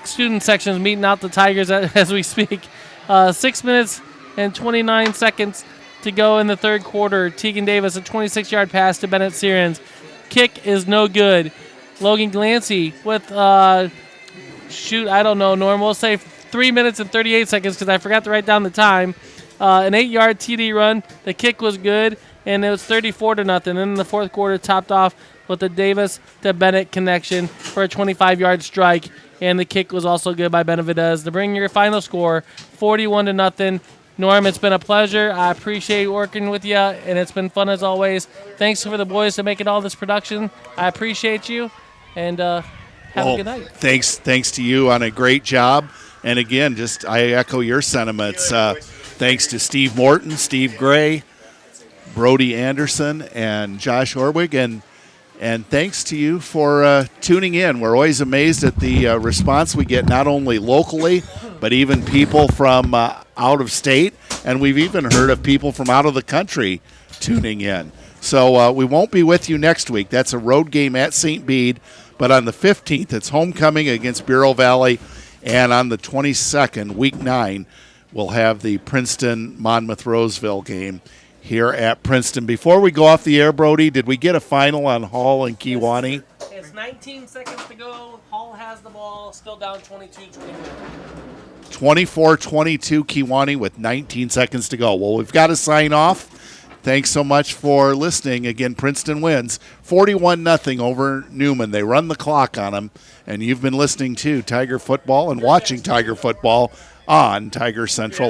student sections meeting out the Tigers as we speak. 6 minutes and 29 seconds to go in the third quarter. Tegan Davis, a 26-yard pass to Bennett Sirens. Kick is no good. Logan Glancy with, I don't know, Norm. We'll say 3 minutes and 38 seconds because I forgot to write down the time. An 8-yard TD run. The kick was good, and it was 34-0. And in the fourth quarter, topped off with the Davis to Bennett connection for a 25-yard strike, and the kick was also good by Benavidez to bring your final score 41-0. Norm, it's been a pleasure. I appreciate working with you, and it's been fun as always. Thanks for the boys to making all this production. I appreciate you, and have a good night. Thanks to you on a great job. And again, I echo your sentiments. Thanks to Steve Morton, Steve Gray, Brody Anderson, and Josh Orwig, and thanks to you for tuning in. We're always amazed at the response we get, not only locally, but even people from out of state, and we've even heard of people from out of the country tuning in. So we won't be with you next week. That's a road game at St. Bede, but on the 15th, it's homecoming against Bureau Valley, and on the 22nd, week 9, we'll have the Princeton-Monmouth-Roseville game here at Princeton. Before we go off the air, Brody, did we get a final on Hall and Kewanee? It's 19 seconds to go. Hall has the ball, still down 22-24. 24-22 Kewanee with 19 seconds to go. Well, we've got to sign off. Thanks so much for listening. Again, Princeton wins 41-0 over Newman. They run the clock on them, and you've been listening to Tiger Football and watching Tiger Football on Tiger Central.